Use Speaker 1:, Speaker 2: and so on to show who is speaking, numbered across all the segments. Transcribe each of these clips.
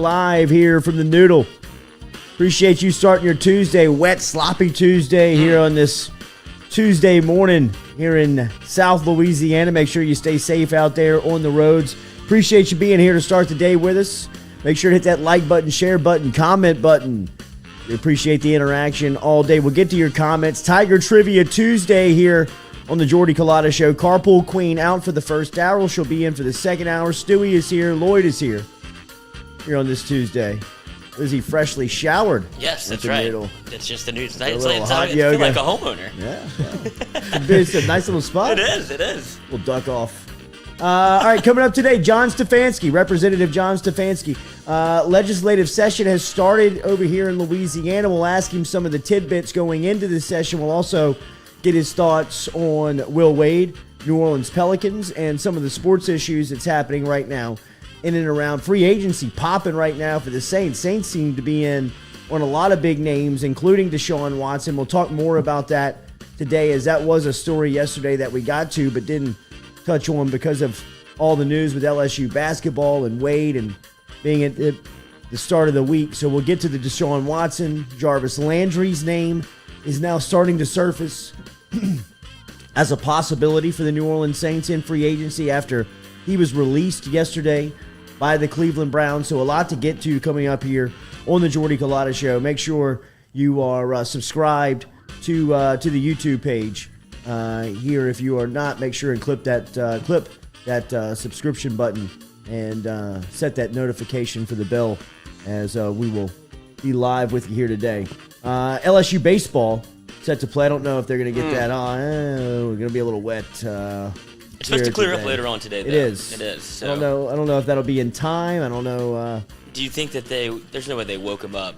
Speaker 1: live here from the Noodle. Appreciate you starting your Tuesday, wet, sloppy Tuesday here on this Tuesday morning here in South Louisiana. Make sure you stay safe out there on the roads. Appreciate you being here to start the day with us. Make sure to hit that like button, share button, comment button. We appreciate the interaction all day. We'll get to your comments. Tiger Trivia Tuesday here on the Jordy Culotta Show. Carpool Queen out for the first hour. She'll be in for the second hour. Stewie is here. Lloyd is here on this Tuesday. Lizzie freshly showered.
Speaker 2: Yes, that's right. It's just the news. It's
Speaker 1: hot
Speaker 2: feel like a homeowner.
Speaker 1: Yeah. It's a nice little spot.
Speaker 2: It is.
Speaker 1: We'll duck off. All right, coming up today, John Stefanski, Representative John Stefanski. Legislative session has started over here in Louisiana. We'll ask him some of the tidbits going into the session. We'll also get his thoughts on Will Wade, New Orleans Pelicans, and some of the sports issues that's happening right now in and around free agency popping right now for the Saints. Saints seem to be in on a lot of big names, including Deshaun Watson. We'll talk more about that today, as that was a story yesterday that we got to but didn't touch on because of all the news with LSU basketball and Wade and being at the start of the week. So we'll get to the Deshaun Watson. Jarvis Landry's name is now starting to surface as a possibility for the New Orleans Saints in free agency after he was released yesterday by the Cleveland Browns. So a lot to get to coming up here on the Jordy Culotta Show. Make sure you are subscribed to the YouTube page here. If you are not, make sure and clip that subscription button and set that notification for the bell, as we will be live with you here today. LSU baseball set to play. I don't know if they're going to get that on. We're going to be a little wet.
Speaker 2: It's supposed to clear up later on today, though.
Speaker 1: It is.
Speaker 2: So.
Speaker 1: I don't know if that'll be in time. I don't know.
Speaker 2: Do you think that there's no way they woke him up,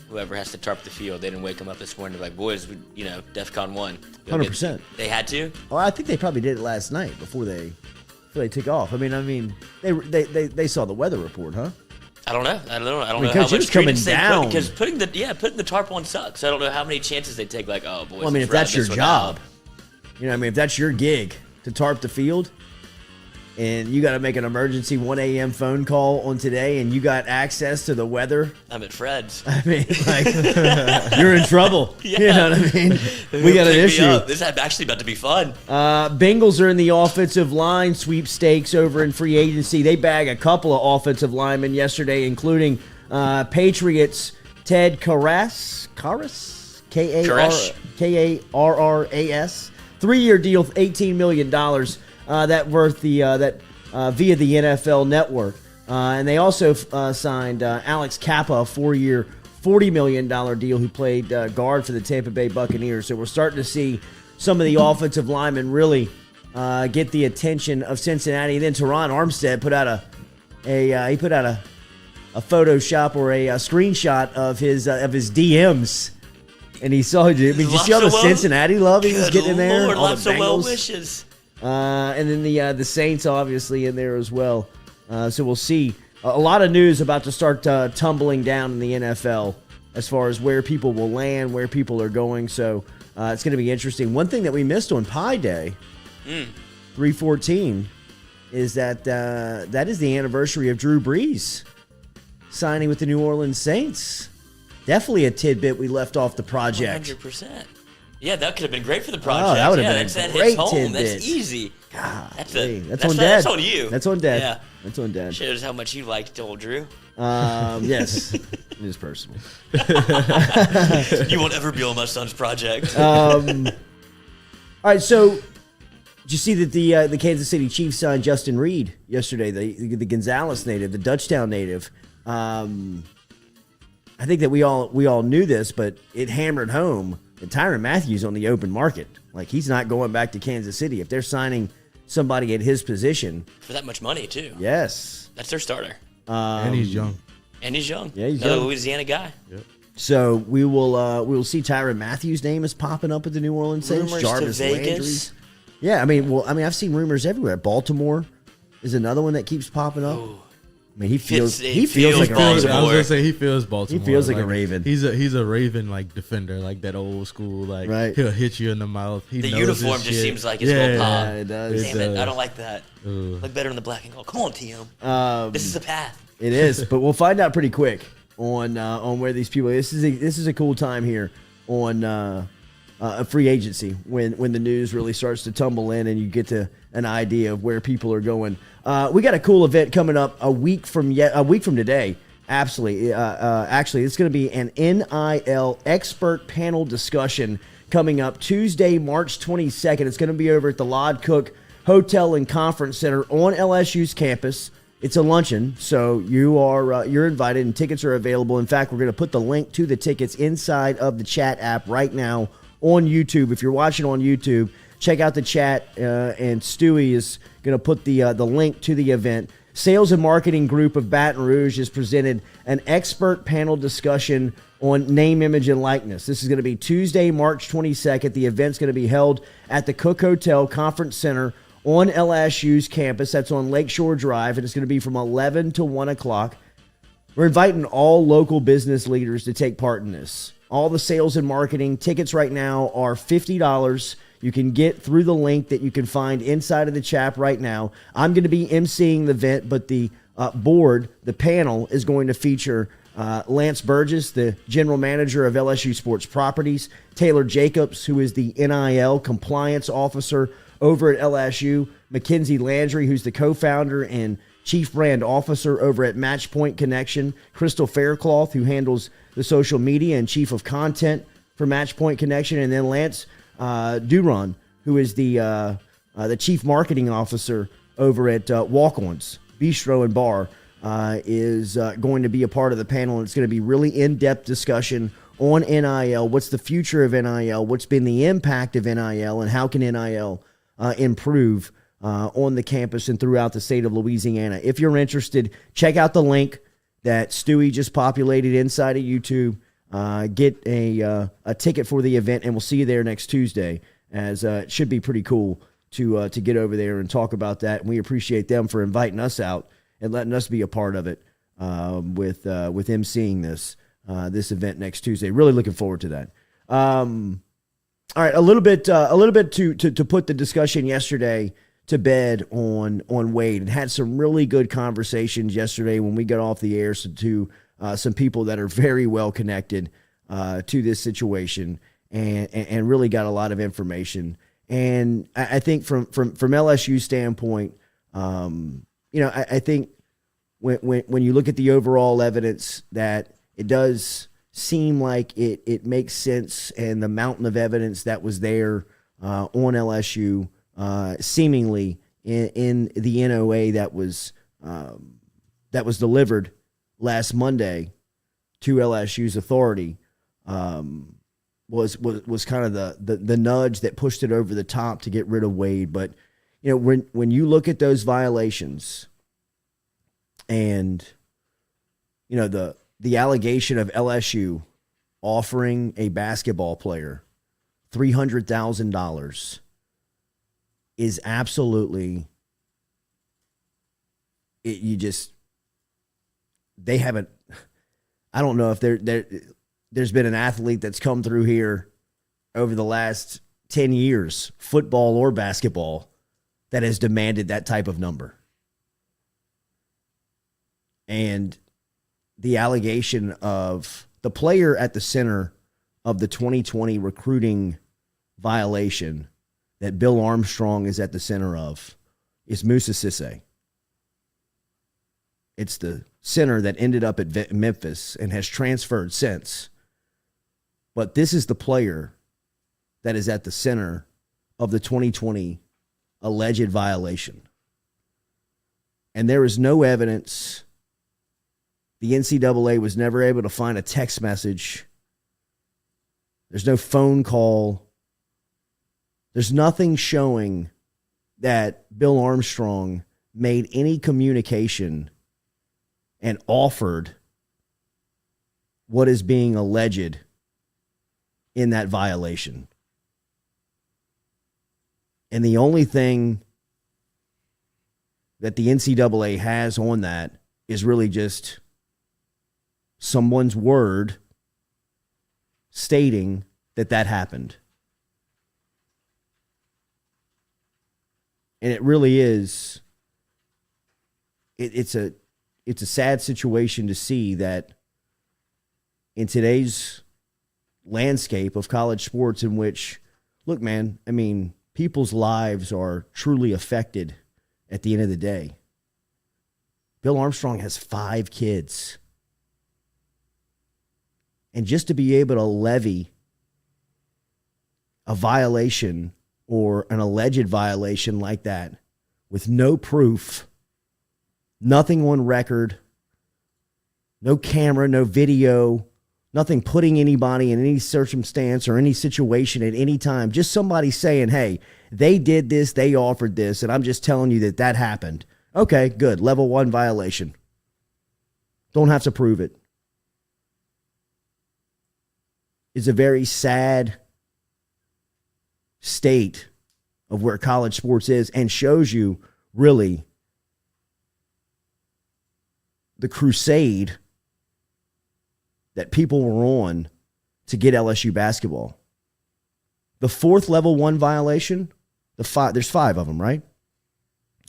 Speaker 2: whoever has to tarp the field, they didn't wake him up this morning like, boys, DEFCON 1.
Speaker 1: 100%.
Speaker 2: They had to?
Speaker 1: Well, I think they probably did it last night before they took off. I mean, they saw the weather report, huh?
Speaker 2: I don't know. I don't know how much
Speaker 1: coming down.
Speaker 2: Because putting the tarp on sucks. I don't know how many chances they take. Like, oh, boys.
Speaker 1: Well, I mean, if that's your job, if that's your gig to tarp the field, and you got to make an emergency 1 a.m. phone call on today, and you got access to the weather.
Speaker 2: I'm at Fred's.
Speaker 1: I mean, like, you're in trouble. Yeah. You know what I mean? We got an issue.
Speaker 2: This is actually about to be fun.
Speaker 1: Bengals are in the offensive line sweepstakes over in free agency. They bag a couple of offensive linemen yesterday, including Patriots' Ted Karras, Karras, K-A-R-R-A-S. 3-year deal, $18 million. That worth via the NFL Network. And they also signed Alex Kappa, a 4-year, $40 million deal, who played guard for the Tampa Bay Buccaneers. So we're starting to see some of the offensive linemen really get the attention of Cincinnati. And then Tyrann Armstead put out a Photoshop or a screenshot of his DMs. And he saw, did you see all the Cincinnati love he was getting in there?
Speaker 2: Lord,
Speaker 1: all
Speaker 2: lots
Speaker 1: the
Speaker 2: of well wishes.
Speaker 1: And then the Saints obviously in there as well. So we'll see. A lot of news about to start tumbling down in the NFL as far as where people will land, where people are going. So it's going to be interesting. One thing that we missed on Pi Day, 3/14, is that that is the anniversary of Drew Brees signing with the New Orleans Saints. Definitely a tidbit we left off the project.
Speaker 2: 100%. Yeah, that could have been great for the project.
Speaker 1: Oh, that would have been a great tidbit.
Speaker 2: That's easy.
Speaker 1: God,
Speaker 2: that's
Speaker 1: on Dad.
Speaker 2: That's on you.
Speaker 1: That's on Dad.
Speaker 2: Yeah.
Speaker 1: That's on Dad.
Speaker 2: Shows how much you liked old Drew.
Speaker 1: Yes. It is personal.
Speaker 2: You won't ever be on my son's project.
Speaker 1: All right, so did you see that the Kansas City Chiefs signed Justin Reed yesterday, the Gonzales native, the Dutchtown native? I think that we all knew this, but it hammered home that Tyrann Mathieu's on the open market. Like, he's not going back to Kansas City if they're signing somebody at his position
Speaker 2: for that much money too.
Speaker 1: Yes,
Speaker 2: that's their starter.
Speaker 3: And he's young.
Speaker 2: Yeah, he's
Speaker 1: another
Speaker 2: young. Louisiana guy.
Speaker 1: Yep. So we will see Tyrann Mathieu's name is popping up at the New Orleans Saints.
Speaker 2: Rumors
Speaker 1: Jarvis
Speaker 2: to
Speaker 1: Landry.
Speaker 2: Vegas.
Speaker 1: Yeah, I mean, I've seen rumors everywhere. Baltimore is another one that keeps popping up.
Speaker 2: Ooh.
Speaker 1: I mean, he feels like a
Speaker 3: I was
Speaker 2: Baltimore.
Speaker 3: gonna say he feels Baltimore.
Speaker 1: He feels like a Raven.
Speaker 3: He's a Raven like defender, like that old school. Like
Speaker 1: right.
Speaker 3: He'll hit you in the mouth.
Speaker 2: The uniform just seems like it's going to pop.
Speaker 1: Yeah, it does.
Speaker 2: Damn it, I don't like that. Look better in the black and gold. Come on, TM. This is the path.
Speaker 1: It is, but we'll find out pretty quick on where these people. This is a cool time here on a free agency when the news really starts to tumble in and you get to an idea of where people are going. We got a cool event coming up a week from today. Absolutely, actually, it's going to be an NIL expert panel discussion coming up Tuesday, March 22nd. It's going to be over at the Lod Cook Hotel and Conference Center on LSU's campus. It's a luncheon, so you're invited, and tickets are available. In fact, we're going to put the link to the tickets inside of the chat app right now on YouTube. If you're watching on YouTube, check out the chat, and Stewie is going to put the link to the event. Sales and Marketing Group of Baton Rouge has presented an expert panel discussion on name, image, and likeness. This is going to be Tuesday, March 22nd. The event's going to be held at the Cook Hotel Conference Center on LSU's campus. That's on Lakeshore Drive, and it's going to be from 11 to 1 o'clock. We're inviting all local business leaders to take part in this. All the sales and marketing tickets right now are $50. You can get through the link that you can find inside of the chat right now. I'm going to be emceeing the event, but the the panel is going to feature Lance Burgess, the general manager of LSU Sports Properties, Taylor Jacobs, who is the NIL compliance officer over at LSU, Mackenzie Landry, who's the co-founder and chief brand officer over at Matchpoint Connection, Crystal Faircloth, who handles the social media and chief of content for Matchpoint Connection, and then Lance Duron, who is the chief marketing officer over at Walk-Ons Bistro and Bar, is going to be a part of the panel, and it's going to be really in-depth discussion on NIL. What's the future of NIL? What's been the impact of NIL, and how can NIL improve on the campus and throughout the state of Louisiana? If you're interested, check out the link that Stewie just populated inside of YouTube. Get a ticket for the event, and we'll see you there next Tuesday, as it should be pretty cool to get over there and talk about that. And we appreciate them for inviting us out and letting us be a part of it with them seeing this event next Tuesday. Really looking forward to that. All right, a little bit to put the discussion yesterday to bed on Wade, and had some really good conversations yesterday when we got off the air to some people that are very well connected to this situation, and really got a lot of information. And I think from LSU standpoint, I think when you look at the overall evidence, that it does seem like it makes sense, and the mountain of evidence that was there on LSU, seemingly in the NOA that was delivered last Monday to LSU's authority, was kind of the nudge that pushed it over the top to get rid of Wade. But when you look at those violations, and the allegation of LSU offering a basketball player $300,000 is absolutely, they haven't, I don't know if there's been an athlete that's come through here over the last 10 years, football or basketball, that has demanded that type of number. And the allegation of the player at the center of the 2020 recruiting violation that Bill Armstrong is at the center of is Musa Cisse. It's the center that ended up at Memphis and has transferred since. But this is the player that is at the center of the 2020 alleged violation. And there is no evidence. The NCAA was never able to find a text message. There's no phone call. There's nothing showing that Bill Armstrong made any communication and offered what is being alleged in that violation. And the only thing that the NCAA has on that is really just someone's word stating that happened. And it really is, it's a it's a sad situation to see that in today's landscape of college sports, in which, look, man, I mean, people's lives are truly affected at the end of the day. Bill Armstrong has 5 kids. And just to be able to levy a violation or an alleged violation like that with no proof, nothing on record, no camera, no video, nothing putting anybody in any circumstance or any situation at any time, just somebody saying, hey, they did this, they offered this, and I'm just telling you that that happened. Okay, good. Level 1 violation. Don't have to prove it. It's a very sad state of where college sports is, and shows you really the crusade that people were on to get LSU basketball. The 4th level 1 violation, there's 5 of them, right?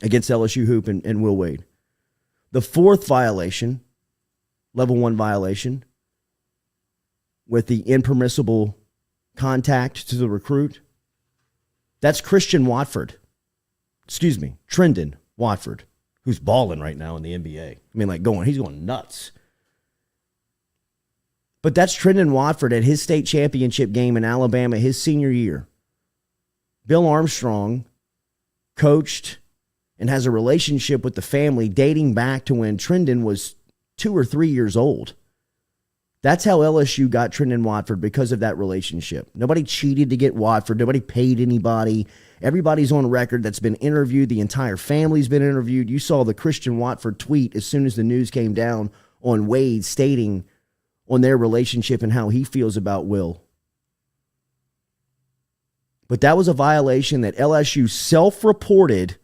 Speaker 1: Against LSU Hoop and Will Wade. The 4th violation, level 1 violation, with the impermissible contact to the recruit, that's Trendon Watford, who's balling right now in the NBA. I mean, he's going nuts. But that's Trendon Watford at his state championship game in Alabama his senior year. Bill Armstrong coached and has a relationship with the family dating back to when Trendon was 2 or 3 years old. That's how LSU got Trendon Watford, because of that relationship. Nobody cheated to get Watford. Nobody paid anybody. Everybody's on record that's been interviewed. The entire family's been interviewed. You saw the Trendon Watford tweet as soon as the news came down on Wade, stating on their relationship and how he feels about Will. But that was a violation that LSU self-reported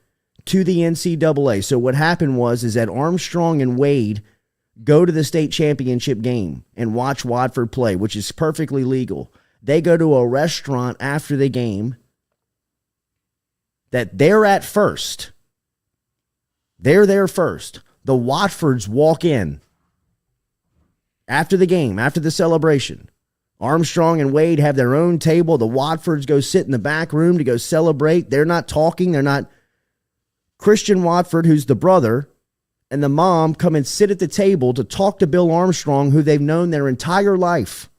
Speaker 1: to the NCAA. So what happened is that Armstrong and Wade go to the state championship game and watch Watford play, which is perfectly legal. They go to a restaurant after the game that they're at first. They're there first. The Watfords walk in after the game, after the celebration. Armstrong and Wade have their own table. The Watfords go sit in the back room to go celebrate. They're not talking. They're not. Christian Watford, who's the brother, and the mom come and sit at the table to talk to Bill Armstrong, who they've known their entire life.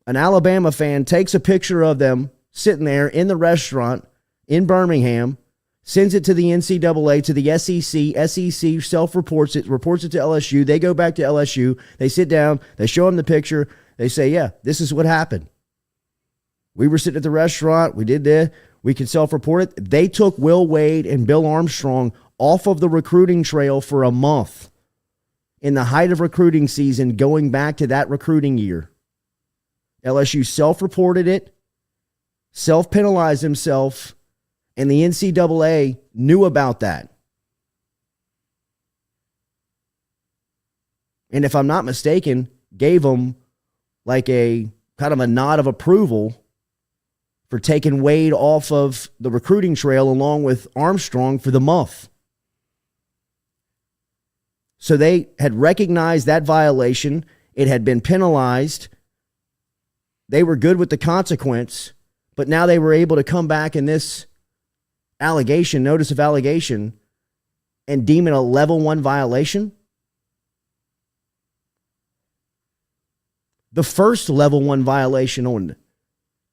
Speaker 1: An Alabama fan takes a picture of them sitting there in the restaurant in Birmingham, sends it to the NCAA, to the SEC. SEC self-reports it, reports it to LSU. They go back to LSU. They sit down. They show them the picture. They say, yeah, this is what happened. We were sitting at the restaurant. We did this. We can self-report it. They took Will Wade and Bill Armstrong off of the recruiting trail for a month in the height of recruiting season, going back to that recruiting year. LSU self-reported it, self-penalized himself, and the NCAA knew about that. And if I'm not mistaken, gave them like a kind of a nod of approval for taking Wade off of the recruiting trail along with Armstrong for the month. So they had recognized that violation. It had been penalized. They were good with the consequence, but now they were able to come back in this allegation, notice of allegation, and deem it a level 1 violation. The first level 1 violation on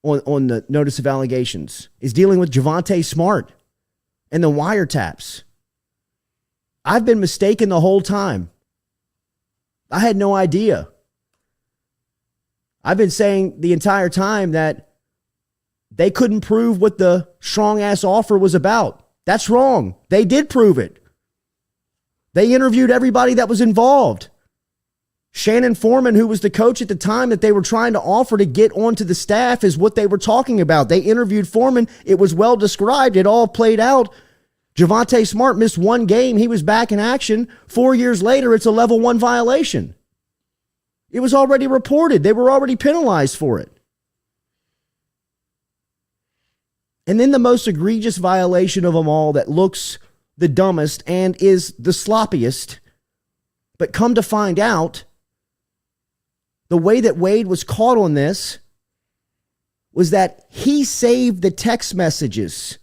Speaker 1: the notice of allegations is dealing with Javonte Smart and the wiretaps. I've been mistaken the whole time. I had no idea. I've been saying the entire time that they couldn't prove what the strong-ass offer was about. That's wrong. They did prove it. They interviewed everybody that was involved. Shannon Foreman, who was the coach at the time that they were trying to offer to get onto the staff, is what they were talking about. They interviewed Foreman. It was well described. It all played out. Javonte Smart missed 1 game. He was back in action. 4 years later, it's a level 1 violation. It was already reported. They were already penalized for it. And then the most egregious violation of them all that looks the dumbest and is the sloppiest. But come to find out, the way that Wade was caught on this was that he saved the text messages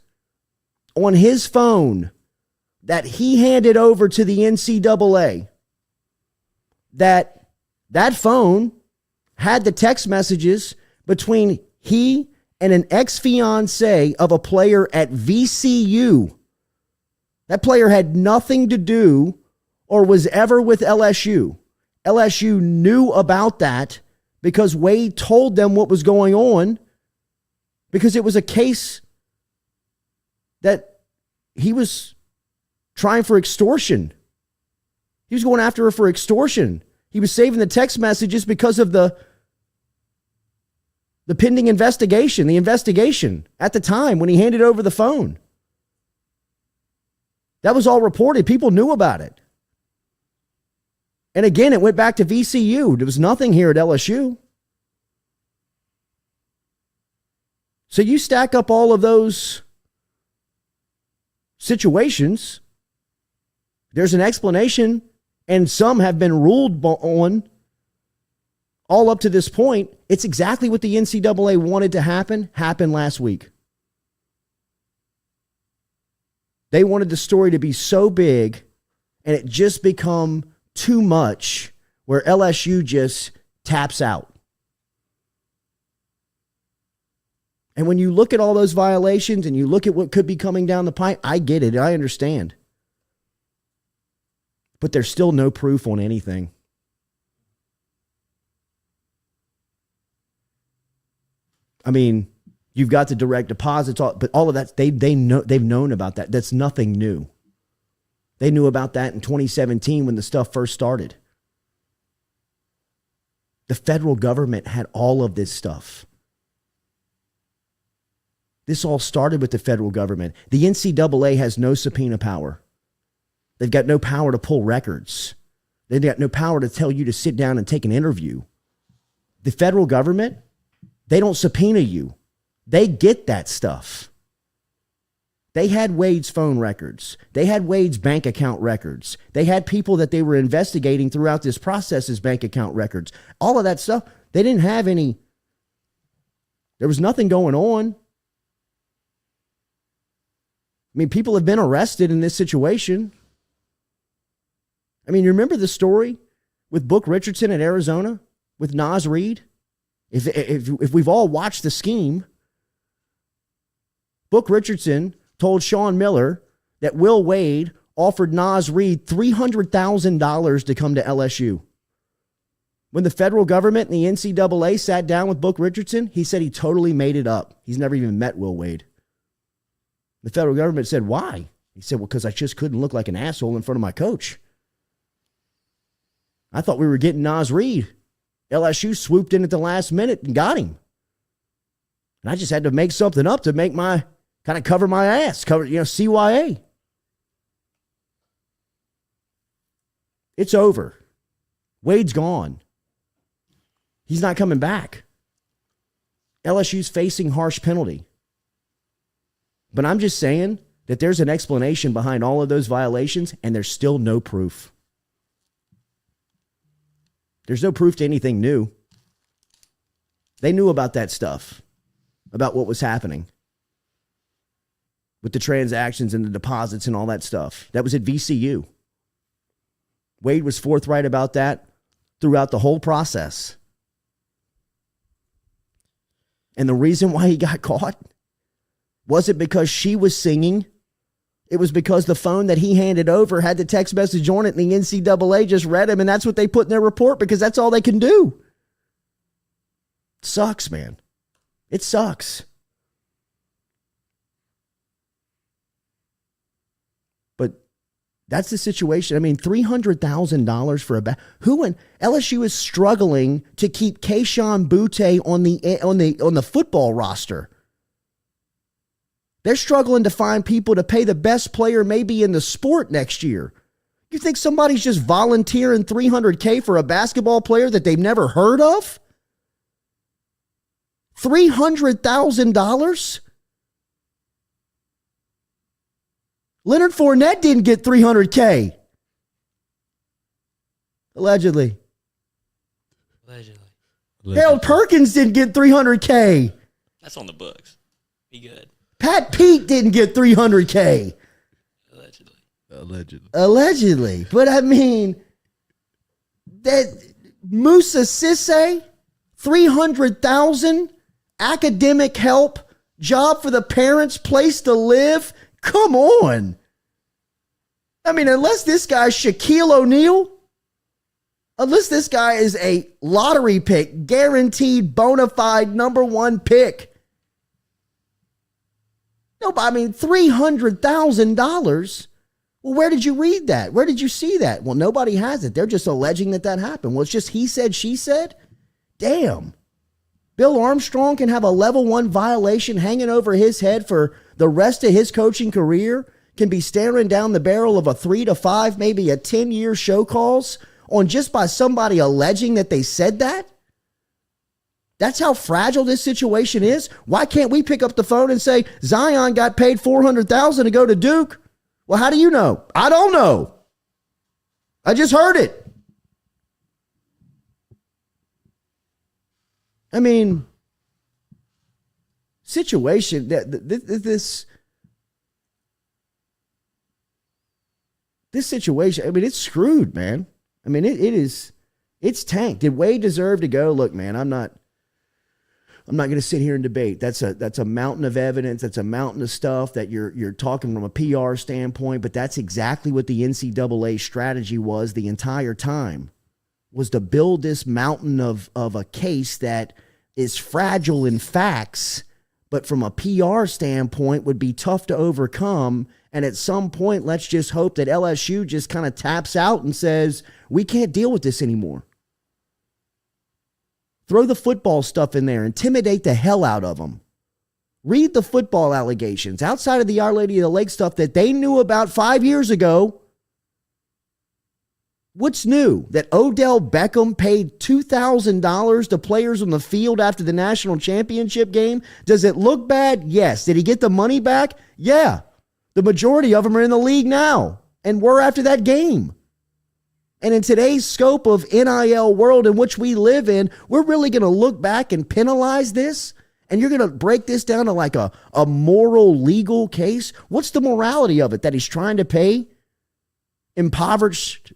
Speaker 1: on his phone that he handed over to the NCAA. That phone had the text messages between he and an ex-fiancé of a player at VCU. That player had nothing to do or was ever with LSU. LSU knew about that because Wade told them what was going on, because it was a case that he was trying for extortion. He was going after her for extortion. He was saving the text messages because of the pending investigation, the investigation at the time when he handed over the phone. That was all reported. People knew about it. And again, it went back to VCU. There was nothing here at LSU. So you stack up all of those situations, there's an explanation, and some have been ruled on all up to this point. It's exactly what the NCAA wanted to happen last week. They wanted the story to be so big and it just become too much where LSU just taps out. And when you look at all those violations and you look at what could be coming down the pipe, I get it. I understand. But there's still no proof on anything. I mean, you've got the direct deposits, but all of that, they've known about that. That's nothing new. They knew about that in 2017 when the stuff first started. The federal government had all of this stuff. This all started with the federal government. The NCAA has no subpoena power. They've got no power to pull records. They've got no power to tell you to sit down and take an interview. The federal government, they don't subpoena you. They get that stuff. They had Wade's phone records. They had Wade's bank account records. They had people that they were investigating throughout this process's bank account records. All of that stuff, they didn't have any. There was nothing going on. I mean, people have been arrested in this situation. I mean, you remember the story with Book Richardson in Arizona with Naz Reid? If we've all watched the scheme, Book Richardson told Sean Miller that Will Wade offered Naz Reid $300,000 to come to LSU. When the federal government and the NCAA sat down with Book Richardson, he said he totally made it up. He's never even met Will Wade. The federal government said, why? He said, well, because I just couldn't look like an asshole in front of my coach. I thought we were getting Naz Reid. LSU swooped in at the last minute and got him. And I just had to make something up to make my, kind of cover my ass, CYA. It's over. Wade's gone. He's not coming back. LSU's facing harsh penalty. But I'm just saying that there's an explanation behind all of those violations, and there's still no proof. There's no proof to anything new. They knew about that stuff, about what was happening with the transactions and the deposits and all that stuff. That was at VCU. Wade was forthright about that throughout the whole process. And the reason why he got caught wasn't because she was singing. It was because the phone that he handed over had the text message on it, and the NCAA just read him, and that's what they put in their report because that's all they can do. It sucks, man. It sucks. But that's the situation. I mean, $300,000 for who in LSU is struggling to keep Kayshon Boutte on the football roster. They're struggling to find people to pay the best player maybe in the sport next year. You think somebody's just volunteering $300K for a basketball player that they've never heard of? $300,000? Leonard Fournette didn't get $300K. Allegedly. Harold Perkins didn't get $300K.
Speaker 2: That's on the books. Be good.
Speaker 1: Pat Pete didn't get $300K. Allegedly. But I mean, that Musa Sisse, $300,000, academic help, job for the parents, place to live. Come on. I mean, unless this guy's Shaquille O'Neal, unless this guy is a lottery pick, guaranteed bona fide number one pick. No, but I mean, $300,000. Well, where did you read that? Where did you see that? Well, nobody has it. They're just alleging that happened. Well, it's just he said, she said. Damn. Bill Armstrong can have a level 1 violation hanging over his head for the rest of his coaching career, can be staring down the barrel of a 3 to 5, maybe a 10-year show calls on just by somebody alleging that they said that? That's how fragile this situation is. Why can't we pick up the phone and say, Zion got paid $400,000 to go to Duke? Well, how do you know? I don't know. I just heard it. I mean, situation this situation, I mean, it's screwed, man. I mean, it's tanked. Did Wade deserve to go? Look, man, I'm not going to sit here and debate. That's a mountain of evidence. That's a mountain of stuff that you're talking from a PR standpoint, but that's exactly what the NCAA strategy was the entire time, was to build this mountain of a case that is fragile in facts, but from a PR standpoint would be tough to overcome. And at some point, let's just hope that LSU just kind of taps out and says, we can't deal with this anymore. Throw the football stuff in there. Intimidate the hell out of them. Read the football allegations outside of the Our Lady of the Lake stuff that they knew about 5 years ago. What's new? That Odell Beckham paid $2,000 to players on the field after the national championship game. Does it look bad? Yes. Did he get the money back? Yeah. The majority of them are in the league now and were after that game. And in today's scope of NIL world in which we live in, we're really going to look back and penalize this? And you're going to break this down to like a moral, legal case? What's the morality of it? That he's trying to pay impoverished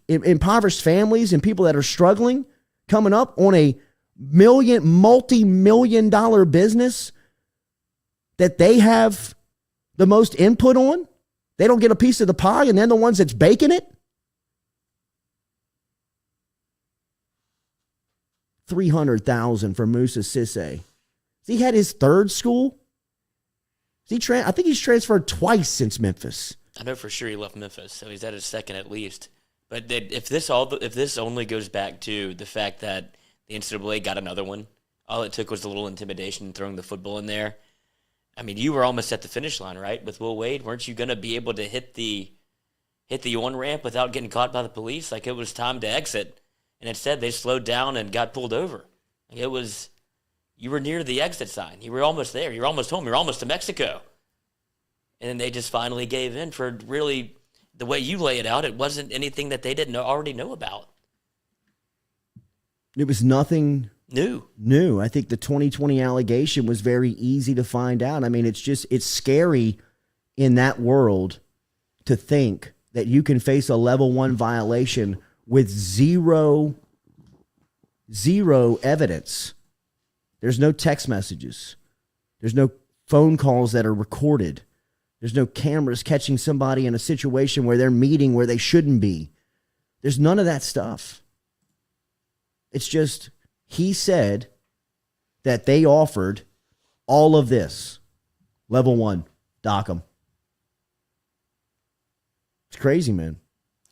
Speaker 1: families and people that are struggling coming up on a multi-million dollar business that they have the most input on? They don't get a piece of the pie and they're the ones that's baking it? $300,000 for Musa Sisse. He had his third school. I think he's transferred twice since Memphis.
Speaker 2: I know for sure he left Memphis, so he's at his second at least. But if this only goes back to the fact that the NCAA got another one, all it took was a little intimidation and throwing the football in there. I mean, you were almost at the finish line, right? With Will Wade, weren't you going to be able to hit the on-ramp without getting caught by the police? Like, it was time to exit. And instead, they slowed down and got pulled over. You were near the exit sign. You were almost there. You were almost home. You were almost to Mexico. And then they just finally gave in for really, the way you lay it out, it wasn't anything that they didn't already know about.
Speaker 1: It was nothing
Speaker 2: new.
Speaker 1: I think the 2020 allegation was very easy to find out. I mean, it's scary in that world to think that you can face a level 1 violation with zero evidence. There's no text messages. There's no phone calls that are recorded. There's no cameras catching somebody in a situation where they're meeting where they shouldn't be. There's none of that stuff. It's just, he said that they offered all of this. Level 1, dock them. It's crazy, man.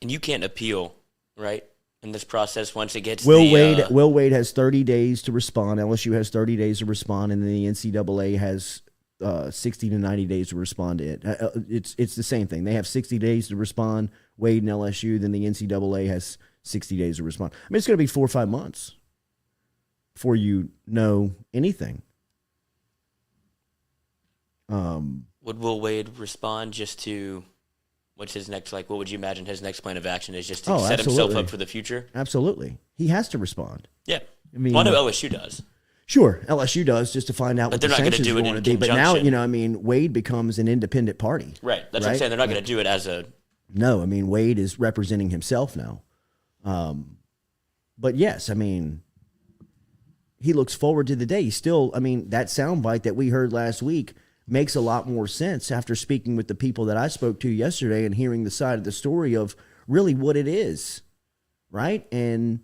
Speaker 2: And you can't appeal, right? In this process, once it gets
Speaker 1: Will Wade has 30 days to respond. LSU has 30 days to respond, and then the NCAA has 60 to 90 days to respond to it. It's the same thing. They have 60 days to respond. Wade and LSU. Then the NCAA has 60 days to respond. I mean, it's going to be 4 or 5 months before you know anything.
Speaker 2: Would Will Wade respond just to What's his next, like, what would you imagine his next plan of action is, just to
Speaker 1: Oh,
Speaker 2: set himself
Speaker 1: absolutely.
Speaker 2: up for the future?
Speaker 1: Absolutely. He has to respond.
Speaker 2: Yeah.
Speaker 1: I mean,
Speaker 2: well, I know LSU does.
Speaker 1: Sure, LSU does, just to find out what
Speaker 2: they're
Speaker 1: the
Speaker 2: not gonna
Speaker 1: sanctions
Speaker 2: do
Speaker 1: are
Speaker 2: it
Speaker 1: going to
Speaker 2: in
Speaker 1: be. But now,
Speaker 2: conjunction.
Speaker 1: Wade becomes an independent party.
Speaker 2: Right. That's what I'm saying. They're not going to do it as a...
Speaker 1: No, Wade is representing himself now. But yes, he looks forward to the day. He's still, that soundbite that we heard last week makes a lot more sense after speaking with the people that I spoke to yesterday and hearing the side of the story of really what it is, right? And,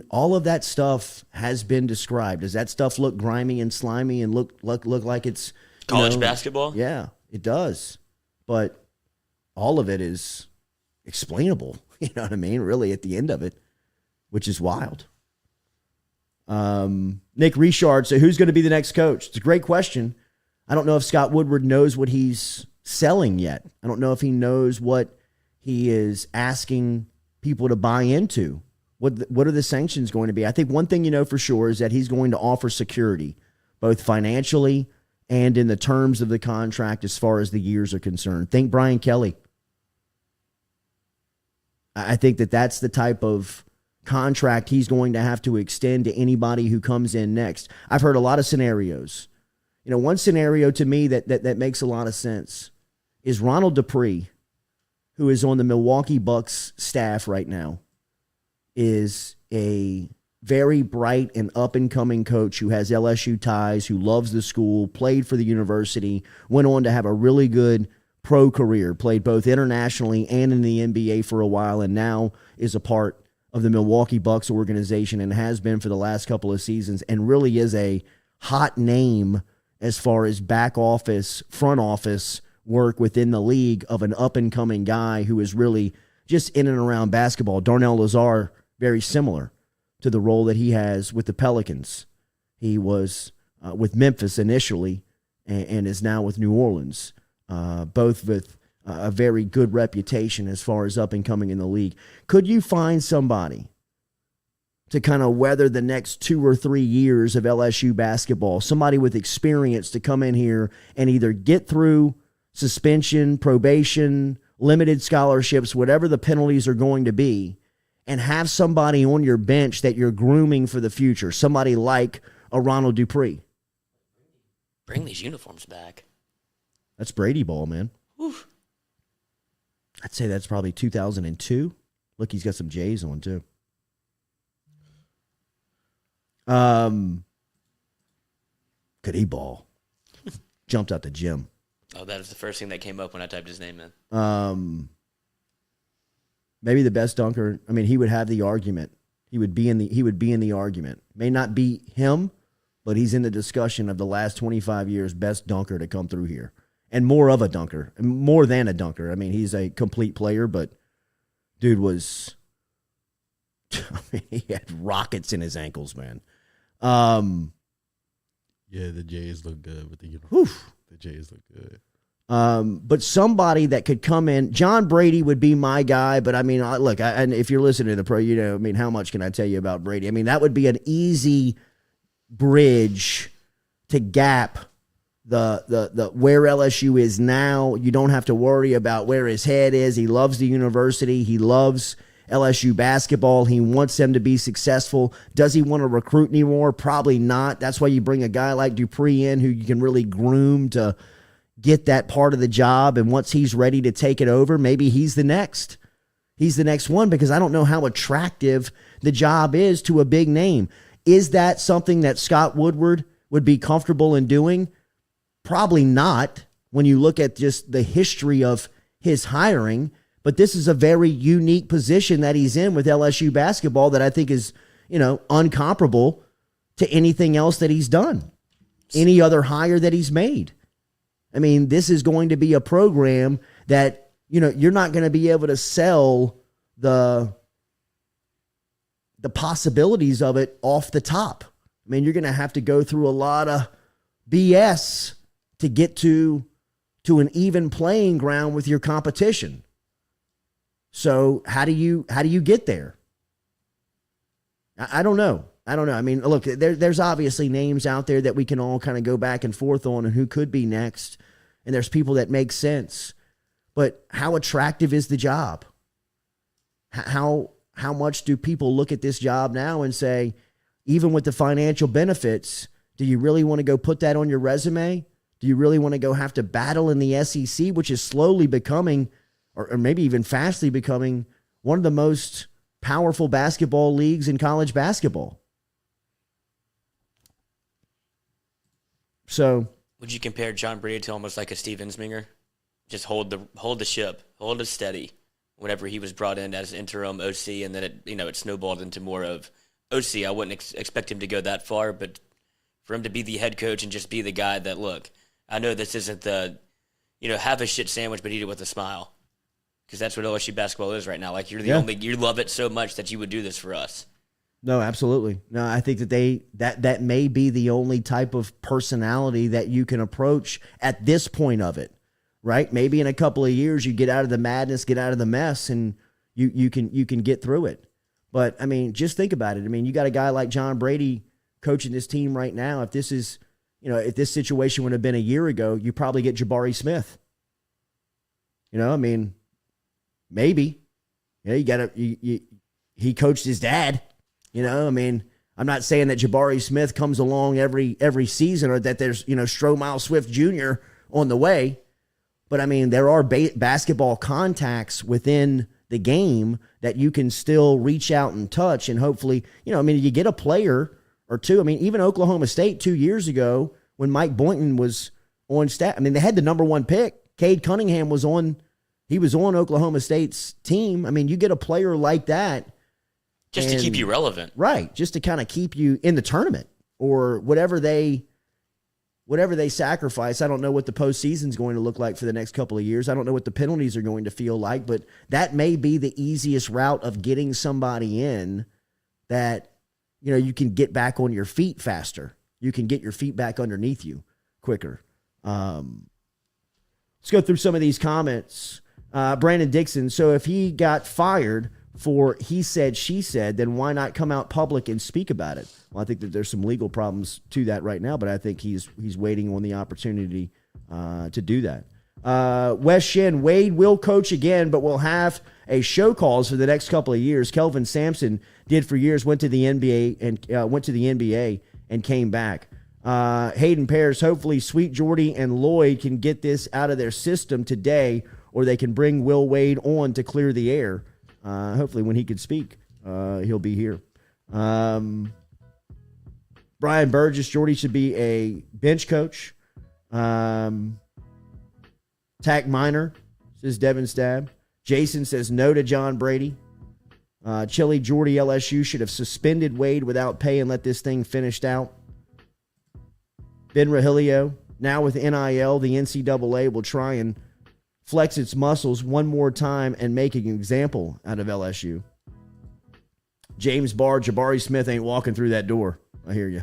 Speaker 1: all of that stuff has been described. Does that stuff look grimy and slimy and look like it's...
Speaker 2: College basketball?
Speaker 1: Yeah, it does. But all of it is explainable, really at the end of it, which is wild. Nick Richard, so who's going to be the next coach? It's a great question. I don't know if Scott Woodward knows what he's selling yet. I don't know if he knows what he is asking people to buy into. What are the sanctions going to be? I think one thing you know for sure is that he's going to offer security, both financially and in the terms of the contract as far as the years are concerned. Think Brian Kelly. I think that's the type of contract he's going to have to extend to anybody who comes in next. I've heard a lot of scenarios. One scenario to me that makes a lot of sense is Ronald Dupree, who is on the Milwaukee Bucks staff right now, is a very bright and up-and-coming coach who has LSU ties, who loves the school, played for the university, went on to have a really good pro career, played both internationally and in the NBA for a while, and now is a part of the Milwaukee Bucks organization and has been for the last couple of seasons, and really is a hot name as far as back office, front office work within the league of an up-and-coming guy who is really just in and around basketball. Darnell Lazare, very similar to the role that he has with the Pelicans. He was with Memphis initially and is now with New Orleans, both with a very good reputation as far as up-and-coming in the league. Could you find somebody to kind of weather the next 2 or 3 years of LSU basketball, somebody with experience to come in here and either get through suspension, probation, limited scholarships, whatever the penalties are going to be, and have somebody on your bench that you're grooming for the future, somebody like a Ronald Dupree?
Speaker 2: Bring these uniforms back.
Speaker 1: That's Brady ball, man.
Speaker 2: Oof.
Speaker 1: I'd say that's probably 2002. Look, he's got some J's on, too. Could he ball? Jumped out the gym.
Speaker 2: Oh, that was the first thing that came up when I typed his name in.
Speaker 1: Maybe the best dunker. He would have the argument. He would be in the argument. May not be him, but he's in the discussion of the last 25 years best dunker to come through here. And more of a dunker, more than a dunker. He's a complete player, but dude was, he had rockets in his ankles, man.
Speaker 3: Yeah, the Jays look good with the uniform.
Speaker 1: Whew.
Speaker 3: The Jays look good.
Speaker 1: But somebody that could come in, John Brady would be my guy. But look, and if you're listening to the pro, how much can I tell you about Brady? That would be an easy bridge to gap the where LSU is now. You don't have to worry about where his head is. He loves the university. He loves LSU basketball. He wants them to be successful. Does he want to recruit anymore? Probably not. That's why you bring a guy like Dupree in who you can really groom to get that part of the job. And once he's ready to take it over, maybe he's the next. He's the next one, because I don't know how attractive the job is to a big name. Is that something that Scott Woodward would be comfortable in doing? Probably not when you look at just the history of his hiring. But this is a very unique position that he's in with LSU basketball that I think is, uncomparable to anything else that he's done, any other hire that he's made. This is going to be a program that, you're not going to be able to sell the possibilities of it off the top. You're going to have to go through a lot of BS to get to an even playing ground with your competition. So how do you get there? I don't know. Look, there's obviously names out there that we can all kind of go back and forth on and who could be next. And there's people that make sense. but how attractive is the job? How much do people look at this job now and say, even with the financial benefits, do you really want to go put that on your resume? Do you really want to go have to battle in the SEC, which is slowly becoming, or maybe even fastly becoming, one of the most powerful basketball leagues in college basketball? So,
Speaker 2: would you compare John Brady to almost like a Steve Ensminger? Just hold the ship, hold it steady. Whenever he was brought in as interim OC, and then it snowballed into more of OC. I wouldn't expect him to go that far, but for him to be the head coach and just be the guy that, look, I know this isn't the, have a shit sandwich, but eat it with a smile. Because that's what LSU basketball is right now. Like, you're the only, you love it so much that you would do this for us.
Speaker 1: No, absolutely. No, I think that may be the only type of personality that you can approach at this point of it, right? Maybe in a couple of years you get out of the madness, get out of the mess, and you can get through it. But, I mean, just think about it. I mean, you got a guy like John Brady coaching this team right now. If this is, if this situation would have been a year ago, you probably get Jabari Smith. I mean, maybe. He coached his dad. I mean, I'm not saying that Jabari Smith comes along every season or that there's, Stromile Swift Jr. on the way. But, I mean, there are basketball contacts within the game that you can still reach out and touch. And hopefully, you get a player or two. I mean, even Oklahoma State 2 years ago when Mike Boynton was on staff, I mean, they had the number one pick. Cade Cunningham was on Oklahoma State's team. I mean, you get a player like that.
Speaker 2: Just to keep you relevant.
Speaker 1: Right. Just to kind of keep you in the tournament or whatever they sacrifice. I don't know what the postseason is going to look like for the next couple of years. I don't know what the penalties are going to feel like, but that may be the easiest route of getting somebody in that, you can get back on your feet faster. You can get your feet back underneath you quicker. Let's go through some of these comments. Brandon Dixon. So if he got fired for he said, she said, then why not come out public and speak about it? Well, I think that there's some legal problems to that right now, but I think he's waiting on the opportunity to do that. Wes Shin, Wade will coach again, but will have a show cause for the next couple of years. Kelvin Sampson did for years, went to the NBA and came back. Hayden Pears, hopefully Sweet Jordy and Lloyd can get this out of their system today, or they can bring Will Wade on to clear the air. Hopefully when he can speak, he'll be here. Brian Burgess, Jordy should be a bench coach. Tack Minor, says Devin Stab. Jason says no to John Brady. Chili Jordy, LSU should have suspended Wade without pay and let this thing finished out. Ben Rahilio, now with NIL, the NCAA will try and flex its muscles one more time and make an example out of LSU. James Barr, Jabari Smith ain't walking through that door. I hear you.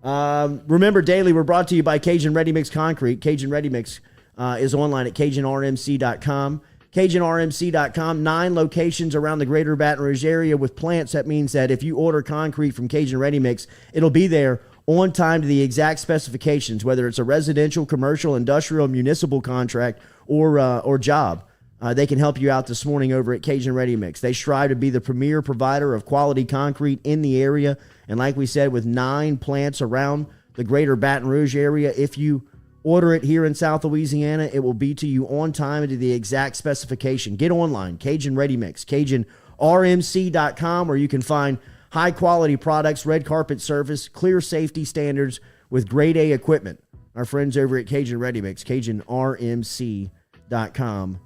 Speaker 1: Remember, daily, we're brought to you by Cajun Ready Mix Concrete. Cajun Ready Mix is online at CajunRMC.com. CajunRMC.com, 9 locations around the greater Baton Rouge area with plants. That means that if you order concrete from Cajun Ready Mix, it'll be there on time to the exact specifications, whether it's a residential, commercial, industrial, municipal contract or job. They can help you out this morning over at Cajun Ready Mix. They strive to be the premier provider of quality concrete in the area. And like we said, with 9 plants around the greater Baton Rouge area, if you order it here in South Louisiana, it will be to you on time and to the exact specification. Get online, Cajun Ready Mix, CajunRMC.com, where you can find high-quality products, red carpet service, clear safety standards with grade A equipment. Our friends over at Cajun Ready Mix, CajunRMC.com,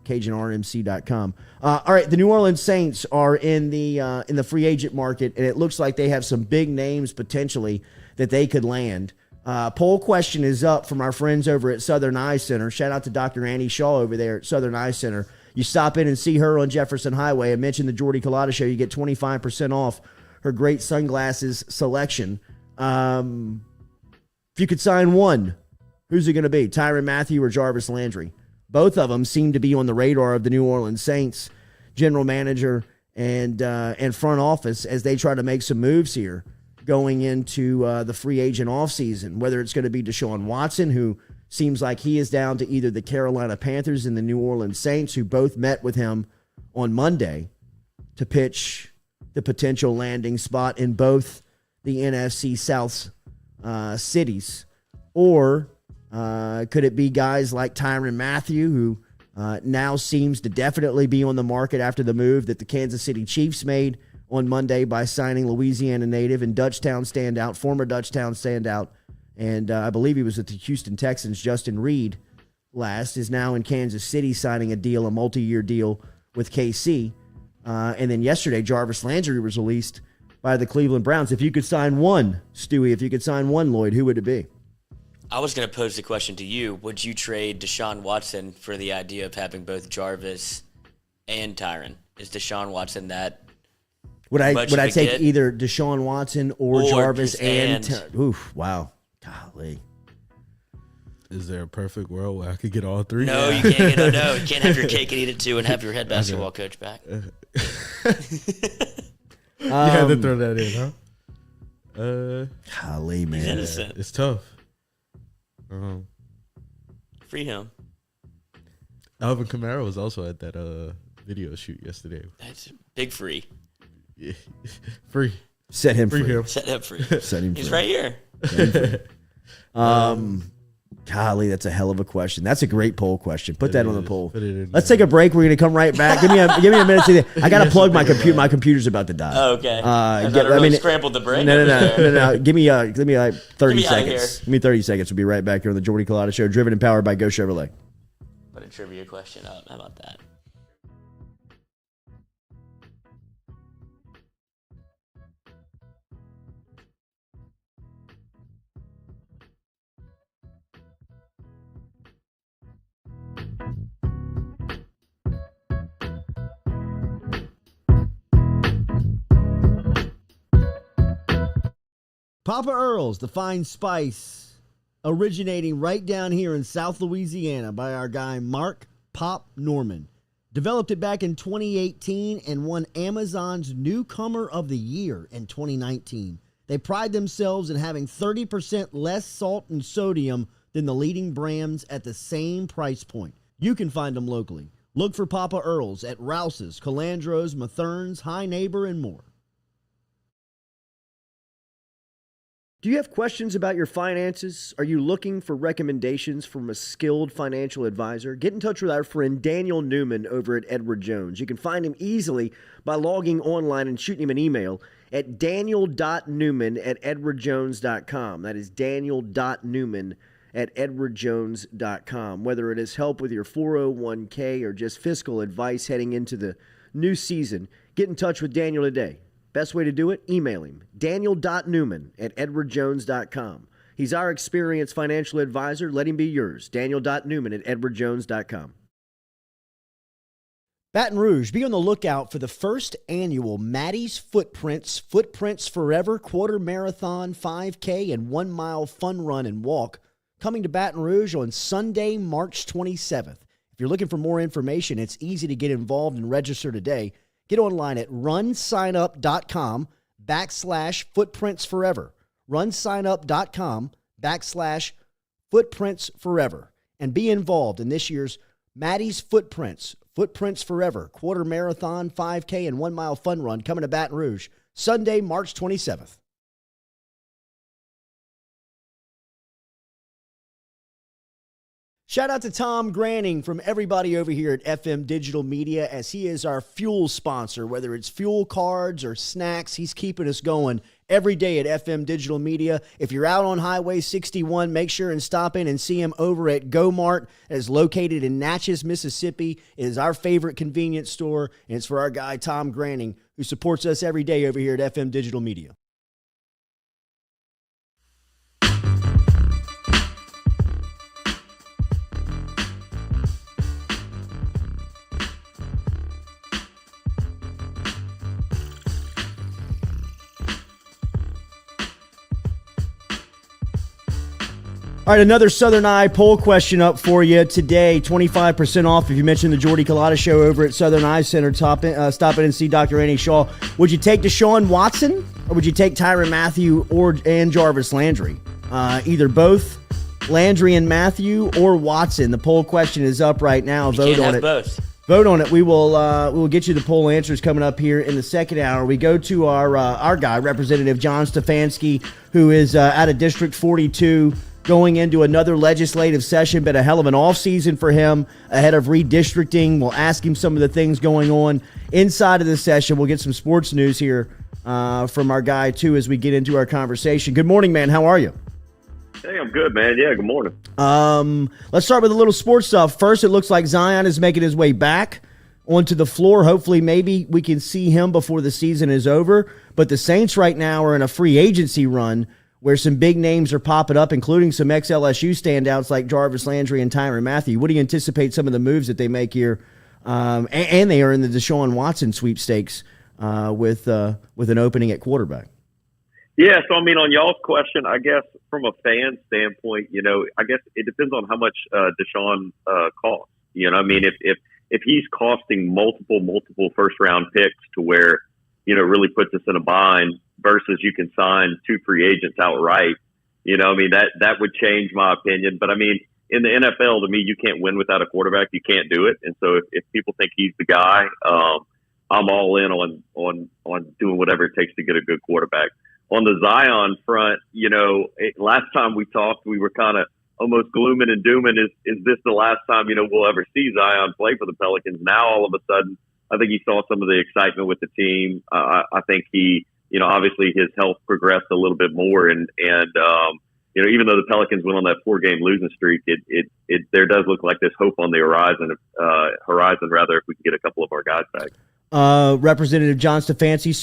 Speaker 1: CajunRMC.com. All right, the New Orleans Saints are in the free agent market, and it looks like they have some big names potentially that they could land. Poll question is up from our friends over at Southern Eye Center. Shout out to Dr. Annie Shaw over there at Southern Eye Center. You stop in and see her on Jefferson Highway and mention the Jordy Culotta Show. You get 25% off her great sunglasses selection. If you could sign one, who's it going to be? Tyrann Mathieu or Jarvis Landry? Both of them seem to be on the radar of the New Orleans Saints general manager and front office as they try to make some moves here going into the free agent offseason, whether it's going to be Deshaun Watson, who Seems like he is down to either the Carolina Panthers and the New Orleans Saints, who both met with him on Monday to pitch the potential landing spot in both the NFC South cities. Or could it be guys like Tyrann Mathieu, who now seems to definitely be on the market after the move that the Kansas City Chiefs made on Monday by signing Louisiana native and Dutchtown standout, former Dutchtown standout, and I believe he was with the Houston Texans, Justin Reed, last, is now in Kansas City signing a multi-year deal with KC. And then yesterday, Jarvis Landry was released by the Cleveland Browns. If you could sign one, Stewie, if you could sign one, Lloyd, who would it be?
Speaker 2: I was going to pose the question to you. Would you trade Deshaun Watson for the idea of having both Jarvis and Tyrann? Is Deshaun Watson that
Speaker 1: Would I take
Speaker 2: get?
Speaker 1: either Deshaun Watson or Jarvis and oof, wow. Golly.
Speaker 3: Is there a perfect world where I could get all three?
Speaker 2: No, you can't get no. You can't have your cake and eat it too and have your head basketball coach back.
Speaker 3: You had to throw that in, huh?
Speaker 1: Golly, man.
Speaker 2: He's innocent.
Speaker 3: It's tough.
Speaker 2: Free him.
Speaker 3: Alvin Kamara was also at that video shoot yesterday.
Speaker 2: That's big free.
Speaker 3: Yeah. Free.
Speaker 1: Set him free.
Speaker 3: Him.
Speaker 2: Set him free.
Speaker 1: Set him
Speaker 2: He's
Speaker 1: free.
Speaker 2: right here.
Speaker 1: Golly, that's a hell of a question. That's a great poll question. Put that on the poll.
Speaker 3: Put it in
Speaker 1: Let's
Speaker 3: there.
Speaker 1: take a break. We're going to come right back. Give me a minute. I got to plug my computer. My computer's about to die.
Speaker 2: Oh, okay. I really scrambled the brain.
Speaker 1: No. Give me like 30
Speaker 2: Get me outta
Speaker 1: seconds.
Speaker 2: here.
Speaker 1: Give me 30 seconds. We'll be right back here on the Jordy Culotta Show, driven and powered by Go Chevrolet.
Speaker 2: Put a trivia question up. How about that?
Speaker 1: Papa Earl's, the fine spice, originating right down here in South Louisiana by our guy Mark Pop Norman. Developed it back in 2018 and won Amazon's Newcomer of the Year in 2019. They pride themselves in having 30% less salt and sodium than the leading brands at the same price point. You can find them locally. Look for Papa Earl's at Rouse's, Calandro's, Mathern's, High Neighbor, and more. Do you have questions about your finances? Are you looking for recommendations from a skilled financial advisor? Get in touch with our friend Daniel Newman over at Edward Jones. You can find him easily by logging online and shooting him an email at daniel.newman@edwardjones.com. That is daniel.newman@edwardjones.com. Whether it is help with your 401k or just fiscal advice heading into the new season, get in touch with Daniel today. Best way to do it? Email him, daniel.newman@edwardjones.com. He's our experienced financial advisor. Let him be yours, daniel.newman@edwardjones.com. Baton Rouge, be on the lookout for the first annual Maddie's Footprints Forever Quarter Marathon, 5K, and 1 mile fun run and walk coming to Baton Rouge on Sunday, March 27th. If you're looking for more information, it's easy to get involved and register today. Get online at runsignup.com/footprintsforever. runsignup.com/footprintsforever. And be involved in this year's Maddie's Footprints Forever Quarter Marathon, 5K, and 1 mile fun run coming to Baton Rouge Sunday, March 27th. Shout out to Tom Granning from everybody over here at FM Digital Media, as he is our fuel sponsor. Whether it's fuel cards or snacks, he's keeping us going every day at FM Digital Media. If you're out on Highway 61, make sure and stop in and see him over at Go Mart. It is located in Natchez, Mississippi. It is our favorite convenience store, and it's for our guy Tom Granning, who supports us every day over here at FM Digital Media. All right, another Southern Eye poll question up for you today. 25% off if you mention the Jordy Culotta Show over at Southern Eye Center. Stop in and see Dr. Annie Shaw. Would you take Deshaun Watson or would you take Tyrann Mathieu and Jarvis Landry? Either both Landry and Mathieu, or Watson? The poll question is up right now. Vote
Speaker 2: Can't
Speaker 1: on
Speaker 2: have
Speaker 1: it.
Speaker 2: both.
Speaker 1: Vote on it. We will get you the poll answers coming up here in the second hour. We go to our guy, Representative John Stefanski, who is out of District 42, going into another legislative session. Been a hell of an offseason for him ahead of redistricting. We'll ask him some of the things going on inside of the session. We'll get some sports news here from our guy, too, as we get into our conversation. Good morning, man. How are you?
Speaker 4: Hey, I'm good, man. Yeah, good morning.
Speaker 1: Let's start with a little sports stuff. First, it looks like Zion is making his way back onto the floor. Hopefully, maybe we can see him before the season is over. But the Saints right now are in a free agency run where some big names are popping up, including some ex-LSU standouts like Jarvis Landry and Tyrann Mathieu. What do you anticipate some of the moves that they make here? And they are in the Deshaun Watson sweepstakes with an opening at quarterback.
Speaker 4: Yeah, so I mean, on y'all's question, I guess from a fan standpoint, I guess it depends on how much Deshaun costs. I mean, if he's costing multiple first round picks to where really puts us in a bind versus you can sign 2 free agents outright, I mean that would change my opinion. But I mean, in the NFL, to me, you can't win without a quarterback. You can't do it. And so if people think he's the guy, I'm all in on doing whatever it takes to get a good quarterback. On the Zion front, last time we talked, we were kind of almost glooming and dooming. Is this the last time, we'll ever see Zion play for the Pelicans? Now, all of a sudden, I think he saw some of the excitement with the team. I think he, obviously his health progressed a little bit more. And even though the Pelicans went on that 4-game losing streak, there does look like there's hope on the horizon, if we can get a couple of our guys back.
Speaker 1: Representative John Stefanski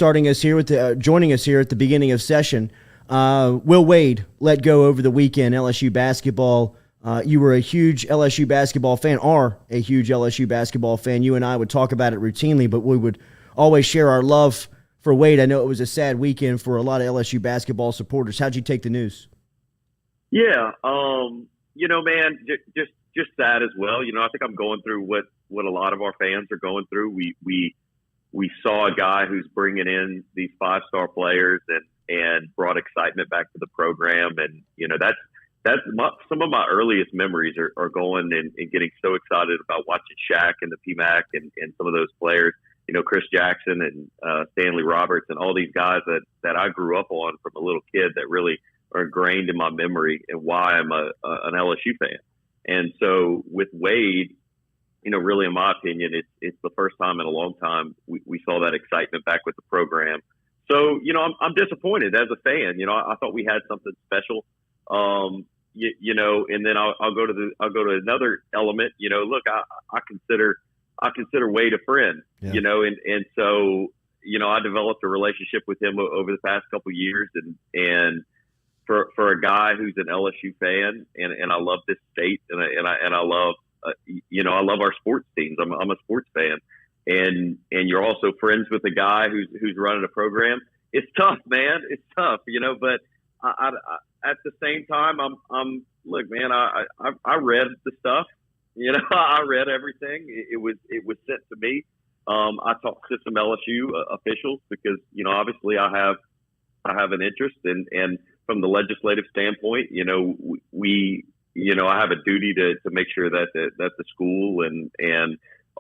Speaker 1: joining us here at the beginning of session. Will Wade let go over the weekend, LSU basketball. You were a huge LSU basketball fan, are a huge LSU basketball fan. You and I would talk about it routinely, but we would always share our love for Wade. I know it was a sad weekend for a lot of LSU basketball supporters. How'd you take the news?
Speaker 4: Yeah, man, just sad as well. I think I'm going through what a lot of our fans are going through. We saw a guy who's bringing in these 5-star players and brought excitement back to the program. And, that's some of my earliest memories are going and getting so excited about watching Shaq and the PMAC and some of those players, Chris Jackson and Stanley Roberts and all these guys that I grew up on from a little kid that really are ingrained in my memory and why I'm an LSU fan. And so with Wade, really, in my opinion, it's the first time in a long time we saw that excitement back with the program. So, I'm disappointed as a fan. I thought we had something special. And then I'll go to another element. Look, I consider Wade a friend.
Speaker 1: Yeah.
Speaker 4: And so I developed a relationship with him over the past couple of years, and for a guy who's an LSU fan, and I love this state, and I love. I love our sports teams. I'm a sports fan, and you're also friends with a guy who's running a program. It's tough, man. It's tough, But I at the same time, look, man. I read the stuff. I read everything. It was sent to me. I talked to some LSU officials because obviously I have an interest, and from the legislative standpoint, we. I have a duty to make sure that the school and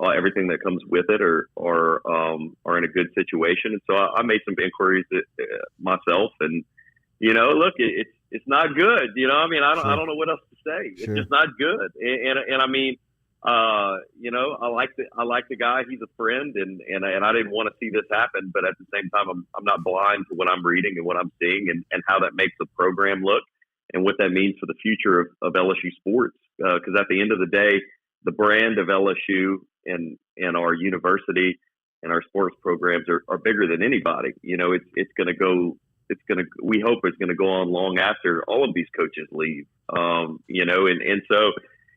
Speaker 4: everything that comes with it are in a good situation. And so I made some inquiries myself, and look, it's not good. I mean, I don't know what else to say. It's just not good. And I mean, I like the guy. He's a friend, and I didn't want to see this happen. But at the same time, I'm not blind to what I'm reading and what I'm seeing and how that makes the program look. And what that means for the future of LSU sports. Because at the end of the day, the brand of LSU and our university and our sports programs are bigger than anybody. It's going to go. We hope it's going to go on long after all of these coaches leave. And so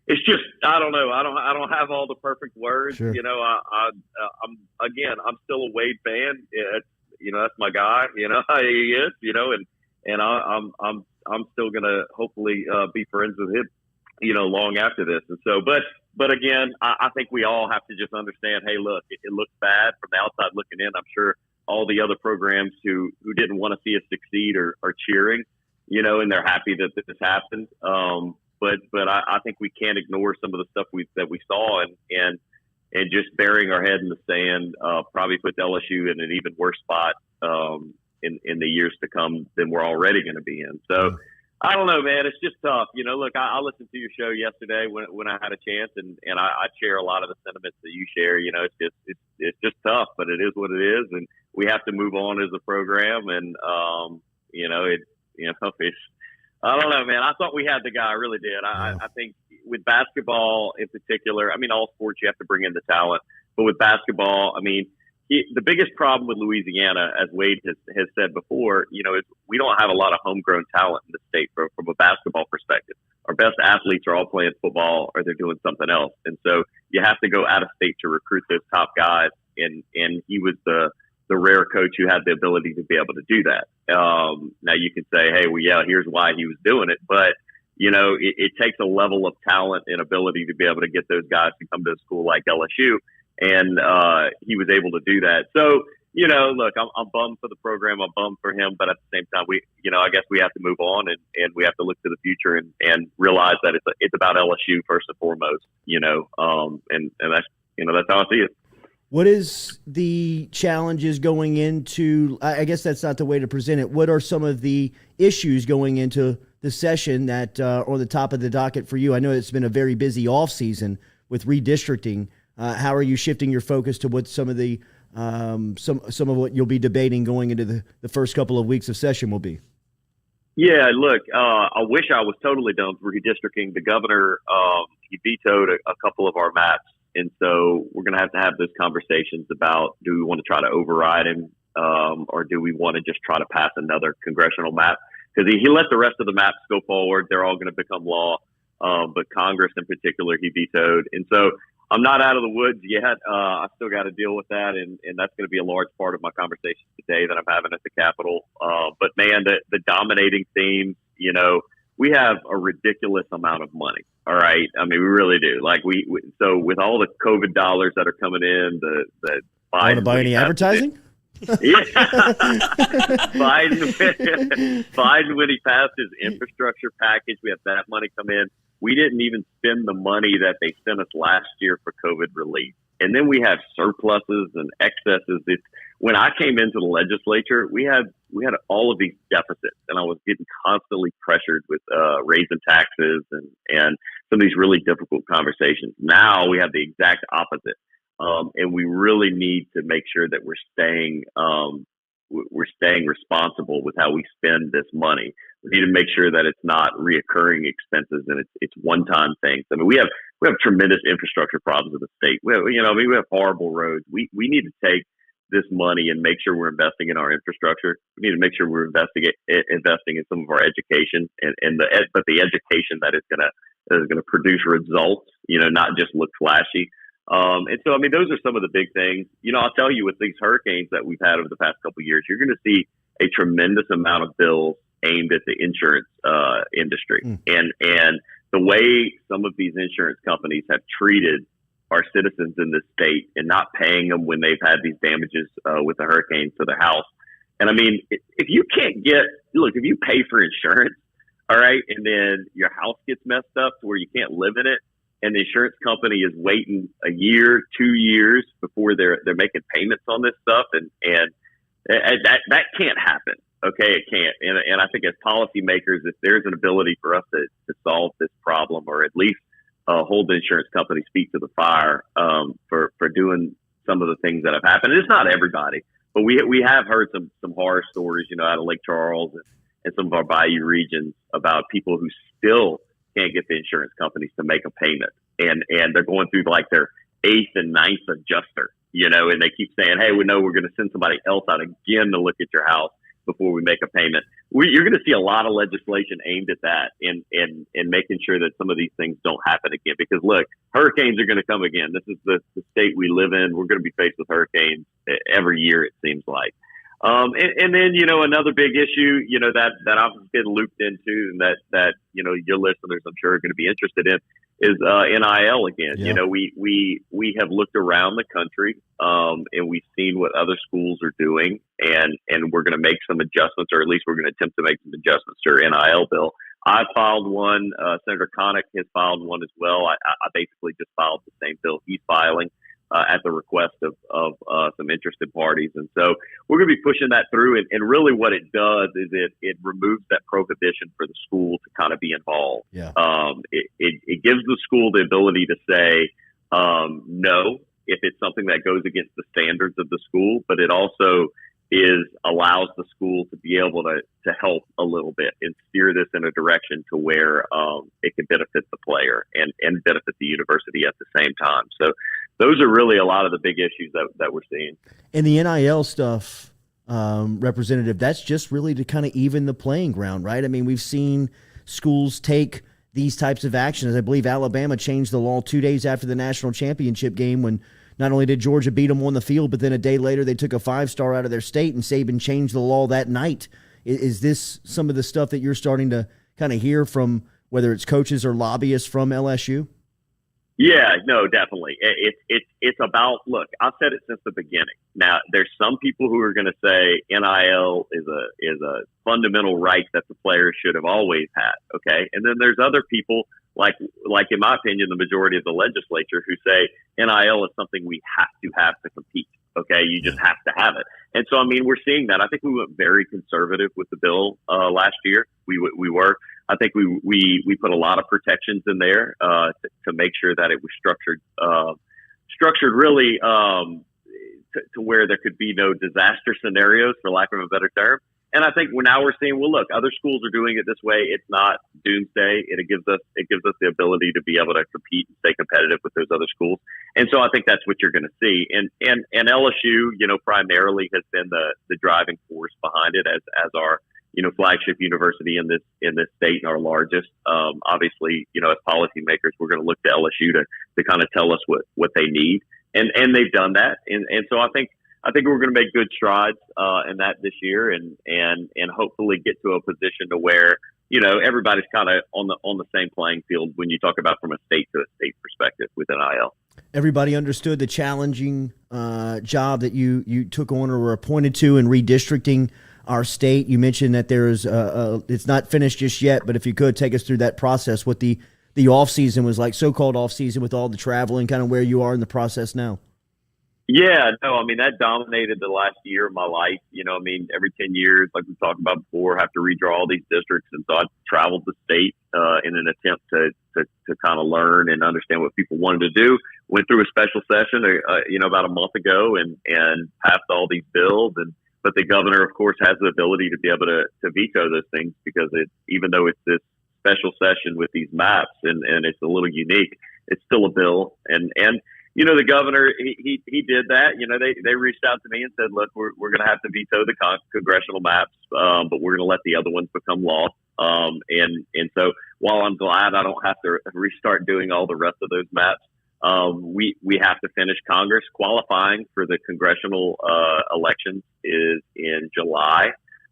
Speaker 4: it's just, I don't know. I don't have all the perfect words.
Speaker 1: Sure.
Speaker 4: I'm still a Wade fan. That's my guy. He is. And I'm still going to hopefully be friends with him, long after this. And so, but again, I think we all have to just understand, hey, look, it looks bad from the outside looking in. I'm sure all the other programs who didn't want to see us succeed are cheering, and they're happy that this happened. but I think we can't ignore some of the stuff that we saw, and just burying our head in the sand probably puts LSU in an even worse spot in the years to come than we're already going to be in. So I don't know, man. It's just tough. Look, I listened to your show yesterday when I had a chance, and I share a lot of the sentiments that you share. It's just tough, but it is what it is, and we have to move on as a program. And it's, I don't know, man. I thought we had the guy. I really did. I think with basketball in particular, I mean, all sports you have to bring in the talent, but with basketball, I mean, the biggest problem with Louisiana, as Wade has said before, is we don't have a lot of homegrown talent in the state from a basketball perspective. Our best athletes are all playing football or they're doing something else. And so you have to go out of state to recruit those top guys. And he was the rare coach who had the ability to be able to do that. Now you can say, hey, well, yeah, here's why he was doing it. But, it takes a level of talent and ability to be able to get those guys to come to a school like LSU. And he was able to do that. So, look, I'm bummed for the program. I'm bummed for him. But at the same time, I guess we have to move on and we have to look to the future and realize that it's about LSU first and foremost, and that's how I see it.
Speaker 1: What is the challenges going into, I guess that's not the way to present it. What are some of the issues going into the session that, or the top of the docket for you? I know it's been a very busy off season with redistricting. How are you shifting your focus to what some of the some of what you'll be debating going into the first couple of weeks of session will be?
Speaker 4: Yeah, look, I wish I was totally done with redistricting. The governor, he vetoed a couple of our maps. And so we're going to have those conversations about, do we want to try to override him or do we want to just try to pass another congressional map? Because he let the rest of the maps go forward. They're all going to become law. But Congress in particular, he vetoed. And so I'm not out of the woods yet. I still got to deal with that. And that's going to be a large part of my conversation today that I'm having at the Capitol. But, man, the dominating theme, we have a ridiculous amount of money. All right. I mean, we really do. Like so with all the COVID dollars that are coming in, the Biden.
Speaker 1: Want to buy any advertising?
Speaker 4: Yeah. Biden, when he passed his infrastructure package, we have that money come in. We didn't even spend the money that they sent us last year for COVID relief. And then we have surpluses and excesses. When I came into the legislature, we had all of these deficits, and I was getting constantly pressured with raising taxes and some of these really difficult conversations. Now we have the exact opposite, and we really need to make sure that we're staying responsible with how we spend this money. We need to make sure that it's not reoccurring expenses and it's one-time things. I mean, we have tremendous infrastructure problems in the state. We have horrible roads. We need to take this money and make sure we're investing in our infrastructure. We need to make sure we're investing in some of our education but the education that is gonna produce results. Not just look flashy. And so, I mean, those are some of the big things. I'll tell you, with these hurricanes that we've had over the past couple of years, you're going to see a tremendous amount of bills aimed at the insurance industry. And the way some of these insurance companies have treated our citizens in this state and not paying them when they've had these damages with the hurricane to their house. And I mean, if you pay for insurance, all right, and then your house gets messed up to where you can't live in it, and the insurance company is waiting a year, 2 years before they're making payments on this stuff, and that can't happen. Okay, it can't. And I think as policymakers, if there's an ability for us to solve this problem, or at least hold the insurance company's feet to the fire for doing some of the things that have happened. And it's not everybody, but we have heard some horror stories, out of Lake Charles and some of our bayou regions about people who still can't get the insurance companies to make a payment, and they're going through like their 8th and 9th adjuster, and they keep saying, hey, we know we're going to send somebody else out again to look at your house before we make a payment. You're going to see a lot of legislation aimed at that and making sure that some of these things don't happen again. Because look, hurricanes are going to come again. This is the state we live in. We're going to be faced with hurricanes every year, it seems like. And then, another big issue, that I've been looped into and that your listeners, I'm sure, are going to be interested in is NIL again.
Speaker 1: Yeah.
Speaker 4: We have looked around the country and we've seen what other schools are doing and we're going to make some adjustments, or at least we're going to attempt to make some adjustments to our NIL bill. I filed one. Senator Connick has filed one as well. I basically just filed the same bill he's filing at the request of some interested parties. And so we're going to be pushing that through. And really what it does is it removes that prohibition for the school to kind of be involved.
Speaker 1: Yeah.
Speaker 4: It gives the school the ability to say no if it's something that goes against the standards of the school, but it also allows the school to be able to help a little bit and steer this in a direction to where it can benefit the player and benefit the university at the same time. So those are really a lot of the big issues that we're seeing.
Speaker 1: And the NIL stuff, Representative, that's just really to kind of even the playing ground, right? I mean, we've seen schools take these types of actions. I believe Alabama changed the law 2 days after the national championship game when not only did Georgia beat them on the field, but then a day later they took a 5-star out of their state, and Saban changed the law that night. Is this some of the stuff that you're starting to kind of hear from whether it's coaches or lobbyists from LSU?
Speaker 4: Yeah, no, definitely. It's about, look, I've said it since the beginning. Now, there's some people who are going to say NIL is a fundamental right that the players should have always had, okay? And then there's other people, like in my opinion, the majority of the legislature, who say NIL is something we have to compete, okay? You just have to have it. And so, I mean, we're seeing that. I think we went very conservative with the bill last year. We were. I think we put a lot of protections in there to make sure that it was structured really to where there could be no disaster scenarios, for lack of a better term. And I think now we're seeing, well, look, other schools are doing it this way. It's not doomsday. It gives us the ability to be able to compete and stay competitive with those other schools. And so I think that's what you're going to see. And LSU, primarily has been the driving force behind it as our flagship university in this state and our largest. Obviously, as policymakers, we're going to look to LSU to kind of tell us what they need, and they've done that. And so I think we're going to make good strides in that this year, and hopefully get to a position to where everybody's kind of on the same playing field when you talk about from a state to a state perspective with NIL.
Speaker 1: Everybody understood the challenging job that you took on or were appointed to in redistricting our state. You mentioned that there is it's not finished just yet, but if you could take us through that process, what the off season was like, so-called off season with all the travel, and kind of where you are in the process now.
Speaker 4: Yeah, no, I mean, that dominated the last year of my life. Every 10 years, like we talked about before, I have to redraw all these districts. And so I traveled the state in an attempt to kind of learn and understand what people wanted to do. Went through a special session, about a month ago and passed all these bills. But the governor, of course, has the ability to be able to veto those things because even though it's this special session with these maps and it's a little unique, it's still a bill. And the governor, he did that. They reached out to me and said, look, we're going to have to veto the congressional maps, but we're going to let the other ones become law. And so while I'm glad I don't have to restart doing all the rest of those maps, we have to finish Congress. Qualifying for the congressional elections is in July.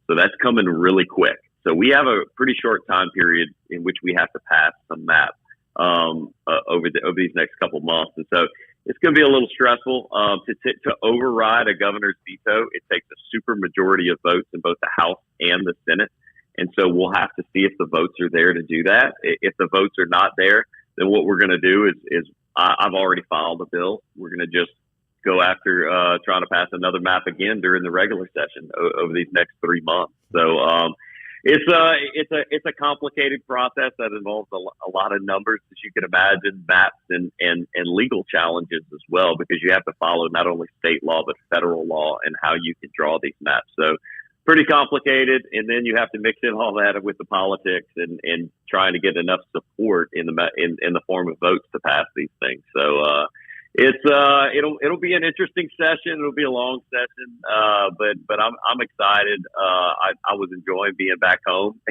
Speaker 4: So that's coming really quick. So we have a pretty short time period in which we have to pass some maps over these next couple months. And so it's going to be a little stressful to override a governor's veto. It takes a super majority of votes in both the House and the Senate. And so we'll have to see if the votes are there to do that. If the votes are not there, then what we're going to do is I've already filed a bill. We're going to just go after trying to pass another map again during the regular session over these next 3 months. So it's a complicated process that involves a lot of numbers, as you can imagine, maps and legal challenges as well, because you have to follow not only state law but federal law and how you can draw these maps. So pretty complicated, and then you have to mix in all that with the politics and trying to get enough support in the form of votes to pass these things. So it'll be an interesting session. It'll be a long session, but I'm excited. I was enjoying being back home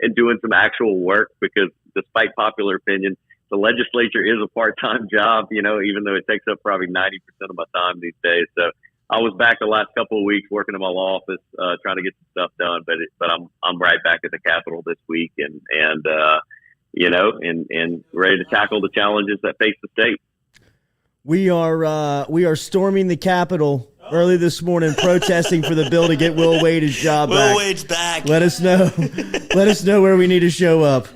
Speaker 4: and doing some actual work, because despite popular opinion, the legislature is a part-time job. Even though it takes up probably 90% of my time these days. So I was back the last couple of weeks working in my law office, trying to get some stuff done. But I'm right back at the Capitol this week, and ready to tackle the challenges that face the state.
Speaker 1: We are storming the Capitol early this morning protesting for the bill to get Will Wade his job back.
Speaker 2: Will Wade's back.
Speaker 1: Let us know. Let us know where we need to show up.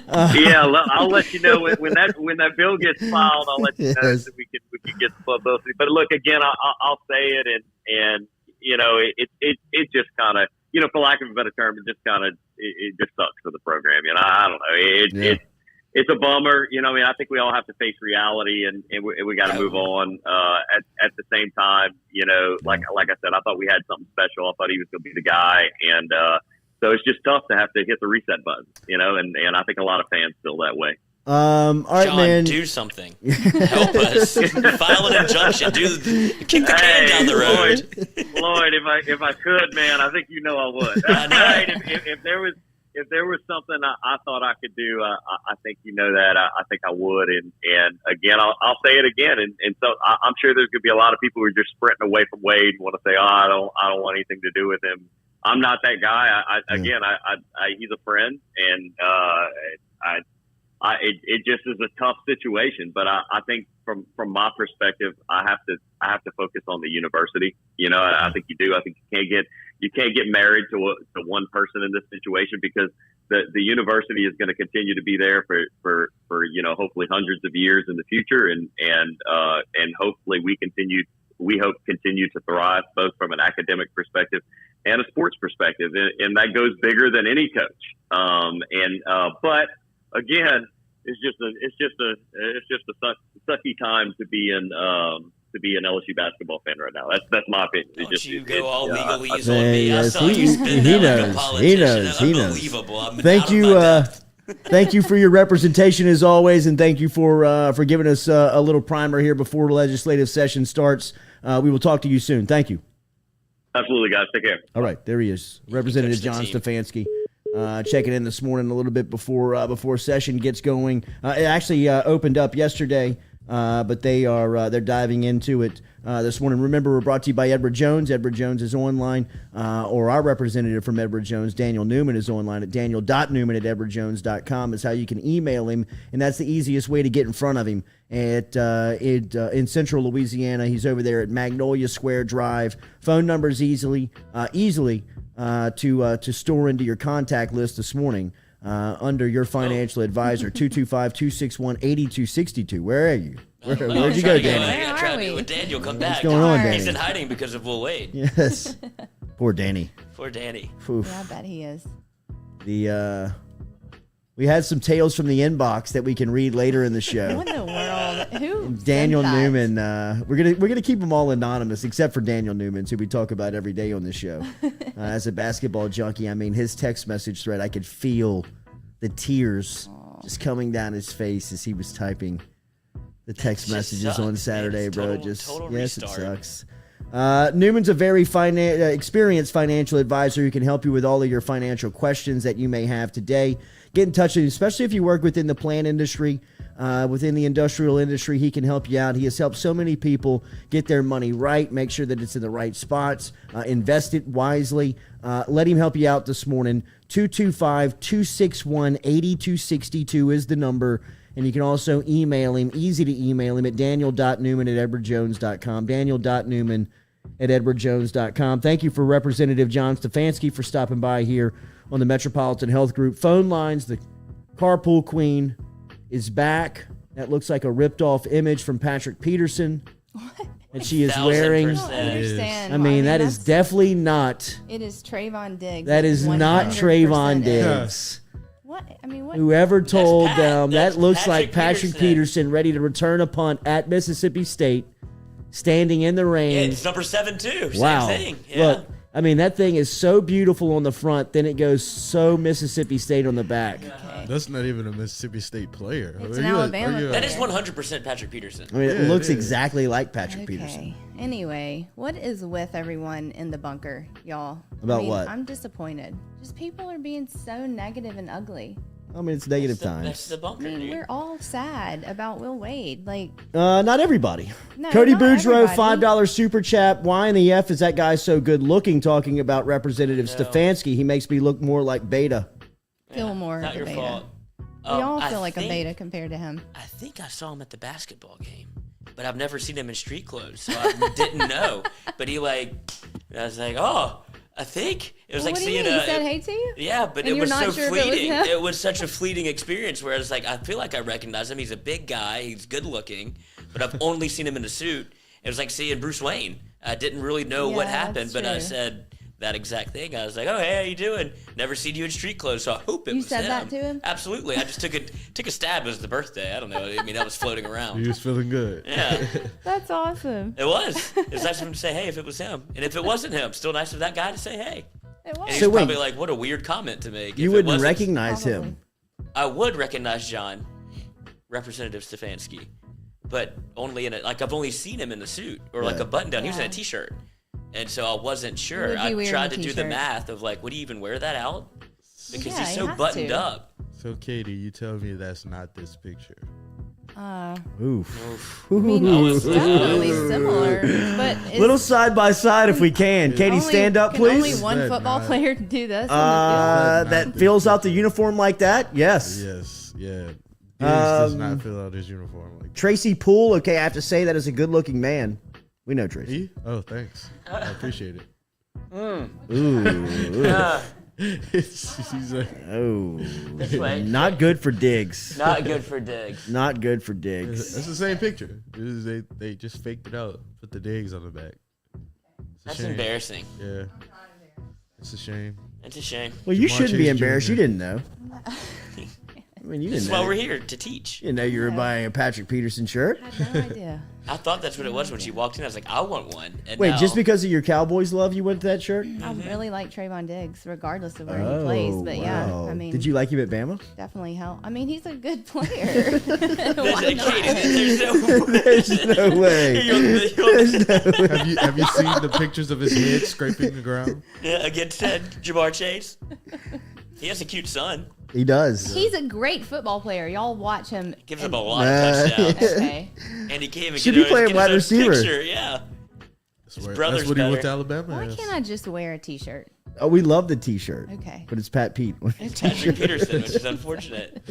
Speaker 4: I'll let you know when that bill gets filed. I'll let you know so we can get the publicity. But look, again, I'll say it, and it just kind of, for lack of a better term, it just sucks for the program. I don't know. It's a bummer. I think we all have to face reality, and we got to move on. At the same time, like I said, I thought we had something special. I thought he was going to be the guy, and so it's just tough to have to hit the reset button, and I think a lot of fans feel that way.
Speaker 1: All right,
Speaker 2: Sean,
Speaker 1: man.
Speaker 2: do something. Help us. File an injunction. Kick the can down the road.
Speaker 4: Lloyd, if I could, man, I think I would.
Speaker 2: I know.
Speaker 4: Right? If there was something I thought I could do, I think that I think I would. And again, I'll say it again. And so I'm sure there's going to be a lot of people who are just sprinting away from Wade and want to say, I don't want anything to do with him. I'm not that guy. He's a friend, and it just is a tough situation. But I think from my perspective, I have to focus on the university. I think you do. I think you can't get married to one person in this situation, because the university is going to continue to be there for hopefully hundreds of years in the future, and hopefully we hope continue to thrive, both from an academic perspective and a sports perspective, and that goes bigger than any coach. But again, it's just a sucky time to be an LSU basketball fan right now. That's my opinion.
Speaker 2: Don't you go all legalese on me. I saw you
Speaker 1: he
Speaker 2: spin that
Speaker 1: knows.
Speaker 2: like a politician.
Speaker 1: He knows.
Speaker 2: Unbelievable. I'm
Speaker 1: Thank
Speaker 2: out of
Speaker 1: you.
Speaker 2: my depth.
Speaker 1: Thank you for your representation as always, and thank you for giving us a little primer here before the legislative session starts. We will talk to you soon. Thank you.
Speaker 4: Absolutely, guys. Take care.
Speaker 1: All right, there he is, Representative
Speaker 2: coached the
Speaker 1: John
Speaker 2: team.
Speaker 1: Stefanski, checking in this morning a little bit before session gets going. It actually opened up yesterday, but they're diving into it this morning. Remember, we're brought to you by Edward Jones. Edward Jones is online, or our representative from Edward Jones, Daniel Newman, is online at daniel.newman@edwardjones.com is how you can email him, and that's the easiest way to get in front of him. In central Louisiana, he's over there at Magnolia Square Drive. Phone numbers easily to store into your contact list this morning under your financial advisor, 225-261-8262. Where are you? Where'd you go, Danny?
Speaker 2: I'm trying to get with Daniel. Come back.
Speaker 1: What's going on, Danny?
Speaker 2: He's in hiding because of Will Wade.
Speaker 1: Yes. Poor Danny.
Speaker 2: Poor Danny.
Speaker 1: Oof.
Speaker 5: Yeah, I bet he is.
Speaker 1: We had some tales from the inbox that we can read later in the show.
Speaker 5: What in the world? Who?
Speaker 1: Daniel
Speaker 5: sent that?
Speaker 1: Newman. We're gonna keep them all anonymous except for Daniel Newman, who we talk about every day on this show. As a basketball junkie, I mean, his text message thread, I could feel the tears just coming down his face as he was typing the text messages on Saturday, bro.
Speaker 2: Total
Speaker 1: yes,
Speaker 2: restart.
Speaker 1: it sucks. Newman's a very experienced financial advisor who can help you with all of your financial questions that you may have today. Get in touch with him, especially if you work within the plant industry, within the industrial industry. He can help you out. He has helped so many people get their money right, make sure that it's in the right spots, invest it wisely. Let him help you out this morning. 225-261-8262 is the number. And you can also email him, easy to email him at daniel.newman@edwardjones.com, daniel.newman@edwardjones.com. Thank you for Representative John Stefanski for stopping by here on the Metropolitan Health Group phone lines. The Carpool Queen is back. That looks like a ripped-off image from Patrick Peterson.
Speaker 5: What?
Speaker 1: And she is wearing.
Speaker 5: I don't understand.
Speaker 1: I mean, that is definitely not.
Speaker 5: It is Trayvon Diggs.
Speaker 1: That is not
Speaker 5: 100%
Speaker 1: Trayvon
Speaker 5: is.
Speaker 1: Diggs.
Speaker 5: What? I mean, what?
Speaker 1: Whoever told
Speaker 2: Pat.
Speaker 1: them
Speaker 2: That's
Speaker 1: that looks
Speaker 2: Patrick
Speaker 1: like Patrick
Speaker 2: Peterson.
Speaker 1: Peterson ready to return a punt at Mississippi State, standing in the
Speaker 2: Yeah,
Speaker 1: rain.
Speaker 2: it's number 7 too.
Speaker 1: Wow.
Speaker 2: Same thing. Yeah.
Speaker 1: Look, I mean, that thing is so beautiful on the front, then it goes so Mississippi State on the back.
Speaker 5: Okay.
Speaker 3: That's not even a Mississippi State player.
Speaker 5: It's an Alabama player.
Speaker 2: That is 100% Patrick Peterson.
Speaker 1: I mean, it
Speaker 3: Yeah,
Speaker 1: looks
Speaker 3: it is.
Speaker 1: exactly like Patrick
Speaker 5: Okay.
Speaker 1: Peterson.
Speaker 5: Anyway, what is with everyone in the bunker, y'all?
Speaker 1: About what?
Speaker 5: I'm disappointed. Just people are being so negative and ugly.
Speaker 1: I mean, it's negative
Speaker 2: That's
Speaker 1: times.
Speaker 2: the bunker,
Speaker 5: I mean,
Speaker 2: dude.
Speaker 5: we're all sad about Will Wade. Like,
Speaker 1: Not everybody.
Speaker 5: No,
Speaker 1: Cody
Speaker 5: not
Speaker 1: Boudreaux,
Speaker 5: everybody.
Speaker 1: $5 super chat. Why in the F is that guy so good looking talking about Representative
Speaker 2: No.
Speaker 1: Stefanski? He makes me look more like Beta.
Speaker 5: feel more
Speaker 2: Not
Speaker 5: of a
Speaker 2: your
Speaker 5: beta.
Speaker 2: fault.
Speaker 5: We all
Speaker 2: I
Speaker 5: feel like
Speaker 2: think-
Speaker 5: a beta compared to him.
Speaker 2: I think I saw him at the basketball game. but I've never seen him in street clothes, so I didn't know. But I was like, oh, I think it was
Speaker 5: Well,
Speaker 2: like
Speaker 5: what do you
Speaker 2: seeing
Speaker 5: mean? He said hey to you?
Speaker 2: Yeah, but
Speaker 5: And
Speaker 2: it
Speaker 5: you're
Speaker 2: was
Speaker 5: not
Speaker 2: so
Speaker 5: sure if it was
Speaker 2: fleeting.
Speaker 5: him?
Speaker 2: It was such a fleeting experience where I was like, I feel like I recognize him. He's a big guy. He's good looking, but I've only seen him in a suit. It was like seeing Bruce Wayne. I didn't really know what
Speaker 5: Yeah,
Speaker 2: happened,
Speaker 5: that's
Speaker 2: but I
Speaker 5: true.
Speaker 2: said that exact thing. I was like, oh, hey, how you doing? Never seen you in street clothes, so I hope it
Speaker 5: You
Speaker 2: was
Speaker 5: said
Speaker 2: him.
Speaker 5: that to him?
Speaker 2: Absolutely. I just took a stab. It was the birthday. I don't know. I mean, that was floating
Speaker 3: He
Speaker 2: around.
Speaker 3: was feeling good.
Speaker 2: Yeah,
Speaker 5: That's awesome.
Speaker 2: it was. It was nice of him to say, hey, if it was him. And if it wasn't him, still nice of that guy to say, hey.
Speaker 5: It was.
Speaker 2: And
Speaker 1: So
Speaker 2: he's
Speaker 1: wait.
Speaker 2: probably like, what a weird comment to make.
Speaker 1: You
Speaker 2: if it
Speaker 1: wouldn't
Speaker 2: wasn't.
Speaker 1: recognize him.
Speaker 2: I would recognize John, Representative Stefanski, but only I've only seen him in the suit or like
Speaker 1: Yeah.
Speaker 2: a button down. He was in a
Speaker 5: Yeah.
Speaker 2: t-shirt, and so I wasn't
Speaker 5: It
Speaker 2: sure.
Speaker 5: would be
Speaker 2: I
Speaker 5: weird
Speaker 2: tried
Speaker 5: in
Speaker 2: to
Speaker 5: a
Speaker 2: do the
Speaker 5: t-shirt.
Speaker 2: math of like, would he even wear that out? Because
Speaker 5: Yeah,
Speaker 2: he's
Speaker 5: he
Speaker 2: so
Speaker 5: has
Speaker 2: buttoned
Speaker 5: to.
Speaker 2: up.
Speaker 3: So, Katie, you tell me that's not this picture.
Speaker 1: Oof.
Speaker 5: I mean,
Speaker 2: I
Speaker 5: it's
Speaker 2: was-
Speaker 5: definitely similar, but it's
Speaker 1: Little side by side if we can. Katie,
Speaker 5: only-
Speaker 1: stand up,
Speaker 5: can only
Speaker 1: please.
Speaker 5: one
Speaker 3: Said
Speaker 5: football
Speaker 3: not.
Speaker 5: player do this.
Speaker 1: That fills out the uniform like that? Yes.
Speaker 3: Yes, yeah. Diggs does
Speaker 1: Um,
Speaker 3: not fill out his uniform like
Speaker 1: Tracy Poole, okay, I have to say that is a good looking man. We know Tracy.
Speaker 3: he? Oh, thanks. I appreciate it.
Speaker 1: Ooh.
Speaker 3: She's like,
Speaker 1: Oh.
Speaker 2: This way.
Speaker 1: Not good for Diggs.
Speaker 2: Not good for Diggs.
Speaker 1: Not good for Diggs.
Speaker 3: that's the same picture. They just faked it out, put the Diggs on the back. It's a
Speaker 2: That's
Speaker 3: shame.
Speaker 2: embarrassing.
Speaker 3: Yeah, it's a shame.
Speaker 2: It's a shame.
Speaker 1: Well, you
Speaker 3: Jamar
Speaker 1: shouldn't be
Speaker 3: Chase
Speaker 1: embarrassed.
Speaker 3: Jr.
Speaker 1: You didn't know. I mean, you
Speaker 2: This
Speaker 1: didn't
Speaker 2: is why
Speaker 1: know.
Speaker 2: we're here to teach.
Speaker 1: You didn't know you were buying a Patrick Peterson shirt.
Speaker 5: I had no idea.
Speaker 2: I thought that's what it was when she walked in. I was like, I want one. And
Speaker 1: Wait,
Speaker 2: now,
Speaker 1: just because of your Cowboys love, you went to that shirt?
Speaker 5: I really like Trayvon Diggs, regarders of where he plays. But yeah,
Speaker 1: wow.
Speaker 5: I mean,
Speaker 1: Did you like him at Bama?
Speaker 5: definitely help. I mean, he's a good player. Why not?
Speaker 2: Katie, there's no
Speaker 1: There's no way.
Speaker 3: Have you seen the pictures of his head scraping the ground?
Speaker 2: Yeah, against Jamar Chase. He has a cute son.
Speaker 1: He does.
Speaker 5: He's a great football player. Y'all watch him.
Speaker 2: Gives him a lot of touchdowns.
Speaker 5: Okay.
Speaker 2: And he can't even
Speaker 1: Should
Speaker 2: get
Speaker 1: be playing
Speaker 2: get
Speaker 1: wide
Speaker 2: his own
Speaker 1: receiver.
Speaker 2: Picture. Yeah. brother's
Speaker 3: That's what he went to
Speaker 2: better.
Speaker 3: Alabama.
Speaker 5: Why
Speaker 3: as.
Speaker 5: can't I just wear a T-shirt?
Speaker 1: Oh, we love the T-shirt.
Speaker 5: Okay.
Speaker 1: But it's Pat Pete.
Speaker 2: Patrick Peterson, which is unfortunate.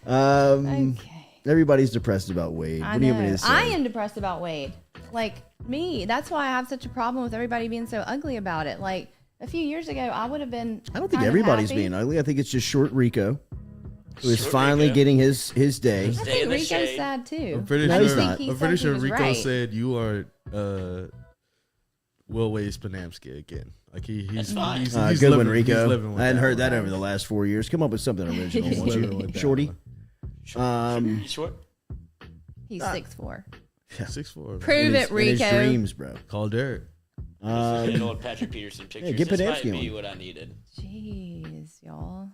Speaker 1: Um,
Speaker 5: Okay.
Speaker 1: Everybody's depressed about Wade.
Speaker 5: I
Speaker 1: What do you
Speaker 5: know.
Speaker 1: want me to say?
Speaker 5: I am depressed about Wade. Like me. That's why I have such a problem with everybody being so ugly about it. Like a few years ago, I would have been.
Speaker 1: I don't think
Speaker 5: kind of
Speaker 1: everybody's
Speaker 5: happy.
Speaker 1: being ugly. I think it's just short Rico, who is
Speaker 2: Short
Speaker 1: finally
Speaker 2: Rico.
Speaker 1: getting his day.
Speaker 5: I
Speaker 2: Stay
Speaker 5: think
Speaker 2: in the
Speaker 5: Rico's
Speaker 2: shade.
Speaker 5: sad too.
Speaker 3: I'm pretty
Speaker 1: No, he's
Speaker 3: sure.
Speaker 1: not.
Speaker 5: He
Speaker 3: I'm pretty
Speaker 5: said he
Speaker 3: sure
Speaker 5: was
Speaker 3: Rico
Speaker 5: right.
Speaker 3: said you are Will Wade's Panamsky again. Like he's
Speaker 2: That's fine.
Speaker 3: he's
Speaker 1: Good
Speaker 3: living,
Speaker 1: one,
Speaker 3: he's
Speaker 1: Rico.
Speaker 3: living with
Speaker 1: I hadn't heard that
Speaker 3: one.
Speaker 1: over the last 4 years. Come up with something original,
Speaker 3: He's
Speaker 1: won't
Speaker 3: living
Speaker 1: you,
Speaker 3: with that
Speaker 1: Shorty?
Speaker 3: one.
Speaker 2: You sure?
Speaker 5: He's 6'4".
Speaker 3: 6'4".
Speaker 5: Prove it,
Speaker 1: In his
Speaker 5: Rico.
Speaker 1: dreams, bro.
Speaker 3: Call Derek.
Speaker 2: An old Patrick Peterson picture.
Speaker 1: get
Speaker 2: This might
Speaker 1: Podanski
Speaker 2: be
Speaker 1: on.
Speaker 2: what I needed.
Speaker 5: Jeez, y'all.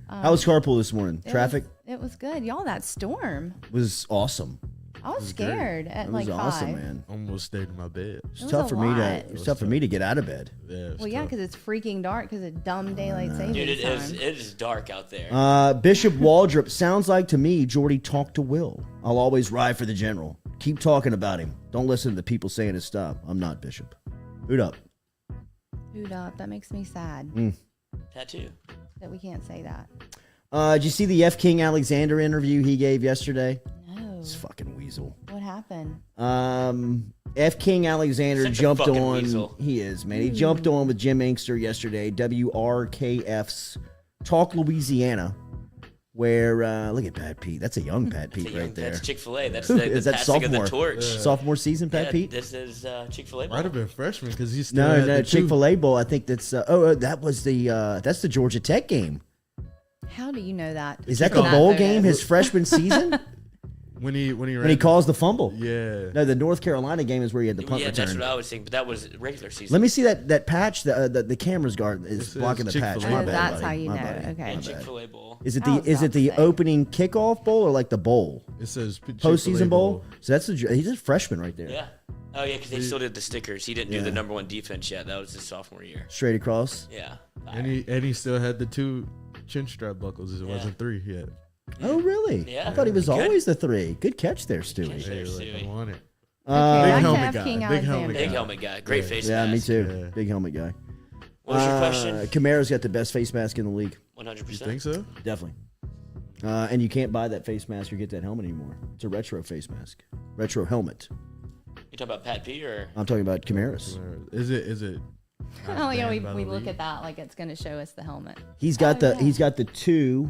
Speaker 1: How was carpool this morning? Traffic
Speaker 5: It was good, y'all. That storm.
Speaker 1: was awesome.
Speaker 5: I was scared at
Speaker 1: It
Speaker 5: like
Speaker 1: was awesome,
Speaker 5: 5.
Speaker 1: man.
Speaker 3: Almost stayed in my bed.
Speaker 1: It's
Speaker 5: was
Speaker 1: tough
Speaker 5: a
Speaker 1: for me to.
Speaker 5: lot.
Speaker 1: It's tough for me to get out of bed.
Speaker 3: Yeah, it was
Speaker 5: Well, yeah,
Speaker 3: tough.
Speaker 5: because it's freaking dark because of dumb daylight savings
Speaker 2: Dude, it
Speaker 5: time.
Speaker 2: is dark out there.
Speaker 1: Bishop Waldrop sounds like to me Jordy talked to Will. I'll always ride for the general. Keep talking about him. Don't listen to the people saying to stop. I'm not Bishop. Boot up.
Speaker 5: Boot up. That makes me sad
Speaker 2: Tattoo.
Speaker 5: that we can't say that.
Speaker 1: Did you see the F. King Alexander interview he gave yesterday?
Speaker 5: No.
Speaker 1: This fucking weasel.
Speaker 5: What happened?
Speaker 1: F. King Alexander
Speaker 2: Such a
Speaker 1: jumped
Speaker 2: fucking
Speaker 1: on.
Speaker 2: weasel.
Speaker 1: He is, man. He jumped on with Jim Inkster yesterday, WRKF's Talk Louisiana, where, look at Pat Pete. That's a young Pat Pete right there.
Speaker 2: That's Chick-fil-A. That's
Speaker 1: Who
Speaker 2: the
Speaker 1: is that
Speaker 2: passing of
Speaker 1: sophomore?
Speaker 2: the torch.
Speaker 1: Sophomore season, Pat
Speaker 2: Yeah,
Speaker 1: Pete?
Speaker 2: This is Chick-fil-A.
Speaker 3: Might have been freshman because he's still
Speaker 1: No,
Speaker 3: had
Speaker 1: no,
Speaker 3: the two.
Speaker 1: Chick-fil-A Bowl. I think that's, that was that's the Georgia Tech game.
Speaker 5: How do you know that?
Speaker 1: Is that the
Speaker 5: Not
Speaker 1: bowl
Speaker 5: photo.
Speaker 1: game his freshman season?
Speaker 3: when he
Speaker 1: when he
Speaker 3: ran.
Speaker 1: calls the fumble?
Speaker 3: Yeah.
Speaker 1: No, the North Carolina game is where he had the punt
Speaker 2: Yeah, that's
Speaker 1: return.
Speaker 2: what I was thinking, but that was regular season.
Speaker 1: Let me see that patch. The camera's guard is
Speaker 3: This is
Speaker 1: blocking the patch.
Speaker 3: Chick-fil-A.
Speaker 1: My
Speaker 5: Oh,
Speaker 1: bad,
Speaker 5: that's
Speaker 1: buddy.
Speaker 5: how you
Speaker 1: My
Speaker 5: know.
Speaker 1: bad.
Speaker 5: Okay.
Speaker 2: Yeah, Chick-fil-A bowl.
Speaker 1: Is it
Speaker 5: I
Speaker 1: the
Speaker 5: was
Speaker 1: is
Speaker 5: about
Speaker 1: it the
Speaker 5: to say.
Speaker 1: opening kickoff bowl or like the bowl?
Speaker 3: It says
Speaker 1: Postseason bowl. So that's he's a freshman right there.
Speaker 2: Yeah. Oh, yeah, because they still did the stickers. He didn't do the number one defense yet. That was his sophomore year.
Speaker 1: Straight across.
Speaker 2: Yeah.
Speaker 3: And he still had the two chin strap buckles. It wasn't three yet.
Speaker 1: Oh really?
Speaker 2: Yeah.
Speaker 1: I thought he was
Speaker 2: Good.
Speaker 1: always the 3. Good catch there, Stewie.
Speaker 2: catch.
Speaker 3: Hey,
Speaker 2: There's
Speaker 3: like,
Speaker 2: Stewie.
Speaker 3: I want it.
Speaker 5: Okay,
Speaker 3: Big
Speaker 5: back to
Speaker 3: helmet
Speaker 5: F.
Speaker 3: guy.
Speaker 5: King
Speaker 3: Big
Speaker 5: Alexander.
Speaker 3: helmet
Speaker 2: Big
Speaker 3: guy.
Speaker 2: helmet guy. Great face
Speaker 1: Yeah, me
Speaker 2: mask.
Speaker 1: too.
Speaker 3: Yeah.
Speaker 1: Big helmet guy.
Speaker 2: What was your question?
Speaker 1: Camara's got the best face mask in the league.
Speaker 2: 100%.
Speaker 3: You think so?
Speaker 1: Definitely. And you can't buy that face mask or get that helmet anymore. It's a retro face mask, retro helmet.
Speaker 2: You talking about Pat P or?
Speaker 1: I'm talking about Camaras.
Speaker 3: Is it?
Speaker 5: Oh yeah, we look at that like it's going to show us the helmet.
Speaker 1: He's got he's got the 2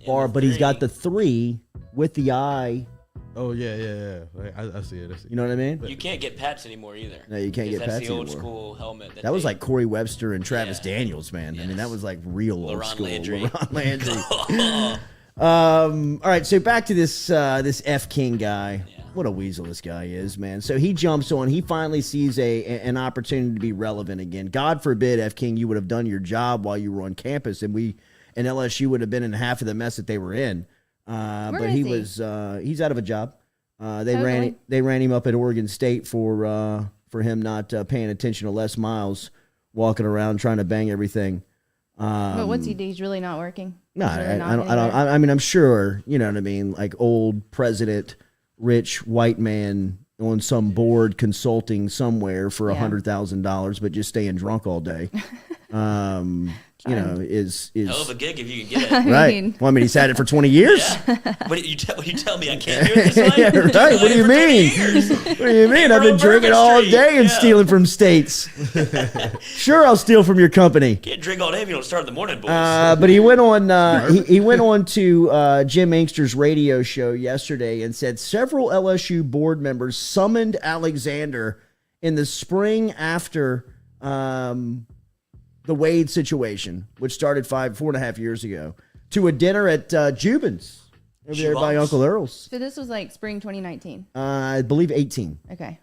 Speaker 1: bar, but he's got the 3 with the eye.
Speaker 3: Oh yeah. I see it.
Speaker 1: You know what I mean?
Speaker 2: You can't get Pats anymore either.
Speaker 1: No, you can't get
Speaker 2: That's
Speaker 1: Pats
Speaker 2: the old
Speaker 1: anymore.
Speaker 2: school helmet.
Speaker 1: That was like Corey Webster and Travis
Speaker 2: Yeah.
Speaker 1: Daniels, man. I mean,
Speaker 2: Yes.
Speaker 1: that was like real old
Speaker 2: LaRon
Speaker 1: school.
Speaker 2: Landry.
Speaker 1: LaRon Landry. All right, so back to this F King guy.
Speaker 2: Yeah.
Speaker 1: What a weasel this guy is, man. So he jumps on. He finally sees an opportunity to be relevant again. God forbid, F King, you would have done your job while you were on campus, and LSU would have been in half of the mess that they were in. But
Speaker 5: is
Speaker 1: he
Speaker 5: he?
Speaker 1: was he's out of a job. They
Speaker 5: Totally.
Speaker 1: ran him up at Oregon State for him not paying attention to Les Miles, walking around trying to bang everything.
Speaker 5: But what's he do? He's really not working.
Speaker 1: No,
Speaker 5: He's really not
Speaker 1: I don't.
Speaker 5: anywhere?
Speaker 1: I mean, I'm sure, you know what I mean, like old president, rich white man on some board consulting somewhere for
Speaker 5: Yeah.
Speaker 1: $100,000, but just staying drunk all day. You know, is
Speaker 2: hell of a gig if you can get it.
Speaker 5: I
Speaker 1: right.
Speaker 5: mean,
Speaker 1: Well, I mean, he's had it for 20 years.
Speaker 2: What you tell me I can't do it this way?
Speaker 1: Yeah, right. What do you mean? What do you mean? I've been
Speaker 2: on
Speaker 1: drinking
Speaker 2: Bourbon
Speaker 1: all
Speaker 2: Street.
Speaker 1: day and
Speaker 2: Yeah.
Speaker 1: stealing from states. Sure, I'll steal from your company.
Speaker 2: Can't drink all day if you don't start in the morning, boys.
Speaker 1: But he went on. He went on to Jim Inkster's radio show yesterday and said several LSU board members summoned Alexander in the spring after the Wade situation, which started 4.5 years ago, to a dinner at Jubin's over there by
Speaker 2: Jubin's.
Speaker 1: Uncle Earl's.
Speaker 5: so this was like spring 2019.
Speaker 1: I believe 18.
Speaker 5: Okay.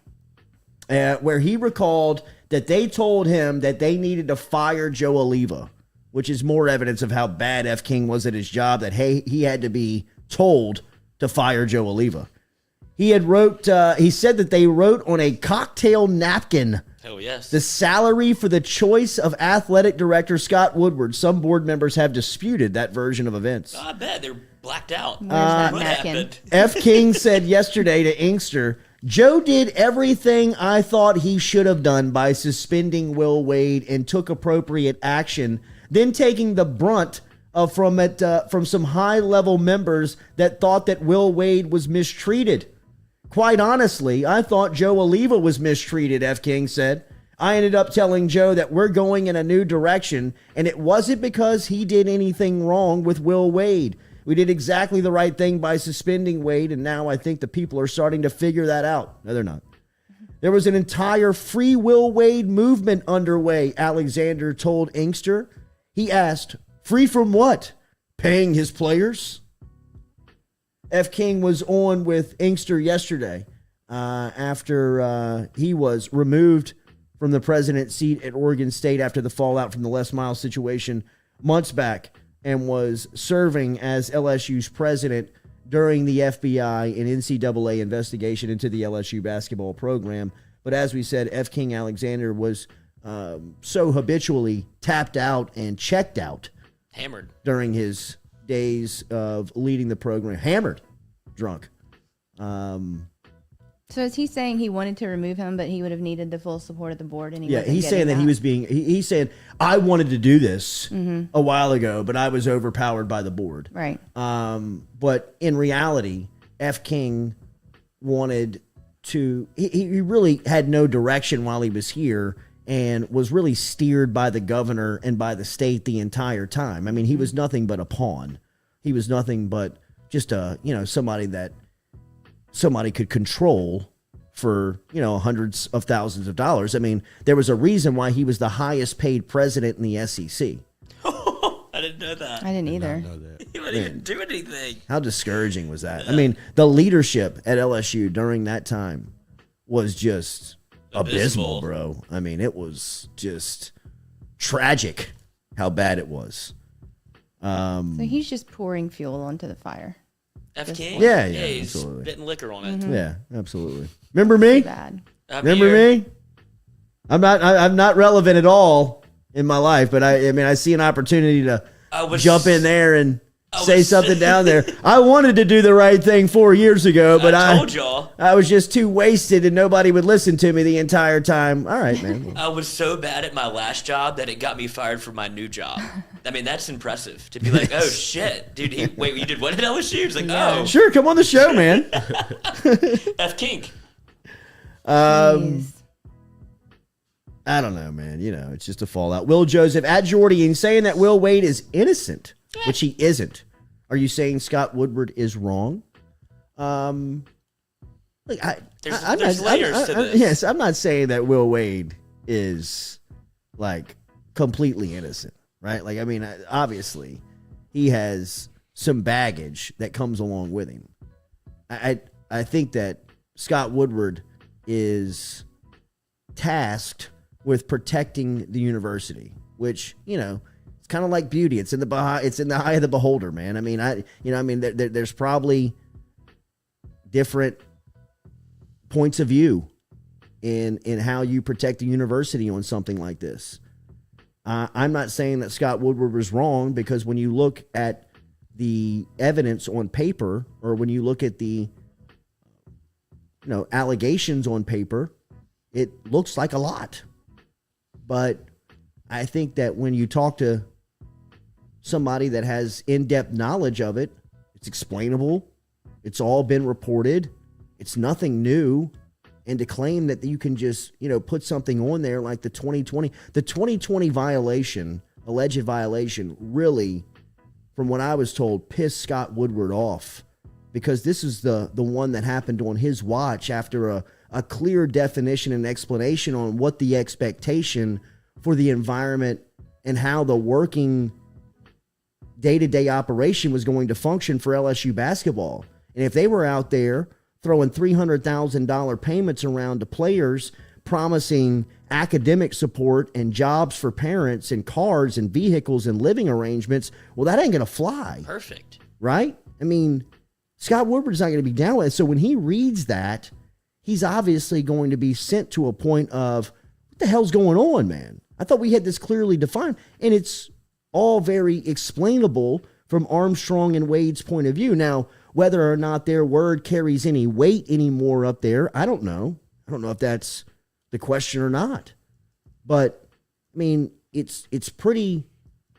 Speaker 1: Where he recalled that they told him that they needed to fire Joe Oliva, which is more evidence of how bad F. King was at his job, that he had to be told to fire Joe Oliva. He said that they wrote on a cocktail napkin
Speaker 2: Hell yes.
Speaker 1: the salary for the choice of athletic director Scott Woodward. Some board members have disputed that version of events.
Speaker 2: I bet they're blacked out.
Speaker 5: Where's that
Speaker 2: What
Speaker 5: napkin?
Speaker 2: happened?
Speaker 1: F. King said yesterday to Inkster, Joe did everything I thought he should have done by suspending Will Wade and took appropriate action, then taking the brunt from some high-level members that thought that Will Wade was mistreated. Quite honestly, I thought Joe Oliva was mistreated, F. King said. I ended up telling Joe that we're going in a new direction, and it wasn't because he did anything wrong with Will Wade. We did exactly the right thing by suspending Wade, and now I think the people are starting to figure that out. No, they're not. There was an entire Free Will Wade movement underway, Alexander told Inkster. He asked, free from what? Paying his players? F. King was on with Inkster yesterday after he was removed from the president's seat at Oregon State after the fallout from the Les Miles situation months back, and was serving as LSU's president during the FBI and NCAA investigation into the LSU basketball program. But as we said, F. King Alexander was so habitually tapped out and checked out
Speaker 2: Hammered.
Speaker 1: during his days of leading the program, hammered, drunk.
Speaker 5: So is he saying he wanted to remove him, but he would have needed the full support of the board? And he
Speaker 1: Yeah,
Speaker 5: wasn't
Speaker 1: he's
Speaker 5: getting
Speaker 1: saying that he was being. He's saying I wanted to do this a while ago, but I was overpowered by the board.
Speaker 5: right.
Speaker 1: But in reality, F. King wanted to. He really had no direction while he was here, and was really steered by the governor and by the state the entire time. I mean, he was nothing but a pawn. He was nothing but just somebody that somebody could control for, hundreds of thousands of dollars. I mean, there was a reason why he was the highest paid president in the SEC.
Speaker 2: I didn't know that.
Speaker 5: I didn't either.
Speaker 3: know that.
Speaker 2: He wouldn't even do anything.
Speaker 1: How discouraging was that? I mean, the leadership at LSU during that time was just abysmal, bro. I mean, it was just tragic how bad it was.
Speaker 5: So he's just pouring fuel onto the fire.
Speaker 2: F. King?
Speaker 1: Yeah,
Speaker 2: He's
Speaker 1: absolutely.
Speaker 2: spitting liquor on it.
Speaker 1: Yeah, absolutely. Remember me?
Speaker 5: Bad.
Speaker 2: I'm
Speaker 1: Remember
Speaker 2: here.
Speaker 1: me? I'm not relevant at all in my life, but I see an opportunity to jump in there and say something down there. I wanted to do the right thing 4 years ago, but
Speaker 2: I told y'all.
Speaker 1: I was just too wasted and nobody would listen to me the entire time. All right, man.
Speaker 2: I was so bad at my last job that it got me fired from my new job. I mean, that's impressive to be like, oh shit, dude. Wait, you did what at LSU? It's like, oh,
Speaker 1: Sure, come on the show, man.
Speaker 2: F kink.
Speaker 5: Jeez.
Speaker 1: I don't know, man. You know, it's just a fallout. Will Joseph at Jordy, and saying that Will Wade is innocent, which he isn't. Are you saying Scott Woodward is wrong? Look,
Speaker 2: There's layers to this.
Speaker 1: Yes, I'm not saying that Will Wade is like completely innocent, right? Like, I mean, obviously, he has some baggage that comes along with him. I think that Scott Woodward is tasked with protecting the university, which, you know, it's kind of like beauty. It's in the eye of the beholder, man. I mean, there's probably different points of view in how you protect the university on something like this. I'm not saying that Scott Woodward was wrong, because when you look at the evidence on paper, or when you look at the allegations on paper, it looks like a lot. But I think that when you talk to somebody that has in-depth knowledge of it, it's explainable. It's all been reported. It's nothing new. And to claim that you can just, put something on there like the 2020 violation, alleged violation, really, from what I was told, pissed Scott Woodward off, because this is the one that happened on his watch after a clear definition and explanation on what the expectation for the environment and how the working day-to-day operation was going to function for LSU basketball. And if they were out there throwing $300,000 payments around to players, promising academic support and jobs for parents and cars and vehicles and living arrangements, well, that ain't going to fly.
Speaker 2: Perfect.
Speaker 1: Right? I mean, Scott Woodward's not going to be down with it. So when he reads that, he's obviously going to be sent to a point of, what the hell's going on, man? I thought we had this clearly defined. And it's all very explainable from Armstrong and Wade's point of view. Now, whether or not their word carries any weight anymore up there, I don't know. I don't know if that's the question or not. But, I mean, it's pretty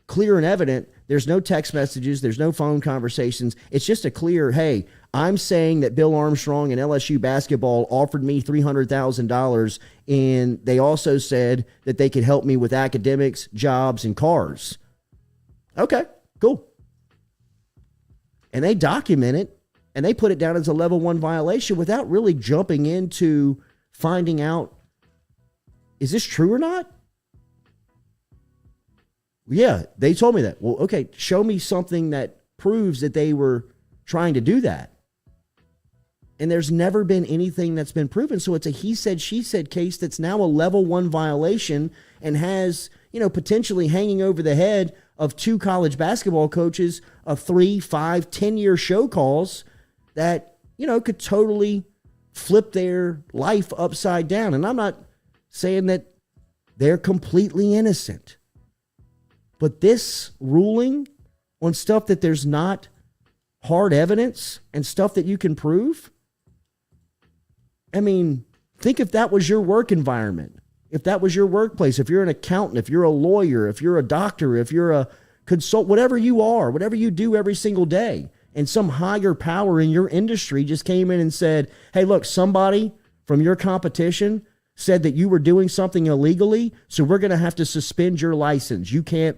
Speaker 1: clear and evident. There's no text messages. There's no phone conversations. It's just a clear, hey, I'm saying that Bill Armstrong and LSU basketball offered me $300,000, and they also said that they could help me with academics, jobs, and cars. Okay, cool. And they document it, and they put it down as a level 1 violation without really jumping into finding out, is this true or not? Yeah, they told me that. Well, okay, show me something that proves that they were trying to do that. And there's never been anything that's been proven. So it's a he said, she said case that's now a level 1 violation and has, potentially hanging over the head of 2 college basketball coaches of 3, 5, 10-year show calls that, could totally flip their life upside down. And I'm not saying that they're completely innocent. But this ruling on stuff that there's not hard evidence and stuff that you can prove, I mean, think if that was your work environment, if that was your workplace, if you're an accountant, if you're a lawyer, if you're a doctor, if you're a consultant, whatever you are, whatever you do every single day, and some higher power in your industry just came in and said, hey, look, somebody from your competition said that you were doing something illegally, so we're going to have to suspend your license. You can't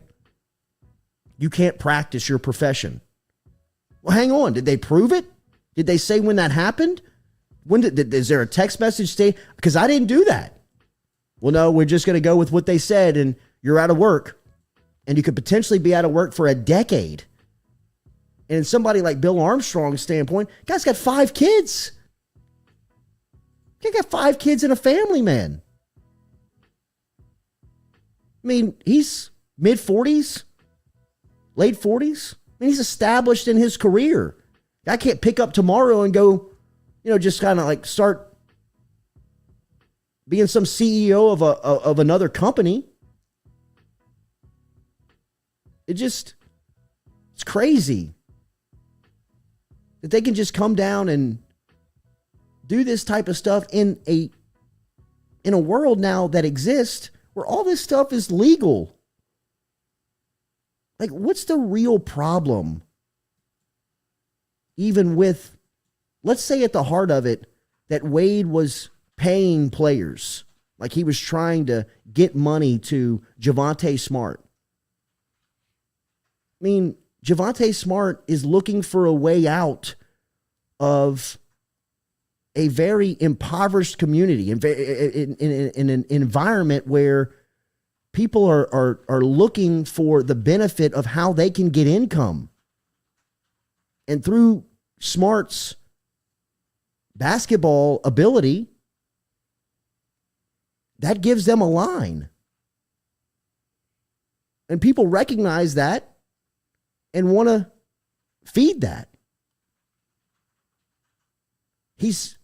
Speaker 1: practice your profession. Well, hang on. Did they prove it? Did they say when that happened? Is there a text message state? Because I didn't do that. Well, no, we're just going to go with what they said, and you're out of work. And you could potentially be out of work for a decade. And in somebody like Bill Armstrong's standpoint, guy's got 5 kids. He got 5 kids and a family, man. I mean, he's mid-40s, late 40s. I mean, he's established in his career. Guy can't pick up tomorrow and go, just kind of like start being some CEO of another company. It's crazy that they can just come down and do this type of stuff in a world now that exists where all this stuff is legal. Like, what's the real problem? Even with, let's say at the heart of it, that Wade was paying players. Like he was trying to get money to Javonte Smart. I mean, Javonte Smart is looking for a way out of a very impoverished community in an environment where people are looking for the benefit of how they can get income. And through Smart's basketball ability, that gives them a line. And people recognize that and want to feed that. He's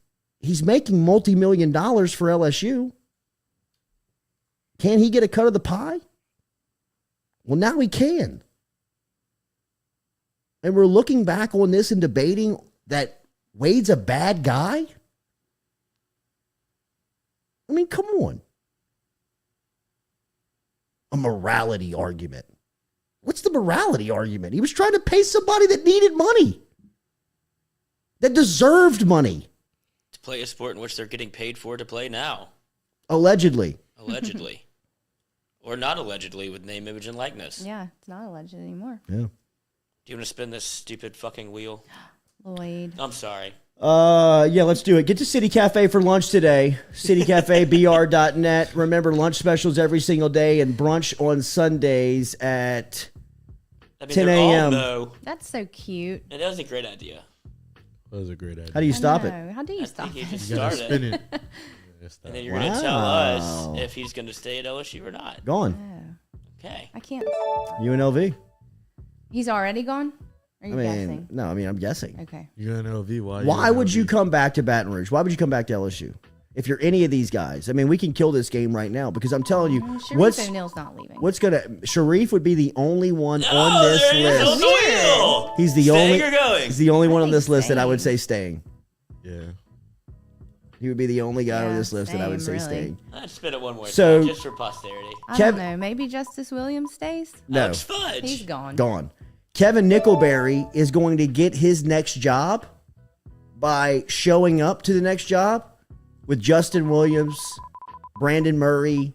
Speaker 1: making multi-million dollars for LSU. Can he get a cut of the pie? Well, now he can. And we're looking back on this and debating that Wade's a bad guy? I mean, come on. A morality argument. What's the morality argument? He was trying to pay somebody that needed money, that deserved money.
Speaker 2: To play a sport in which they're getting paid for to play now.
Speaker 1: Allegedly.
Speaker 2: Allegedly. Or not allegedly with name, image, and likeness.
Speaker 5: Yeah, it's not alleged anymore.
Speaker 1: Yeah.
Speaker 2: Do you want to spin this stupid fucking wheel?
Speaker 5: Lloyd.
Speaker 2: I'm sorry.
Speaker 1: Yeah, let's do it. Get to City Cafe for lunch today. CityCafeBR.net. Remember, lunch specials every single day and brunch on Sundays at 10 a.m.
Speaker 2: No.
Speaker 5: That's so cute.
Speaker 2: And that was a great idea.
Speaker 3: That was a great idea.
Speaker 1: How do you stop it?
Speaker 5: How do you
Speaker 2: I
Speaker 5: stop
Speaker 2: think he
Speaker 5: it?
Speaker 2: just
Speaker 3: You gotta
Speaker 2: started.
Speaker 3: spin it.
Speaker 2: And then you're going to tell us
Speaker 1: Wow.
Speaker 2: if he's going to stay at LSU or not.
Speaker 1: Gone.
Speaker 5: Oh,
Speaker 2: Okay.
Speaker 5: I can't.
Speaker 1: UNLV.
Speaker 5: He's already gone? Are you guessing?
Speaker 1: No, I'm guessing.
Speaker 5: Okay.
Speaker 3: You're gonna LV.
Speaker 1: Why would you come back to Baton Rouge? Why would you come back to LSU? If you're any of these guys, I mean, we can kill this game right now because I'm telling you,
Speaker 5: Sharif O'Neal's not leaving.
Speaker 1: Sharif would be the only one on this
Speaker 2: there he is, on
Speaker 1: list.
Speaker 2: the wheel.
Speaker 1: He's the
Speaker 2: Staying
Speaker 1: only.
Speaker 2: or going?
Speaker 1: He's the only one on
Speaker 5: think
Speaker 1: this list that I
Speaker 5: staying.
Speaker 1: would say staying.
Speaker 3: Yeah.
Speaker 1: He would be the only guy on
Speaker 5: Yeah,
Speaker 1: this list that I would say
Speaker 5: same, really.
Speaker 1: staying.
Speaker 2: Let's spin it one more
Speaker 1: So-
Speaker 2: time, just for posterity.
Speaker 5: I
Speaker 1: Kev-
Speaker 5: don't know. Maybe Justice Williams stays?
Speaker 1: No,
Speaker 2: Alex Fudge.
Speaker 5: He's gone.
Speaker 1: gone. Kevin Nickelberry is going to get his next job by showing up to the next job with Justin Williams, Brandon Murray,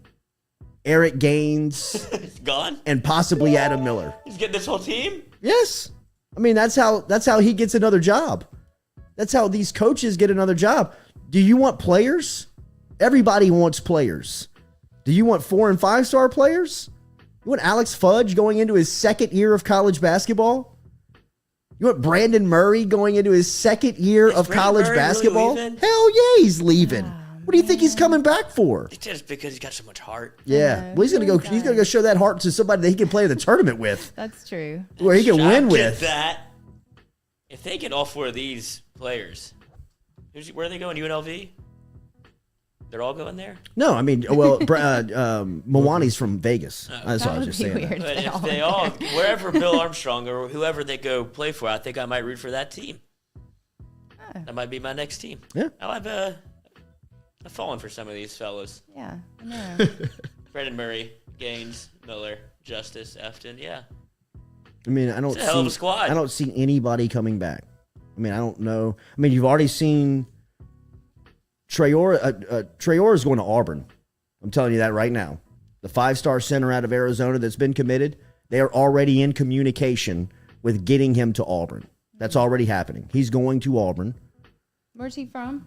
Speaker 1: Eric Gaines,
Speaker 2: He's gone?
Speaker 1: and possibly Adam Miller.
Speaker 2: He's getting this whole team?
Speaker 1: Yes. I mean, that's how he gets another job. That's how these coaches get another job. Do you want players? Everybody wants players. Do you want 4- and 5-star players? You want Alex Fudge going into his second year of college basketball? You want Brandon Murray going into his second year of
Speaker 2: Brandon
Speaker 1: college
Speaker 2: Murray really
Speaker 1: basketball?
Speaker 2: leaving?
Speaker 1: Hell yeah, he's leaving. What do you think he's coming back for?
Speaker 2: It's just because he's got so much heart.
Speaker 1: Yeah, well, he's gonna go. He's gonna go show that heart to somebody that he can play in the tournament with,
Speaker 5: That's true.
Speaker 1: where he can
Speaker 2: I
Speaker 1: win
Speaker 2: get
Speaker 1: with.
Speaker 2: that. If they get all 4 of these players, where are they going? UNLV? They're all going there?
Speaker 1: No, I mean, well, Mwani's from Vegas. That's what I
Speaker 5: That
Speaker 1: was
Speaker 5: would
Speaker 1: just
Speaker 5: be
Speaker 1: saying.
Speaker 5: weird.
Speaker 2: But
Speaker 5: They
Speaker 2: if
Speaker 5: all
Speaker 2: they
Speaker 5: went
Speaker 2: all,
Speaker 5: there.
Speaker 2: wherever Bill Armstrong or whoever they go play for, I think I might root for that team. That might be my next team.
Speaker 1: Yeah.
Speaker 2: I've fallen for some of these fellas.
Speaker 5: Yeah, I know.
Speaker 2: Brandon Murray, Gaines, Miller, Justice, Efton. Yeah.
Speaker 1: I mean, I don't
Speaker 2: It's a hell of a
Speaker 1: see.
Speaker 2: squad.
Speaker 1: I don't see anybody coming back. I mean, I don't know. I mean, you've already seen Traore. Traore is going to Auburn. I'm telling you that right now. The 5-star center out of Arizona that's been committed. They are already in communication with getting him to Auburn. That's already happening. He's going to Auburn.
Speaker 5: Where's he from?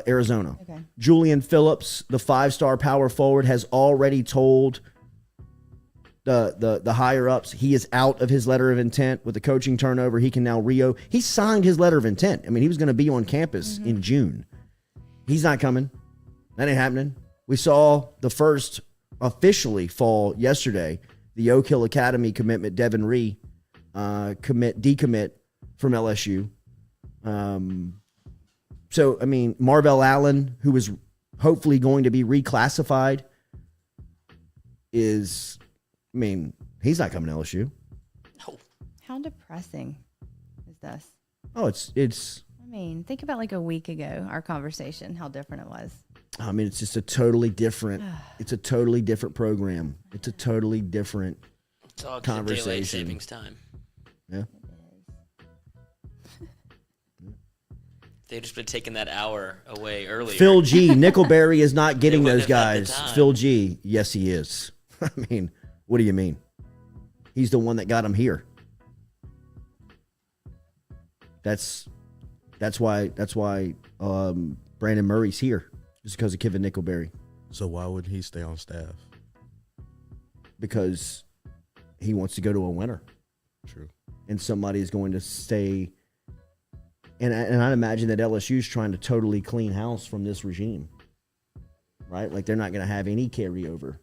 Speaker 1: Arizona.
Speaker 5: Okay.
Speaker 1: Julian Phillips, the 5-star power forward, has already told the higher ups he is out of his letter of intent. With the coaching turnover, he can now he signed his letter of intent. I mean, he was going to be on campus in June. He's not coming. That ain't happening. We saw the first officially fall yesterday. The Oak Hill Academy commitment, Devin Ree, decommit from LSU. So, I mean, Marvell Allen, who is hopefully going to be reclassified, he's not coming to LSU.
Speaker 2: No.
Speaker 5: How depressing is this?
Speaker 1: Oh, it's.
Speaker 5: I mean, think about like a week ago, our conversation, how different it was.
Speaker 1: I mean, it's just a totally different. It's a totally different program. It's a totally different.
Speaker 2: It's all
Speaker 1: conversation.
Speaker 2: daylight savings time.
Speaker 1: Yeah.
Speaker 2: They just been taking that hour away earlier.
Speaker 1: Phil G. Nickelberry is not getting
Speaker 2: They
Speaker 1: those
Speaker 2: wouldn't have had the
Speaker 1: guys.
Speaker 2: time.
Speaker 1: Phil G. Yes, he is. I mean, what do you mean? He's the one that got him here. That's why Brandon Murray's here, just because of Kevin Nickelberry.
Speaker 3: So why would he stay on staff?
Speaker 1: Because he wants to go to a winner,
Speaker 3: True.
Speaker 1: and somebody is going to stay. And I'd imagine that LSU's trying to totally clean house from this regime, right? Like they're not going to have any carryover.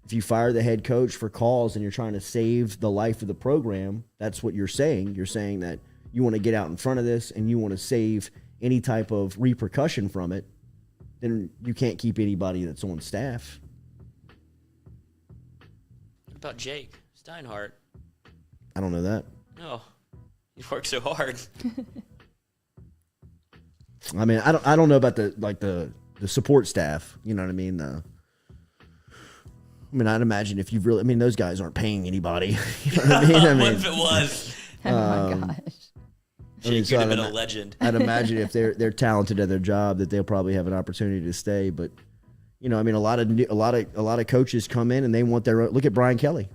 Speaker 1: If you fire the head coach for cause and you're trying to save the life of the program, that's what you're saying. You're saying that you want to get out in front of this and you want to save any type of repercussion from it, then you can't keep anybody that's on staff.
Speaker 2: What about Jake Steinhardt?
Speaker 1: I don't know that.
Speaker 2: No, he worked so hard.
Speaker 1: I mean, I don't know about the support staff. You know what I mean? I'd imagine if you've really, those guys aren't paying anybody. You know what I mean?
Speaker 2: What if it was?
Speaker 5: Oh my gosh.
Speaker 2: Jake
Speaker 1: so
Speaker 2: could have
Speaker 1: I'd
Speaker 2: been a
Speaker 1: ima-
Speaker 2: legend.
Speaker 1: I'd imagine if they're talented at their job, that they'll probably have an opportunity to stay. But a lot of coaches come in and they want their own. Look at Brian Kelly.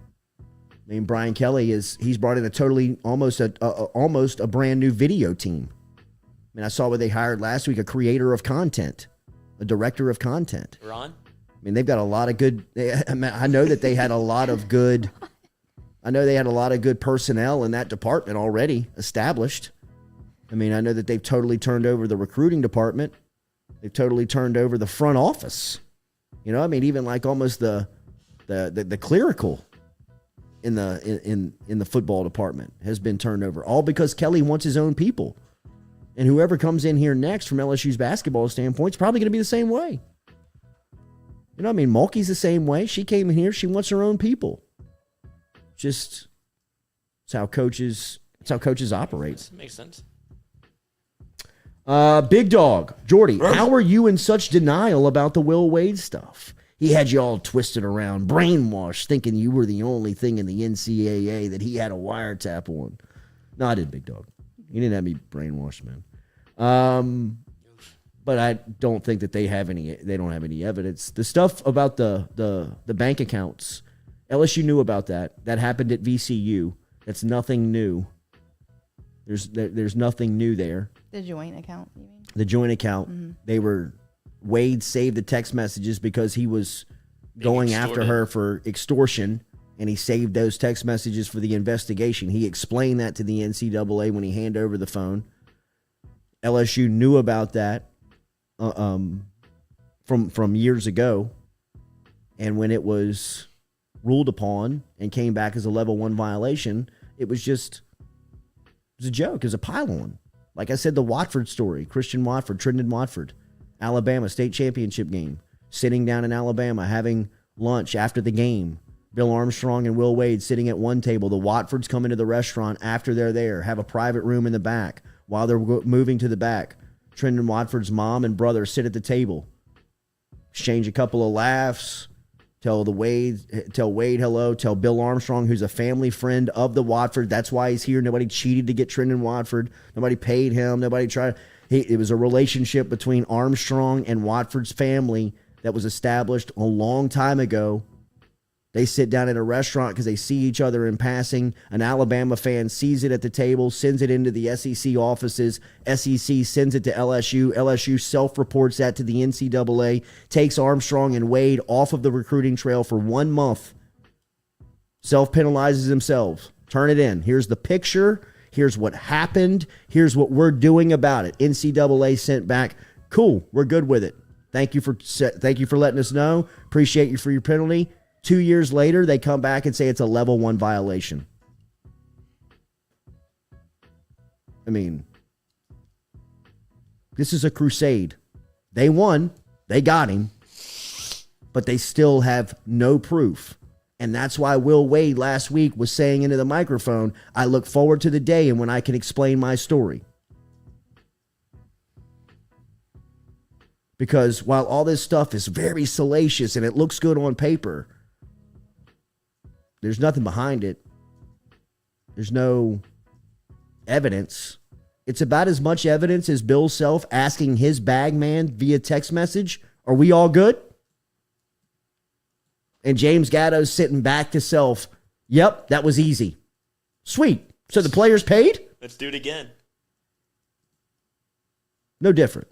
Speaker 1: Brian Kelly he's brought in a totally almost a brand new video team. I saw what they hired last week, a creator of content, a director of content.
Speaker 2: Ron?
Speaker 1: They've got a lot of good. I know that they had a lot of good. I know they had a lot of good personnel in that department already established. I know that they've totally turned over the recruiting department. They've totally turned over the front office. Even like almost the clerical in the football department has been turned over, all because Kelly wants his own people. And whoever comes in here next from LSU's basketball standpoint is probably going to be the same way. Mulkey's the same way. She came in here. She wants her own people. Just it's how coaches operate.
Speaker 2: That makes sense.
Speaker 1: Big Dog, Jordy, how are you in such denial about the Will Wade stuff? He had you all twisted around, brainwashed, thinking you were the only thing in the NCAA that he had a wiretap on. No, I did, Big Dog. You didn't have me brainwashed, man. But I don't think that they don't have any evidence. The stuff about the bank accounts, LSU knew about that. That happened at VCU. That's nothing new. There's nothing new there.
Speaker 5: The joint account, you mean?
Speaker 1: The joint account. Mm-hmm. Wade saved the text messages because he was going after her for extortion, and he saved those text messages for the investigation. He explained that to the NCAA when he handed over the phone. LSU knew about that from years ago, and when it was ruled upon and came back as a level 1 violation, it was a joke. It was a pile-on. Like I said, the Watford story, Christian Watford, Trinidad Watford, Alabama state championship game, sitting down in Alabama having lunch after the game. Bill Armstrong and Will Wade sitting at one table. The Watfords come into the restaurant after they're there, have a private room in the back. While they're moving to the back, Trinidad Watford's mom and brother sit at the table, exchange a couple of laughs, tell Wade hello, tell Bill Armstrong, who's a family friend of the Watford. That's why he's here. Nobody cheated to get Trinidad Watford. Nobody paid him. Nobody tried. It was a relationship between Armstrong and Watford's family that was established a long time ago. They sit down at a restaurant because they see each other in passing. An Alabama fan sees it at the table, sends it into the SEC offices. SEC sends it to LSU. LSU self-reports that to the NCAA, takes Armstrong and Wade off of the recruiting trail for 1 month. Self-penalizes themselves. Turn it in. Here's the picture. Here's what happened. Here's what we're doing about it. NCAA sent back. Cool. We're good with it. Thank you for letting us know. Appreciate you for your penalty. 2 years later, they come back and say it's a level 1 violation. This is a crusade. They won. They got him. But they still have no proof. And that's why Will Wade last week was saying into the microphone, I look forward to the day and when I can explain my story. Because while all this stuff is very salacious and it looks good on paper, There's nothing behind it. There's no evidence. It's about as much evidence as Bill Self asking his bag man via text message, are we all good? And James Gatto's sitting back to Self, yep, that was easy. Sweet. So the players paid?
Speaker 2: Let's do it again.
Speaker 1: No different.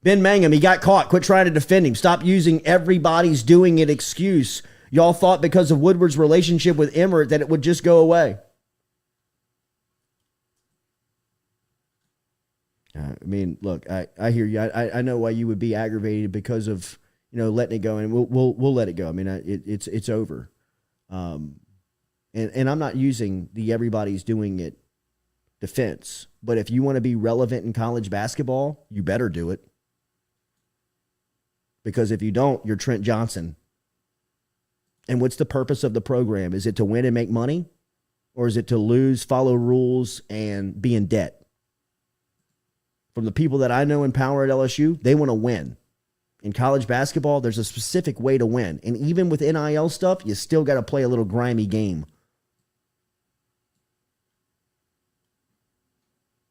Speaker 1: Ben Mangum, he got caught. Quit trying to defend him. Stop using everybody's doing it excuse. Y'all thought because of Woodward's relationship with Emmert that it would just go away. I mean, look, I hear you. I know why you would be aggravated because of, letting it go, and we'll let it go. I mean, it's over. And I'm not using the everybody's doing it defense, but if you want to be relevant in college basketball, you better do it. Because if you don't, you're Trent Johnson. And what's the purpose of the program? Is it to win and make money? Or is it to lose, follow rules, and be in debt? From the people that I know in power at LSU, they want to win. In college basketball, there's a specific way to win. And even with NIL stuff, you still got to play a little grimy game.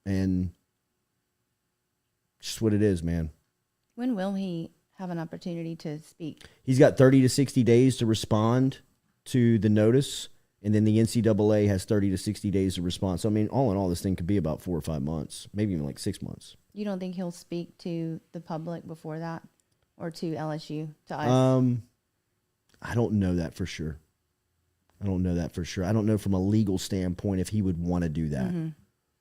Speaker 1: And just what it is, man.
Speaker 5: When will he have an opportunity to speak?
Speaker 1: He's got 30 to 60 days to respond to the notice, and then the NCAA has 30 to 60 days to respond. So, I mean, all in all, this thing could be about 4 or 5 months, maybe even like 6 months.
Speaker 5: You don't think he'll speak to the public before that, or to LSU, to us?
Speaker 1: I don't know that for sure. I don't know from a legal standpoint if he would want to do that,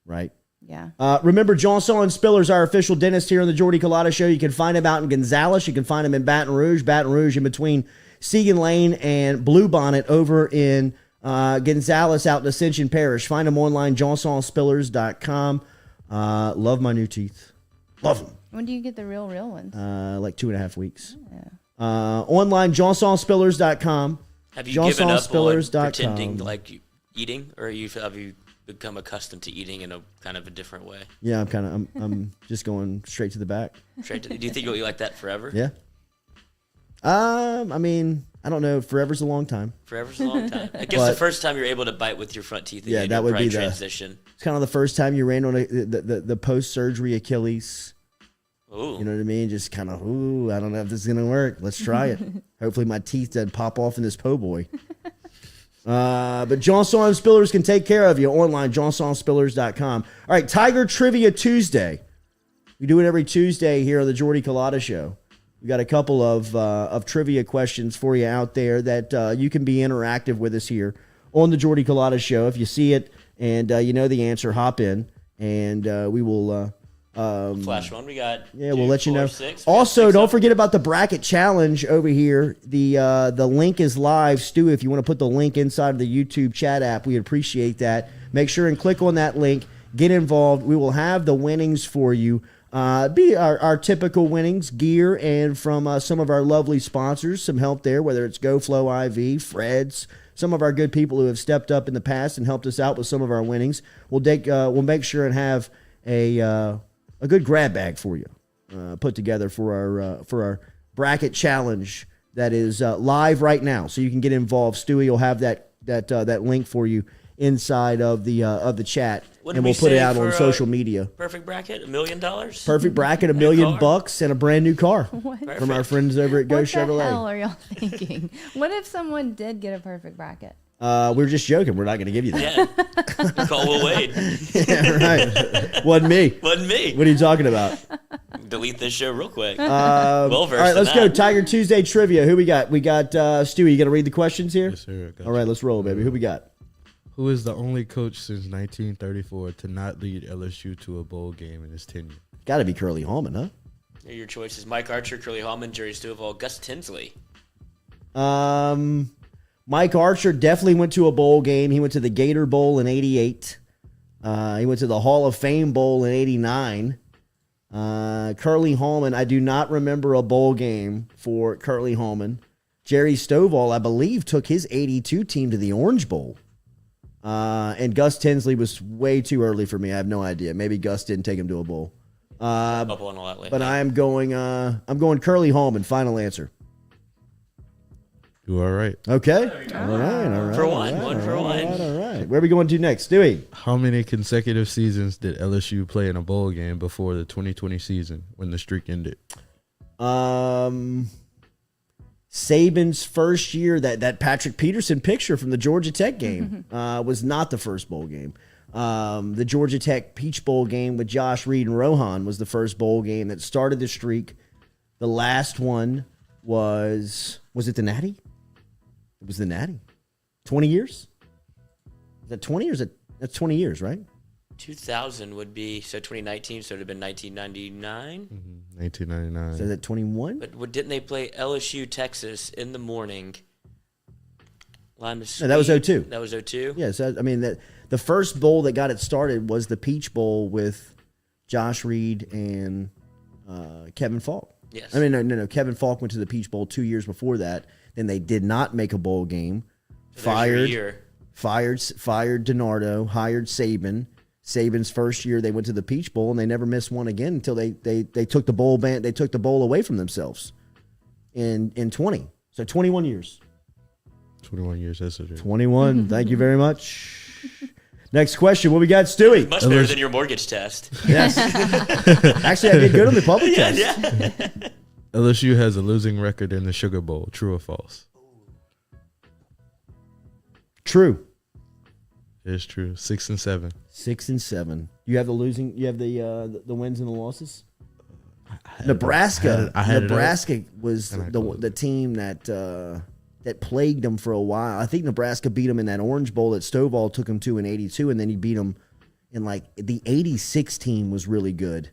Speaker 1: right?
Speaker 5: Yeah.
Speaker 1: Remember, John Spiller's our official dentist here on the Jordy Culotta Show. You can find him out in Gonzales. You can find him in Baton Rouge in between Segan Lane and Bluebonnet over in Gonzales out in Ascension Parish. Find him online, johnsonspillers.com. Love my new teeth. Love them.
Speaker 5: When do you get the real ones?
Speaker 1: Like 2.5 weeks.
Speaker 5: Yeah.
Speaker 1: Online, johnsonspillers.com.
Speaker 2: Have you given up on
Speaker 1: johnsonspillers.com.
Speaker 2: pretending like eating, or have you become accustomed to eating in a kind of a different way?
Speaker 1: Yeah, I'm just going straight to the back.
Speaker 2: Do you think you'll eat like that forever?
Speaker 1: Yeah. I mean, I don't know. Forever's a long time.
Speaker 2: Forever's a long time. I guess the first time you're able to bite with your front teeth again,
Speaker 1: yeah, that would be
Speaker 2: transition.
Speaker 1: It's kind of the first time you ran on the post-surgery Achilles.
Speaker 2: Ooh.
Speaker 1: You know what I mean? Just kind of, I don't know if this is going to work. Let's try it. Hopefully my teeth doesn't pop off in this po' boy. But Johnson Spillers can take care of you online, johnsonspillers.com. All right, Tiger Trivia Tuesday. We do it every Tuesday here on the Jordy Culotta Show. We got a couple of trivia questions for you out there that you can be interactive with us here on the Jordy Culotta Show. If you see it and you know the answer, hop in and we will
Speaker 2: flash one. We got
Speaker 1: we'll let you know.
Speaker 2: 6,
Speaker 1: also, don't forget about the bracket challenge over here. The link is live. Stu, if you want to put the link inside of the YouTube chat app, we appreciate that. Make sure and click on that link. Get involved. We will have the winnings for you. Be our typical winnings, gear, and from some of our lovely sponsors, some help there, whether it's GoFlow IV, Fred's, some of our good people who have stepped up in the past and helped us out with some of our winnings. We'll make sure and have a good grab bag for you put together for our bracket challenge that is live right now, so you can get involved. Stewie will have that link for you inside of the chat, and we'll put it out on social media.
Speaker 2: Perfect bracket, $1 million.
Speaker 1: Perfect bracket, $1 million bucks, and a brand new car from our friends over at Go Chevrolet.
Speaker 5: What the hell are y'all thinking? What if someone did get a perfect bracket?
Speaker 1: We're just joking. We're not going to give you that.
Speaker 2: Yeah. Call Will Wade.
Speaker 1: Yeah, right. Wasn't me. What are you talking about?
Speaker 2: Delete this show real quick.
Speaker 1: All right, let's go. Tiger Tuesday trivia. Who we got? We got Stewie. You going to read the questions here?
Speaker 3: Yes, sir.
Speaker 1: All right, let's roll, baby. Who we got?
Speaker 3: Who is the only coach since 1934 to not lead LSU to a bowl game in his tenure?
Speaker 1: Got to be Curly Hallman, huh?
Speaker 2: Here are your choices: Mike Archer, Curly Hallman, Jerry Stovall, Gus Tinsley.
Speaker 1: Mike Archer definitely went to a bowl game. He went to the Gator Bowl in '88. He went to the Hall of Fame Bowl in '89. Curly Hallman, I do not remember a bowl game for Curly Hallman. Jerry Stovall, I believe, took his '82 team to the Orange Bowl. And Gus Tinsley was way too early for me. I have no idea. Maybe Gus didn't take him to a bowl. But I'm going Curly Hallman. Final answer.
Speaker 3: You all right?
Speaker 1: Okay. All right.
Speaker 2: For one.
Speaker 1: All right,
Speaker 2: One for
Speaker 1: all
Speaker 2: one.
Speaker 1: right, all right. Where are we going to next? Stewie.
Speaker 3: How many consecutive seasons did LSU play in a bowl game before the 2020 season when the streak ended?
Speaker 1: Saban's first year, that Patrick Peterson picture from the Georgia Tech game was not the first bowl game. The Georgia Tech Peach Bowl game with Josh Reed and Rohan was the first bowl game that started the streak. The last one was it the Natty? It was the Natty. 20 years? Is that 20 or is it? That's 20 years, right?
Speaker 2: 2000 would be, so 2019, so it would have been 1999.
Speaker 3: 1999.
Speaker 1: So is that 21?
Speaker 2: But didn't they play LSU Texas in the morning? Line of
Speaker 1: No, that was
Speaker 2: speed?
Speaker 1: 02.
Speaker 2: That was 02?
Speaker 1: Yeah, so I mean, the first bowl that got it started was the Peach Bowl with Josh Reed and Kevin Falk.
Speaker 2: Yes.
Speaker 1: I mean, no. Kevin Falk went to the Peach Bowl 2 years before that. Then they did not make a bowl game.
Speaker 2: So there's your year.
Speaker 1: Fired DiNardo, hired Saban. Saban's first year, they went to the Peach Bowl and they never missed one again until they took the bowl ban. They took the bowl away from themselves in 20. So 21 years.
Speaker 3: 21 years. That's it.
Speaker 1: 21. Thank you very much. Next question. What we got, Stewie?
Speaker 2: Much better than your mortgage test.
Speaker 1: Yes. Actually, I did good on the public test.
Speaker 2: Yeah.
Speaker 3: LSU has a losing record in the Sugar Bowl. True or false?
Speaker 1: True.
Speaker 3: It's true. 6-7.
Speaker 1: 6-7. You have the losing. You have the wins and the losses. Nebraska.
Speaker 3: I had
Speaker 1: Nebraska was
Speaker 3: and I called
Speaker 1: the team that plagued them for a while. I think Nebraska beat them in that Orange Bowl that Stovall took them to in '82, and then he beat them in the '86 team was really good.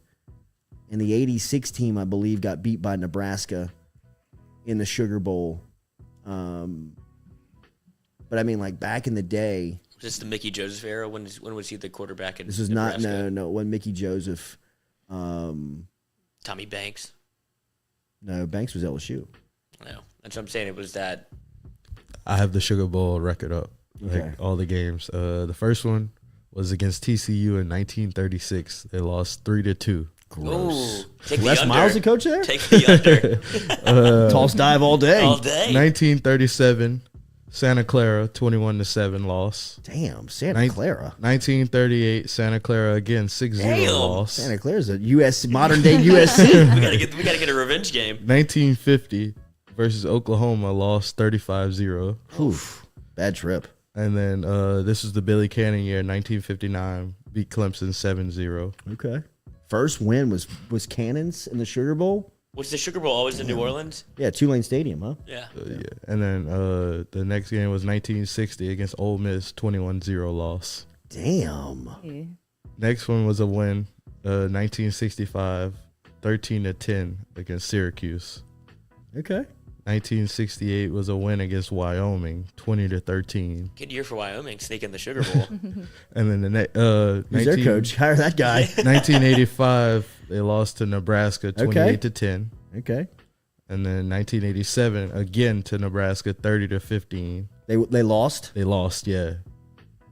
Speaker 1: And the '86 team, I believe, got beat by Nebraska in the Sugar Bowl. But I mean, back in the day,
Speaker 2: Was this the Mickey Joseph era? When was he the quarterback in
Speaker 1: this was
Speaker 2: Nebraska?
Speaker 1: no, it wasn't Mickey Joseph.
Speaker 2: Tommy Banks?
Speaker 1: No, Banks was LSU.
Speaker 2: No. That's what I'm saying. It was that.
Speaker 3: I have the Sugar Bowl record up.
Speaker 1: Okay.
Speaker 3: All the games. The first one was against TCU in 1936. They lost 3-2.
Speaker 1: Gross.
Speaker 2: Ooh, take
Speaker 1: Les
Speaker 2: the under.
Speaker 1: Miles, the coach there?
Speaker 2: Take the under.
Speaker 1: Toss dive all day.
Speaker 2: All day.
Speaker 3: 1937, Santa Clara 21-7 loss.
Speaker 1: Damn, Santa Clara.
Speaker 3: 1938, Santa Clara again 6-0
Speaker 2: Damn.
Speaker 3: loss.
Speaker 1: Santa Clara's a modern day USC.
Speaker 2: we gotta get a revenge game.
Speaker 3: 1950 versus Oklahoma lost 35-0.
Speaker 1: Oof, bad trip.
Speaker 3: And then this was the Billy Cannon year, 1959, beat Clemson 7-0.
Speaker 1: Okay. First win was Cannons in the Sugar Bowl.
Speaker 2: Was the Sugar Bowl always in New Orleans?
Speaker 1: Yeah, Tulane Stadium, huh?
Speaker 2: Yeah.
Speaker 3: Yeah. And then the next game was 1960 against Ole Miss, 21-0 loss.
Speaker 1: Damn.
Speaker 3: Next one was a win, 1965, 13-10 against Syracuse.
Speaker 1: Okay.
Speaker 3: 1968 was a win against Wyoming, 20-13.
Speaker 2: Good year for Wyoming, sneaking the Sugar Bowl.
Speaker 3: And then
Speaker 1: Who's their coach? Hire that guy.
Speaker 3: 1985, they lost to Nebraska, 28-10.
Speaker 1: Okay.
Speaker 3: And then 1987, again to Nebraska, 30-15.
Speaker 1: They lost.
Speaker 3: They lost, yeah.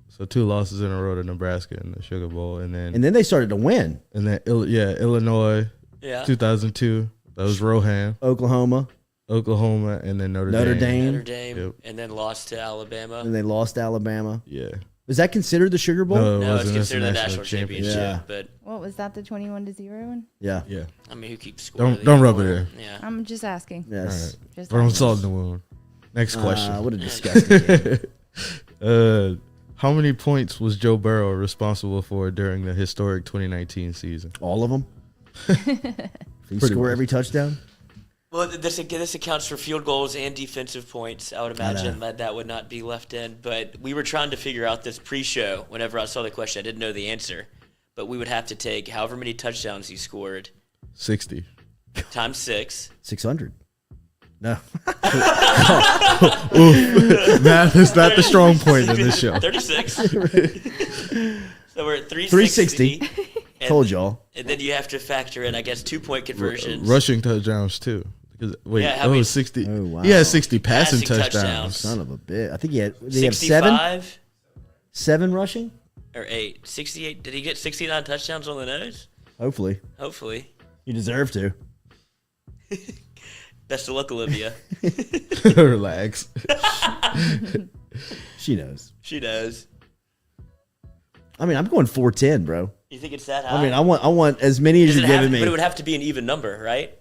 Speaker 3: So 2 losses in a row to Nebraska in the Sugar Bowl, and then
Speaker 1: they started to win.
Speaker 3: Illinois,
Speaker 2: Yeah.
Speaker 3: 2002. That was Rohan. Oklahoma, and then Notre Dame.
Speaker 2: Notre Dame.
Speaker 3: Yep.
Speaker 2: And then lost to Alabama.
Speaker 1: And they lost to Alabama.
Speaker 3: Yeah.
Speaker 1: Was that considered the Sugar Bowl?
Speaker 3: No, it
Speaker 2: No, it's
Speaker 3: wasn't.
Speaker 2: considered the
Speaker 3: It's a
Speaker 2: national championship.
Speaker 1: Yeah.
Speaker 2: But
Speaker 5: What was that? The 21-0 one?
Speaker 1: Yeah.
Speaker 3: Yeah.
Speaker 2: I mean, who keeps scoring?
Speaker 3: Don't rub it in.
Speaker 2: Yeah.
Speaker 5: I'm just asking.
Speaker 1: Yes.
Speaker 3: All right.
Speaker 5: Just
Speaker 3: Throw
Speaker 5: asking.
Speaker 3: salt in the wound. Next question.
Speaker 1: What a disgusting game.
Speaker 3: How many points was Joe Burrow responsible for during the historic 2019 season?
Speaker 1: All of them? Did he score
Speaker 3: much.
Speaker 1: every touchdown?
Speaker 2: Well, this accounts for field goals and defensive points. I would imagine that would not be left in. But we were trying to figure out this pre-show. Whenever I saw the question, I didn't know the answer. But we would have to take however many touchdowns he scored
Speaker 3: 60.
Speaker 2: times 6.
Speaker 1: 600. No.
Speaker 3: Math is not the strong point in this show.
Speaker 2: 36. So we're at 360.
Speaker 1: 360.
Speaker 2: And,
Speaker 1: Told y'all.
Speaker 2: And then you have to factor in, I guess, 2-point conversions.
Speaker 3: Rushing touchdowns, too. Because,
Speaker 2: how many-
Speaker 3: 60.
Speaker 1: Oh, wow.
Speaker 3: He had 60 passing
Speaker 2: Passing
Speaker 3: touchdowns.
Speaker 2: touchdowns.
Speaker 1: Son of a bit. I think he had 7?
Speaker 2: 65
Speaker 1: 7 rushing?
Speaker 2: or 8. 68. Did he get 69 touchdowns on the nose?
Speaker 1: Hopefully.
Speaker 2: Hopefully.
Speaker 1: You deserve to.
Speaker 2: Best of luck, Olivia.
Speaker 3: Relax.
Speaker 1: She knows.
Speaker 2: She does.
Speaker 1: I mean, I'm going 410, bro.
Speaker 2: You think it's that high?
Speaker 1: I mean, I want as many as you're giving me.
Speaker 2: But it would have to be an even number, right?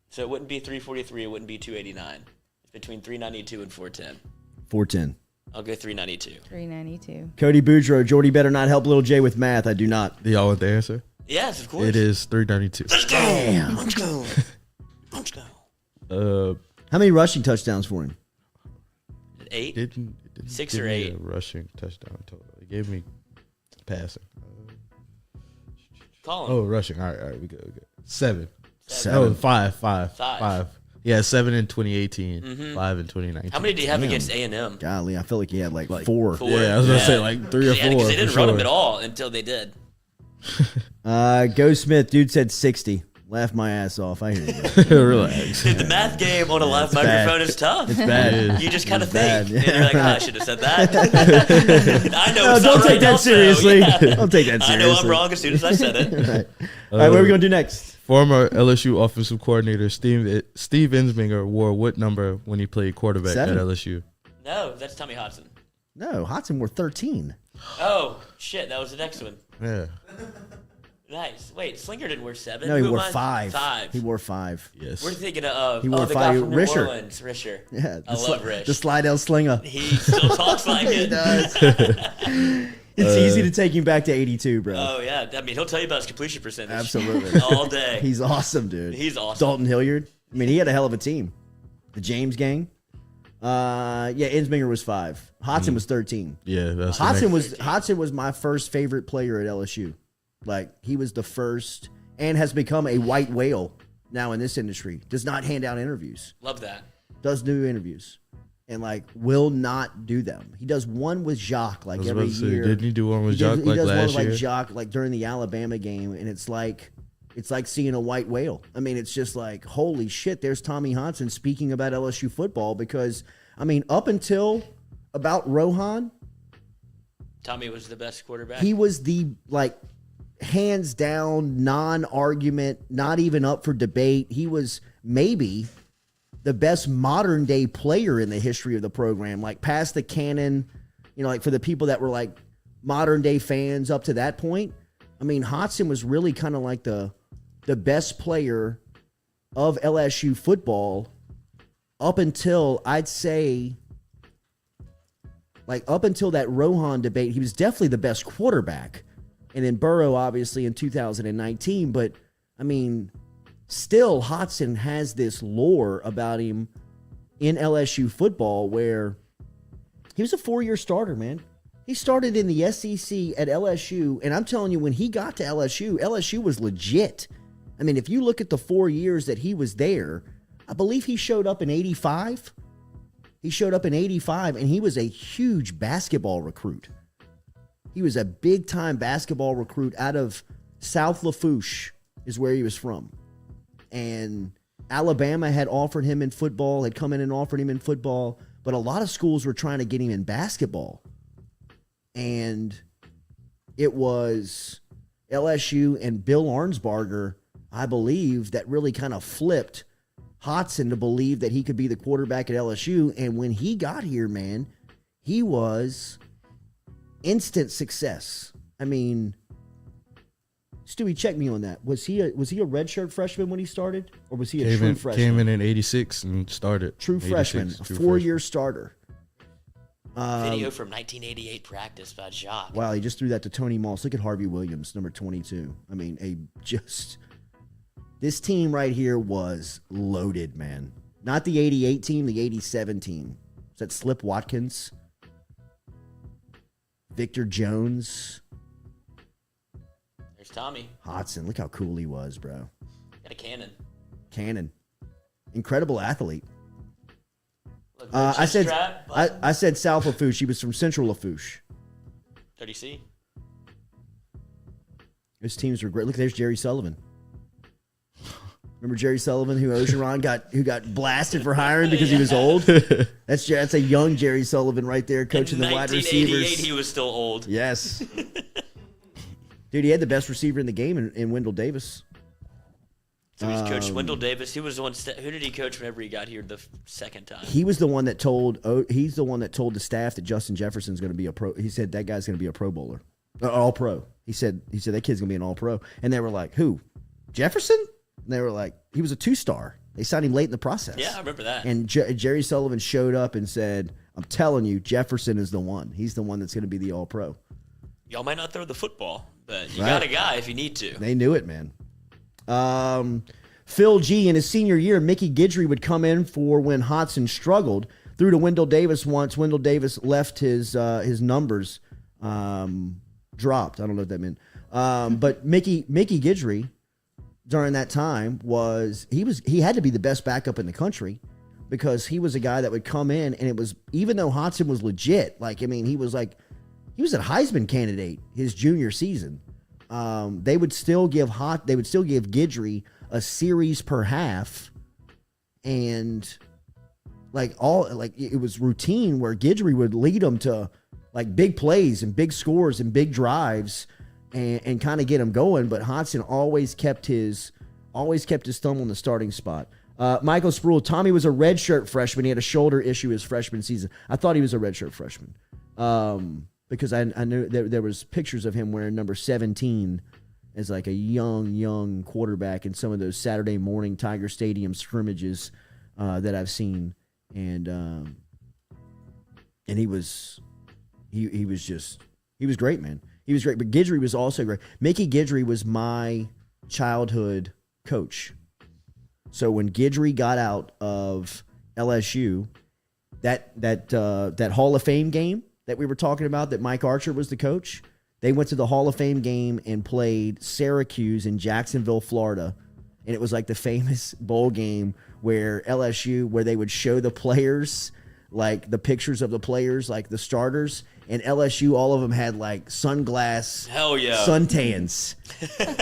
Speaker 2: So it wouldn't be 343. It wouldn't be 289. It's between 392 and 410.
Speaker 1: 410.
Speaker 2: I'll go 392.
Speaker 5: 392.
Speaker 1: Cody Boudreaux, Jordy better not help Little J with math. I do not.
Speaker 3: Do y'all want the answer?
Speaker 2: Yes, of course.
Speaker 3: It is 392.
Speaker 1: Damn.
Speaker 2: Let's go. Let's go.
Speaker 1: How many rushing touchdowns for him?
Speaker 2: 8?
Speaker 3: It didn't
Speaker 2: 6
Speaker 3: give
Speaker 2: or
Speaker 3: me
Speaker 2: 8?
Speaker 3: a rushing touchdown total. It gave me passing.
Speaker 2: Call him.
Speaker 3: Oh, rushing. All right, we good. 7.
Speaker 1: Seven.
Speaker 3: Oh, 5. Yeah, 7 in 2018, 5 in 2019.
Speaker 2: How many do you have
Speaker 1: Damn.
Speaker 2: against A&M?
Speaker 1: Golly, I feel like he had like 4.
Speaker 2: 4?
Speaker 3: Yeah, I was gonna say like 3 or 4.
Speaker 2: because they didn't
Speaker 3: for
Speaker 2: run
Speaker 3: sure.
Speaker 2: them at all until they did.
Speaker 1: Go Smith. Dude said 60. Laugh my ass off. I hear you.
Speaker 3: Relax.
Speaker 2: Dude, the math game on a live
Speaker 1: it's bad.
Speaker 2: microphone is tough.
Speaker 1: It's bad.
Speaker 2: You just kind of
Speaker 1: It's bad.
Speaker 2: think. And you're like, oh, I should have said that. I know
Speaker 1: No,
Speaker 2: it's
Speaker 1: don't
Speaker 2: not
Speaker 1: take
Speaker 2: right
Speaker 1: that
Speaker 2: also.
Speaker 1: seriously.
Speaker 2: Yeah.
Speaker 1: Don't take that seriously.
Speaker 2: I know I'm wrong as soon as I said it.
Speaker 1: All right, what are we going to do next?
Speaker 3: Former LSU offensive coordinator Steve Ensminger wore what number when he played quarterback
Speaker 1: 7.
Speaker 3: at LSU?
Speaker 2: No, that's Tommy Hodson.
Speaker 1: No, Hodson wore 13.
Speaker 2: Oh, shit, that was the next one.
Speaker 3: Yeah.
Speaker 2: Nice. Wait, Slinger didn't wear 7.
Speaker 1: No, he
Speaker 2: Who
Speaker 1: wore
Speaker 2: am I?
Speaker 1: 5.
Speaker 2: 5.
Speaker 1: He wore 5.
Speaker 3: Yes.
Speaker 2: We're thinking of
Speaker 1: He wore
Speaker 2: the
Speaker 1: 5.
Speaker 2: guy from New
Speaker 1: Risher.
Speaker 2: Orleans, Risher.
Speaker 1: Yeah,
Speaker 2: I love Rish.
Speaker 1: The Slidell Slinger.
Speaker 2: He still talks like
Speaker 1: He
Speaker 2: it.
Speaker 1: does. It's easy to take him back to 82, bro.
Speaker 2: Oh, yeah. I mean, he'll tell you about his completion percentage.
Speaker 1: Absolutely.
Speaker 2: All day.
Speaker 1: He's awesome, dude.
Speaker 2: He's awesome.
Speaker 1: Dalton Hilliard. I mean, he had a hell of a team. The James gang. Yeah, Ensminger was 5. Hodson was 13.
Speaker 3: Yeah, that's
Speaker 1: Hodson was my first favorite player at LSU. Like, he was the first and has become a white whale now in this industry. Does not hand out interviews.
Speaker 2: Love that.
Speaker 1: Does do interviews. And, like, will not do them. He does one with Jacques, like, every year.
Speaker 3: Didn't he do one with Jacques
Speaker 1: He
Speaker 3: like
Speaker 1: does
Speaker 3: last
Speaker 1: one with,
Speaker 3: year?
Speaker 1: like, Jacques, like, during the Alabama game, and it's like seeing a white whale. I mean, it's just like, holy shit, there's Tommy Hodson speaking about LSU football because, I mean, up until about Rohan,
Speaker 2: Tommy was the best quarterback.
Speaker 1: he was the, like, hands down, non-argument, not even up for debate. He was maybe the best modern day player in the history of the program, like past the canon, you know, like for the people that were like modern day fans up to that point. I mean, Hodson was really kind of like the best player of LSU football up until, I'd say, like up until that Rohan debate. He was definitely the best quarterback. And then Burrow, obviously, in 2019. But, I mean, still, Hodson has this lore about him in LSU football where he was a 4-year starter, man. He started in the SEC at LSU. And I'm telling you, when he got to LSU, LSU was legit. I mean, if you look at the 4 years that he was there, I believe he showed up in 85. He showed up in 85, and he was a huge basketball recruit. He was a big-time basketball recruit out of South Lafourche is where he was from. And Alabama had offered him in football, had come in and offered him in football, but a lot of schools were trying to get him in basketball. And it was LSU and Bill Arnsparger, I believe, that really kind of flipped Hodson to believe that he could be the quarterback at LSU. And when he got here, man, he was instant success. I mean, Stewie, check me on that. Was he a redshirt freshman when he started, or was he a true freshman?
Speaker 3: Came in 86 and started.
Speaker 1: True freshman, a 4-year starter.
Speaker 2: Video from 1988 practice by Jacques.
Speaker 1: Wow, he just threw that to Tony Moss. Look at Harvey Williams, number 22. I mean, this team right here was loaded, man. Not the 88 team, the 87 team. Is that Slip Watkins? Victor Jones?
Speaker 2: There's Tommy.
Speaker 1: Hodson, look how cool he was, bro.
Speaker 2: Got a cannon.
Speaker 1: Cannon. Incredible athlete.
Speaker 2: Look,
Speaker 1: I said
Speaker 2: strap,
Speaker 1: I said South Lafourche. He was from Central Lafourche.
Speaker 2: 30C.
Speaker 1: His teams were great. Look, there's Jerry Sullivan. Remember Jerry Sullivan, who Ogeron got blasted for hiring because he was old? That's a young Jerry Sullivan right there, coaching the wide receivers.
Speaker 2: He was still old.
Speaker 1: Yes. Dude, he had the best receiver in the game in Wendell Davis.
Speaker 2: So he's coached Wendell Davis. He was the one. Who did he coach whenever he got here the second time?
Speaker 1: He was the one that told. He's the one that told the staff that Justin Jefferson's going to be a pro. He said that guy's going to be a Pro Bowler, All Pro. He said that kid's going to be an All Pro. And they were like, who? Jefferson? And they were like, he was a 2-star. They signed him late in the process.
Speaker 2: Yeah, I remember that.
Speaker 1: And Jerry Sullivan showed up and said, I'm telling you, Jefferson is the one. He's the one that's going to be the All Pro.
Speaker 2: Y'all might not throw the football, but you got a guy if you need to.
Speaker 1: They knew it, man. Phil G. in his senior year, Mickey Guidry would come in for when Hodson struggled. Threw to Wendell Davis once. Wendell Davis left his numbers dropped. I don't know what that meant. But Mickey Guidry during that time he had to be the best backup in the country because he was a guy that would come in and it was, even though Hodson was legit, he was a Heisman candidate his junior season. They would still give Guidry a series per half, and it was routine where Guidry would lead them to big plays and big scores and big drives and kind of get them going. But Hodson always kept his thumb on the starting spot. Michael Spruill, Tommy was a redshirt freshman. He had a shoulder issue his freshman season. I thought he was a redshirt freshman because I knew there was pictures of him wearing number 17 as a young quarterback in some of those Saturday morning Tiger Stadium scrimmages that I've seen, and he was great, man. He was great, but Guidry was also great. Mickey Guidry was my childhood coach. So when Guidry got out of LSU, that Hall of Fame game that we were talking about, that Mike Archer was the coach, they went to the Hall of Fame game and played Syracuse in Jacksonville, Florida. And it was like the famous bowl game where they would show the players, the pictures of the players, the starters. And LSU, all of them had sunglass,
Speaker 2: hell yeah,
Speaker 1: suntans.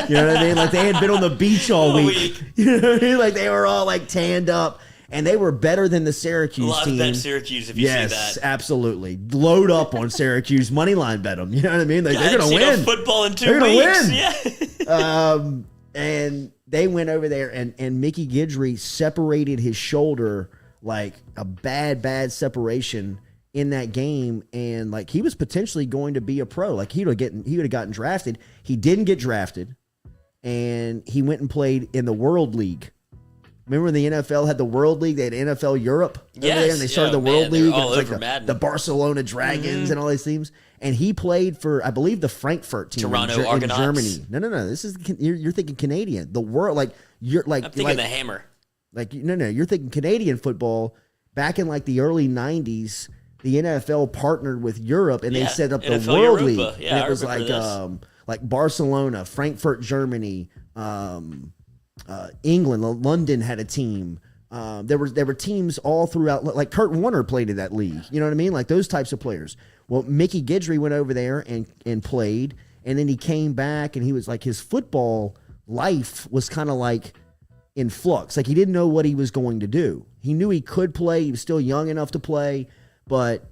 Speaker 1: You know what I mean? They had been on the beach all week. You know what I mean? They were all tanned up. And they were better than the Syracuse team. A lot of bet
Speaker 2: Syracuse if you see that.
Speaker 1: Yes, absolutely. Load up on Syracuse. Money line bet them. You know what I mean? They're going to win.
Speaker 2: Football in 2
Speaker 1: They're
Speaker 2: weeks.
Speaker 1: Win. Yeah. And they went over there, and Mickey Guidry separated his shoulder a bad separation in that game, and he was potentially going to be a pro. He would have gotten drafted. He didn't get drafted, and he went and played in the World League. Remember when the NFL had the World League? They had NFL Europe over there, and they started the World League.
Speaker 2: All
Speaker 1: and it was
Speaker 2: over
Speaker 1: the Barcelona Dragons and all these teams. And he played for, I believe, the Frankfurt team in Germany. No. This is you're thinking Canadian. The world,
Speaker 2: I'm thinking the Hammer.
Speaker 1: No. You're thinking Canadian football. Back in the early '90s, the NFL partnered with Europe, and they set up the
Speaker 2: NFL
Speaker 1: World
Speaker 2: Europa.
Speaker 1: League.
Speaker 2: Yeah,
Speaker 1: and it was Barcelona, Frankfurt, Germany. England, London had a team. There were teams all throughout. Kurt Warner played in that league. You know what I mean? Those types of players. Well, Mickey Guidry went over there and played, and then he came back, and he was his football life was kind of in flux. He didn't know what he was going to do. He knew he could play. He was still young enough to play, but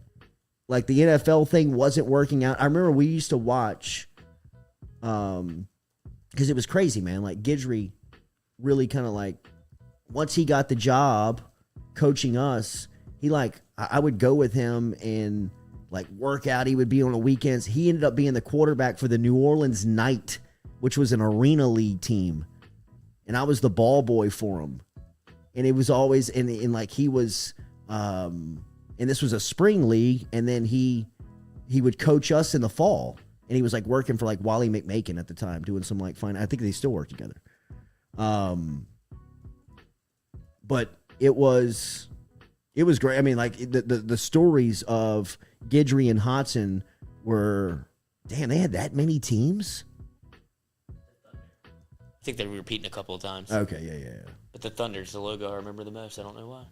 Speaker 1: the NFL thing wasn't working out. I remember we used to watch, because it was crazy, man. Guidry really kind of once he got the job coaching us, I would go with him and work out. He would be on the weekends. He ended up being the quarterback for the New Orleans Knight, which was an arena league team. And I was the ball boy for him. And it was always he was and this was a spring league, and then he would coach us in the fall. And he was working for Wally McMakin at the time, doing some fine. I think they still work together. But it was great. I mean, the stories of Guidry and Hodson were, damn, they had that many teams.
Speaker 2: I think they were repeating a couple of times.
Speaker 1: Okay, yeah.
Speaker 2: But the Thunder's the logo I remember the most. I don't know why.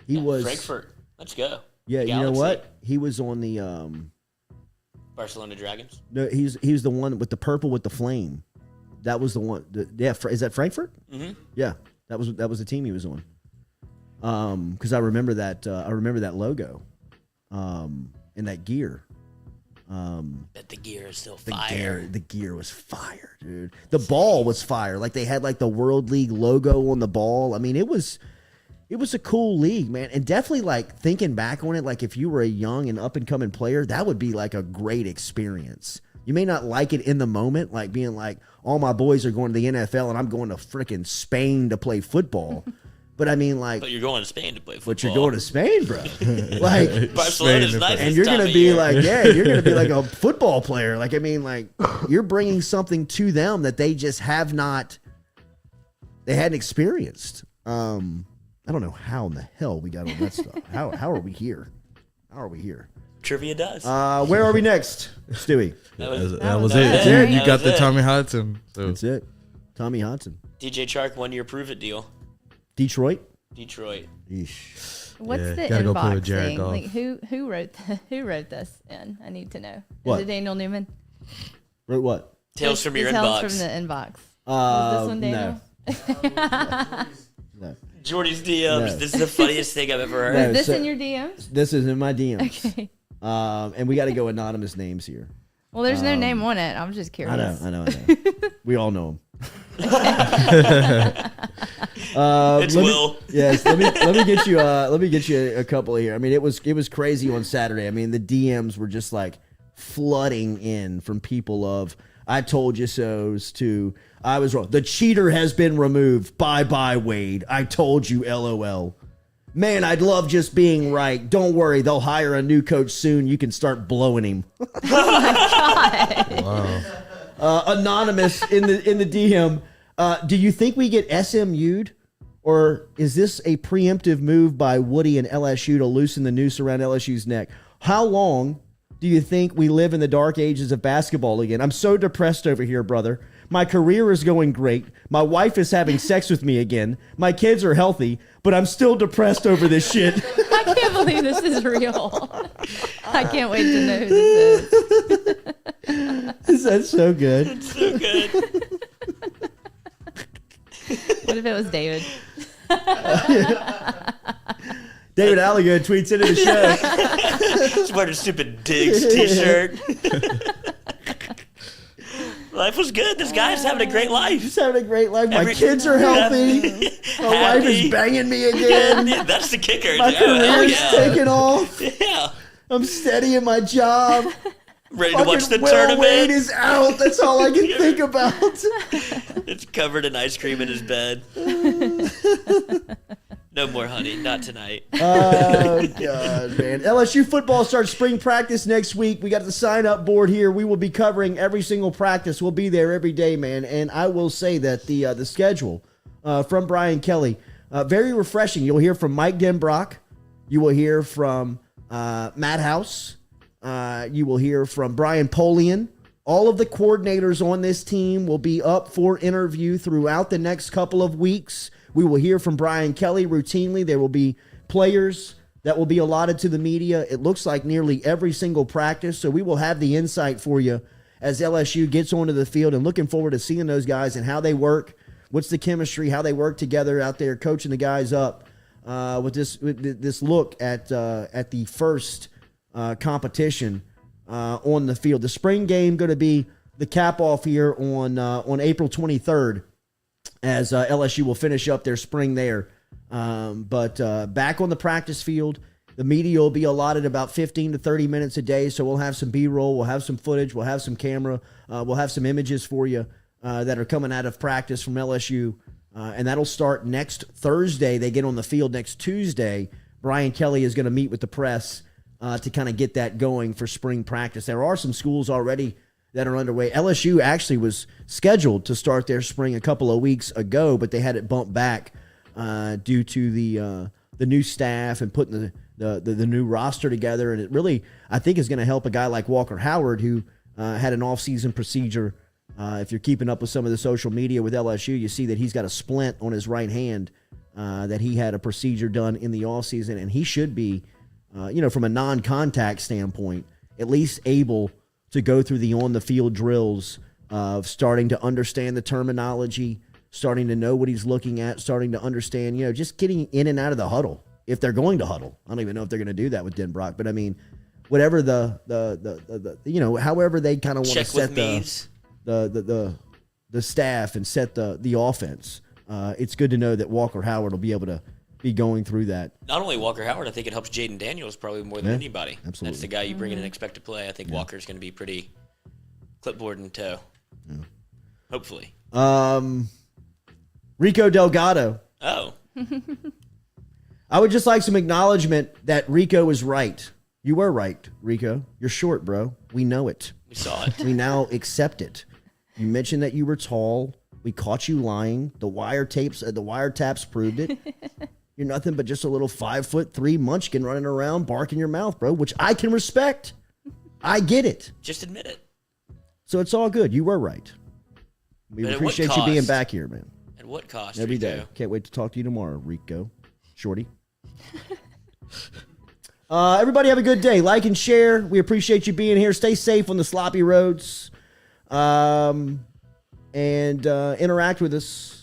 Speaker 1: He was
Speaker 2: Frankfurt. Let's go.
Speaker 1: Yeah, you know what? He was on the
Speaker 2: Barcelona Dragons.
Speaker 1: No, he was the one with the purple with the flame. That was the one. Is that Frankfurt?
Speaker 2: Mm-hmm.
Speaker 1: Yeah, that was the team he was on. Because I remember that. I remember that logo, and that gear.
Speaker 2: Bet the gear is still fire.
Speaker 1: The gear was fire, dude. The ball was fire. Like they had like the World League logo on the ball. I mean, it was a cool league, man. And definitely like thinking back on it, like if you were a young and up and coming player, that would be like a great experience. You may not like it in the moment, like being like, all my boys are going to the NFL and I'm going to freaking Spain to play football. But I mean, like,
Speaker 2: But you're going to Spain to play football.
Speaker 1: but you're going to Spain, bro. Like,
Speaker 2: Barcelona's nice.
Speaker 1: and you're going to be like, yeah, you're going to be like a football player. Like, I mean, like, you're bringing something to them that they just have not, they hadn't experienced. I don't know how in the hell we got on that stuff. How are we here? How are we here?
Speaker 2: Trivia does.
Speaker 1: Where are we next, Stewie?
Speaker 3: That was it.
Speaker 5: That was
Speaker 3: You
Speaker 5: it.
Speaker 3: got the Tommy Hodson. So.
Speaker 1: That's it. Tommy Hodson.
Speaker 2: DJ Chark 1-year prove it deal.
Speaker 1: Detroit.
Speaker 5: What's
Speaker 3: Yeah,
Speaker 5: the
Speaker 3: gotta go play with
Speaker 5: inbox
Speaker 3: Jared
Speaker 5: thing?
Speaker 3: Goff.
Speaker 5: Like who wrote this in? I need to know.
Speaker 1: What?
Speaker 5: Is it Daniel Newman?
Speaker 1: Wrote what?
Speaker 2: Tales from your
Speaker 5: Tales
Speaker 2: inbox.
Speaker 5: from the inbox. Was this one Daniel?
Speaker 1: No.
Speaker 2: Jordy's DMs.
Speaker 1: No.
Speaker 2: This is the funniest thing I've ever heard.
Speaker 1: No.
Speaker 5: Was this
Speaker 1: so-
Speaker 5: in your DMs?
Speaker 1: This is in my DMs.
Speaker 5: Okay.
Speaker 1: And we got to go anotance names here.
Speaker 5: Well, there's no name on it. I'm just curious.
Speaker 1: I know. We all know him.
Speaker 2: It's Will.
Speaker 1: Yes, let me get you a couple here. I mean, it was crazy on Saturday. I mean, the DMs were just like flooding in from people of I told you so's to I was wrong. The cheater has been removed. Bye Wade. I told you, LOL. Man, I'd love just being right. Don't worry, they'll hire a new coach soon. You can start blowing him.
Speaker 3: Wow.
Speaker 1: Anonymous in the DM. Do you think we get SMU'd, or is this a preemptive move by Woody and LSU to loosen the noose around LSU's neck? How long do you think we live in the dark ages of basketball again? I'm so depressed over here, brother. My career is going great. My wife is having sex with me again. My kids are healthy, but I'm still depressed over this shit.
Speaker 5: I can't believe this is real. I can't wait to know who this is.
Speaker 1: That's so good.
Speaker 2: It's so good.
Speaker 5: What if it was David?
Speaker 1: David Alligood tweets into the show.
Speaker 2: Just wearing a stupid Diggs t-shirt. Life was good. This guy's having a great life.
Speaker 1: Just having a great life. My kids are healthy. My wife is banging me again.
Speaker 2: Yeah, that's the kicker.
Speaker 1: My career's
Speaker 2: yeah.
Speaker 1: taking off.
Speaker 2: Yeah.
Speaker 1: I'm steady in my job.
Speaker 2: Ready to watch the
Speaker 1: Will
Speaker 2: tournament.
Speaker 1: Wade is out. That's all I can think about.
Speaker 2: It's covered in ice cream in his bed. No more honey. Not tonight.
Speaker 1: Oh, God, man. LSU football starts spring practice next week. We got the sign-up board here. We will be covering every single practice. We'll be there every day, man. And I will say that the schedule from Brian Kelly, very refreshing. You'll hear from Mike Denbrock. You will hear from Matt House. You will hear from Brian Polian. All of the coordinators on this team will be up for interview throughout the next couple of weeks. We will hear from Brian Kelly routinely. There will be players that will be allotted to the media. It looks like nearly every single practice. So we will have the insight for you as LSU gets onto the field, and looking forward to seeing those guys and how they work. What's the chemistry, how they work together out there, coaching the guys up with this look at the first competition on the field. The spring game going to be the cap off here on April 23rd as LSU will finish up their spring there. But back on the practice field, the media will be allotted about 15 to 30 minutes a day. So we'll have some B-roll, we'll have some footage, we'll have some camera, we'll have some images for you that are coming out of practice from LSU. And that'll start next Thursday. They get on the field next Tuesday. Brian Kelly is going to meet with the press to kind of get that going for spring practice. There are some schools already that are underway. LSU actually was scheduled to start their spring a couple of weeks ago, but they had it bumped back due to the new staff and putting the new roster together. And it really, I think, is going to help a guy like Walker Howard, who had an off-season procedure. If you're keeping up with some of the social media with LSU, you see that he's got a splint on his right hand that he had a procedure done in the offseason, and he should be, from a non-contact standpoint, at least able to go through the on-the-field drills of starting to understand the terminology, starting to know what he's looking at, starting to understand, just getting in and out of the huddle if they're going to huddle. I don't even know if they're going to do that with Denbrock, but I mean, whatever the you know, however they kind of want to
Speaker 2: Check with
Speaker 1: set
Speaker 2: me's.
Speaker 1: the staff and set the offense. It's good to know that Walker Howard will be able to be going through that.
Speaker 2: Not only Walker Howard, I think it helps Jaden Daniels probably more than anybody.
Speaker 1: Absolutely.
Speaker 2: That's the guy you bring in and expect to play. I think Walker's going to be pretty clipboard in tow. Yeah. Hopefully.
Speaker 1: Rico Delgado.
Speaker 2: Oh.
Speaker 1: I would just like some acknowledgement that Rico was right. You were right, Rico. You're short, bro. We know it.
Speaker 2: We saw it.
Speaker 1: We now accept it. You mentioned that you were tall. We caught you lying. The wiretaps proved it. You're nothing but just a little 5'3" munchkin running around, barking your mouth, bro, which I can respect. I get it.
Speaker 2: Just admit it.
Speaker 1: So it's all good. You were right. We
Speaker 2: But at
Speaker 1: appreciate
Speaker 2: what
Speaker 1: you being
Speaker 2: cost?
Speaker 1: back here, man.
Speaker 2: At what cost?
Speaker 1: Every
Speaker 2: Rico?
Speaker 1: day. Can't wait to talk to you tomorrow, Rico. Shorty. Everybody have a good day. Like and share. We appreciate you being here. Stay safe on the sloppy roads. And interact with us.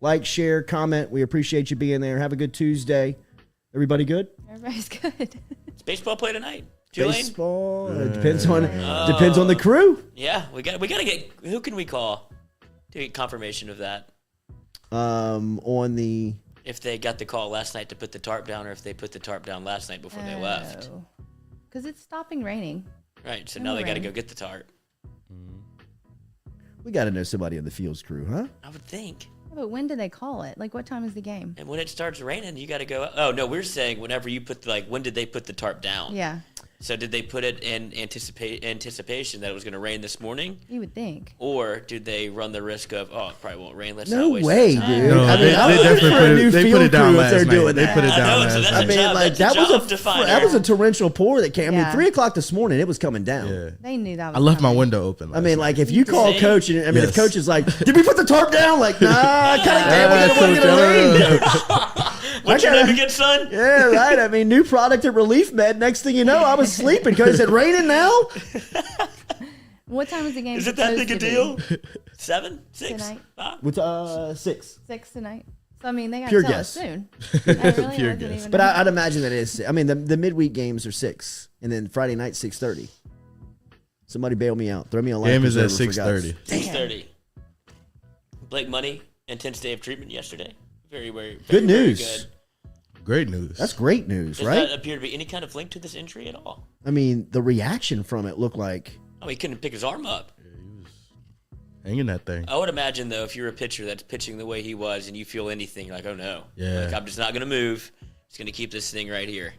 Speaker 1: Like, share, comment. We appreciate you being there. Have a good Tuesday. Everybody good?
Speaker 5: Everybody's good.
Speaker 2: It's baseball play tonight. Tulane?
Speaker 1: Baseball. It depends on the crew.
Speaker 2: Yeah, we got to get. Who can we call to get confirmation of that?
Speaker 1: On the
Speaker 2: If they got the call last night to put the tarp down, or if they put the tarp down last night before they left.
Speaker 5: Because it's stopping raining.
Speaker 2: Right. So
Speaker 5: In
Speaker 2: now
Speaker 5: the
Speaker 2: they got to
Speaker 5: rain.
Speaker 2: go get the tarp.
Speaker 1: we got to know somebody on the fields crew, huh?
Speaker 2: I would think.
Speaker 5: But when do they call it? Like, what time is the game?
Speaker 2: And when it starts raining, you got to go. Oh no, we're saying whenever you put when did they put the tarp down?
Speaker 5: Yeah,
Speaker 2: So did they put it in anticipation that it was going to rain this morning,
Speaker 5: you would think.
Speaker 2: or did they run the risk of it probably won't rain? Let's
Speaker 1: No
Speaker 2: not waste
Speaker 1: way,
Speaker 2: our time.
Speaker 1: dude.
Speaker 3: No,
Speaker 1: I mean,
Speaker 3: they
Speaker 1: I'm looking
Speaker 3: definitely
Speaker 1: for a
Speaker 3: put
Speaker 1: new
Speaker 3: it. They
Speaker 1: field
Speaker 3: put it down
Speaker 1: crew if they're
Speaker 3: last
Speaker 1: doing
Speaker 3: night. They
Speaker 1: that.
Speaker 3: put it
Speaker 2: I
Speaker 3: down
Speaker 2: know, so
Speaker 3: last
Speaker 2: that's
Speaker 1: I
Speaker 2: a
Speaker 3: night.
Speaker 1: mean,
Speaker 2: job.
Speaker 1: like
Speaker 2: That's
Speaker 1: that
Speaker 2: a
Speaker 1: was
Speaker 2: job to find
Speaker 1: that
Speaker 2: her.
Speaker 1: was a torrential pour that came. I mean,
Speaker 5: Yeah.
Speaker 1: 3:00 this morning, it was coming down.
Speaker 3: Yeah.
Speaker 5: They knew that was
Speaker 3: I left my
Speaker 5: coming.
Speaker 3: window open.
Speaker 1: I mean,
Speaker 3: last
Speaker 1: like
Speaker 3: night.
Speaker 1: if you call
Speaker 2: See?
Speaker 1: coach, and I mean, if
Speaker 3: Yes.
Speaker 1: coach is like, "Did we put the tarp down?" Like, nah, kind of damn, it wasn't gonna rain, coach.
Speaker 2: What's your
Speaker 1: I gotta-
Speaker 2: name again, son?
Speaker 1: Yeah, right. I mean, new product at Relief Med. Next thing you know, I was sleeping. Coach said, "Raining now."
Speaker 5: What time is the game?
Speaker 2: Is it that
Speaker 5: supposed
Speaker 2: big a
Speaker 5: to be?
Speaker 2: deal? 7, 6,
Speaker 5: Tonight.
Speaker 2: 5?
Speaker 1: With 6.
Speaker 5: 6 tonight. So I mean, they got
Speaker 1: Pure
Speaker 5: to tell
Speaker 1: guess.
Speaker 5: us soon. I really
Speaker 3: Pure
Speaker 5: wasn't
Speaker 3: guess.
Speaker 5: even
Speaker 1: But
Speaker 5: know.
Speaker 1: I'd imagine that it is. I mean, the midweek games are 6, and then Friday night 6:30. Somebody bail me out. Throw me a life
Speaker 3: Game is at
Speaker 1: preserver for
Speaker 3: 6:30.
Speaker 1: God's-
Speaker 2: 6:30. Blake Money, intense day of treatment yesterday. Very, very, very
Speaker 1: Good
Speaker 2: very
Speaker 1: news.
Speaker 2: good.
Speaker 3: Great news.
Speaker 1: That's great news,
Speaker 2: Does
Speaker 1: right?
Speaker 2: not appear to be any kind of link to this injury at all.
Speaker 1: I mean, the reaction from it looked like
Speaker 2: Oh, he couldn't pick his arm up.
Speaker 3: hanging that thing.
Speaker 2: I would imagine, though, if you're a pitcher that's pitching the way he was and you feel anything, you're like, oh no.
Speaker 3: Yeah.
Speaker 2: Like, I'm just not going to move. Just going to keep this thing right here.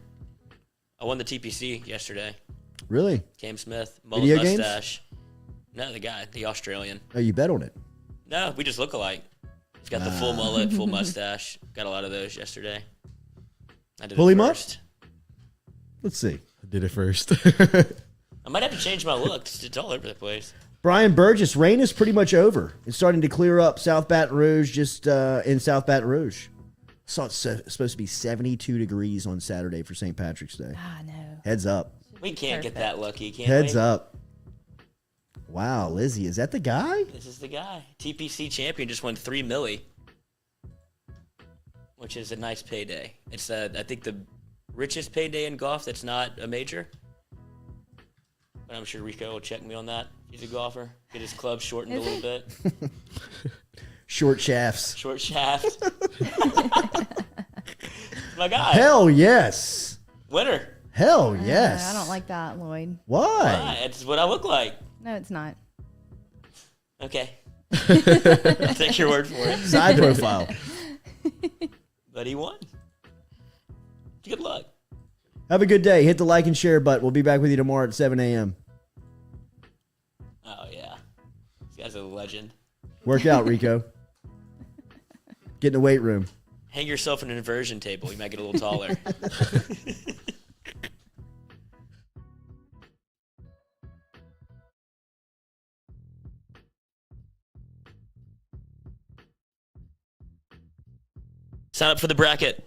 Speaker 2: I won the TPC yesterday.
Speaker 1: really.
Speaker 2: Cam Smith, mullet
Speaker 1: Video games?
Speaker 2: mustache. No, the guy, the Australian.
Speaker 1: Oh, you bet on it.
Speaker 2: No, we just look alike. He's got the full mullet, full mustache. Got a lot of those yesterday. I did
Speaker 1: Pull
Speaker 2: it
Speaker 1: him up?
Speaker 2: first.
Speaker 1: Let's see.
Speaker 3: I did it first.
Speaker 2: I might have to change my look. It's all over the place.
Speaker 1: Brian Burgess, rain is pretty much over. It's starting to clear up South Baton Rouge, just in South Baton Rouge. Saw it's supposed to be 72 degrees on Saturday for St. Patrick's Day.
Speaker 5: Ah, no.
Speaker 1: Heads up.
Speaker 2: We can't get that lucky, can
Speaker 1: Heads
Speaker 2: we?
Speaker 1: up. Wow, Lizzie, is that the guy?
Speaker 2: This is the guy. TPC champion just won $3 million, which is a nice payday. It's I think the richest payday in golf that's not a major. But I'm sure Rico will check me on that. He's a golfer. Get his club shortened a
Speaker 5: Is
Speaker 2: little
Speaker 5: he?
Speaker 2: bit.
Speaker 1: Short shafts.
Speaker 2: Short shaft. My guy.
Speaker 1: Hell yes.
Speaker 2: Winner.
Speaker 1: Hell yes.
Speaker 5: I don't like that, Lloyd.
Speaker 1: Why?
Speaker 2: It's what I look like.
Speaker 5: No, it's not.
Speaker 2: Okay. I'll take your word for it.
Speaker 1: Side profile.
Speaker 2: But he won. Good luck.
Speaker 1: Have a good day. Hit the like and share button. We'll be back with you tomorrow at 7 a.m.
Speaker 2: Oh, yeah. This guy's a legend.
Speaker 1: Work out, Rico. Get in the weight room.
Speaker 2: Hang yourself in an inversion table. You might get a little taller. Sign up for the bracket.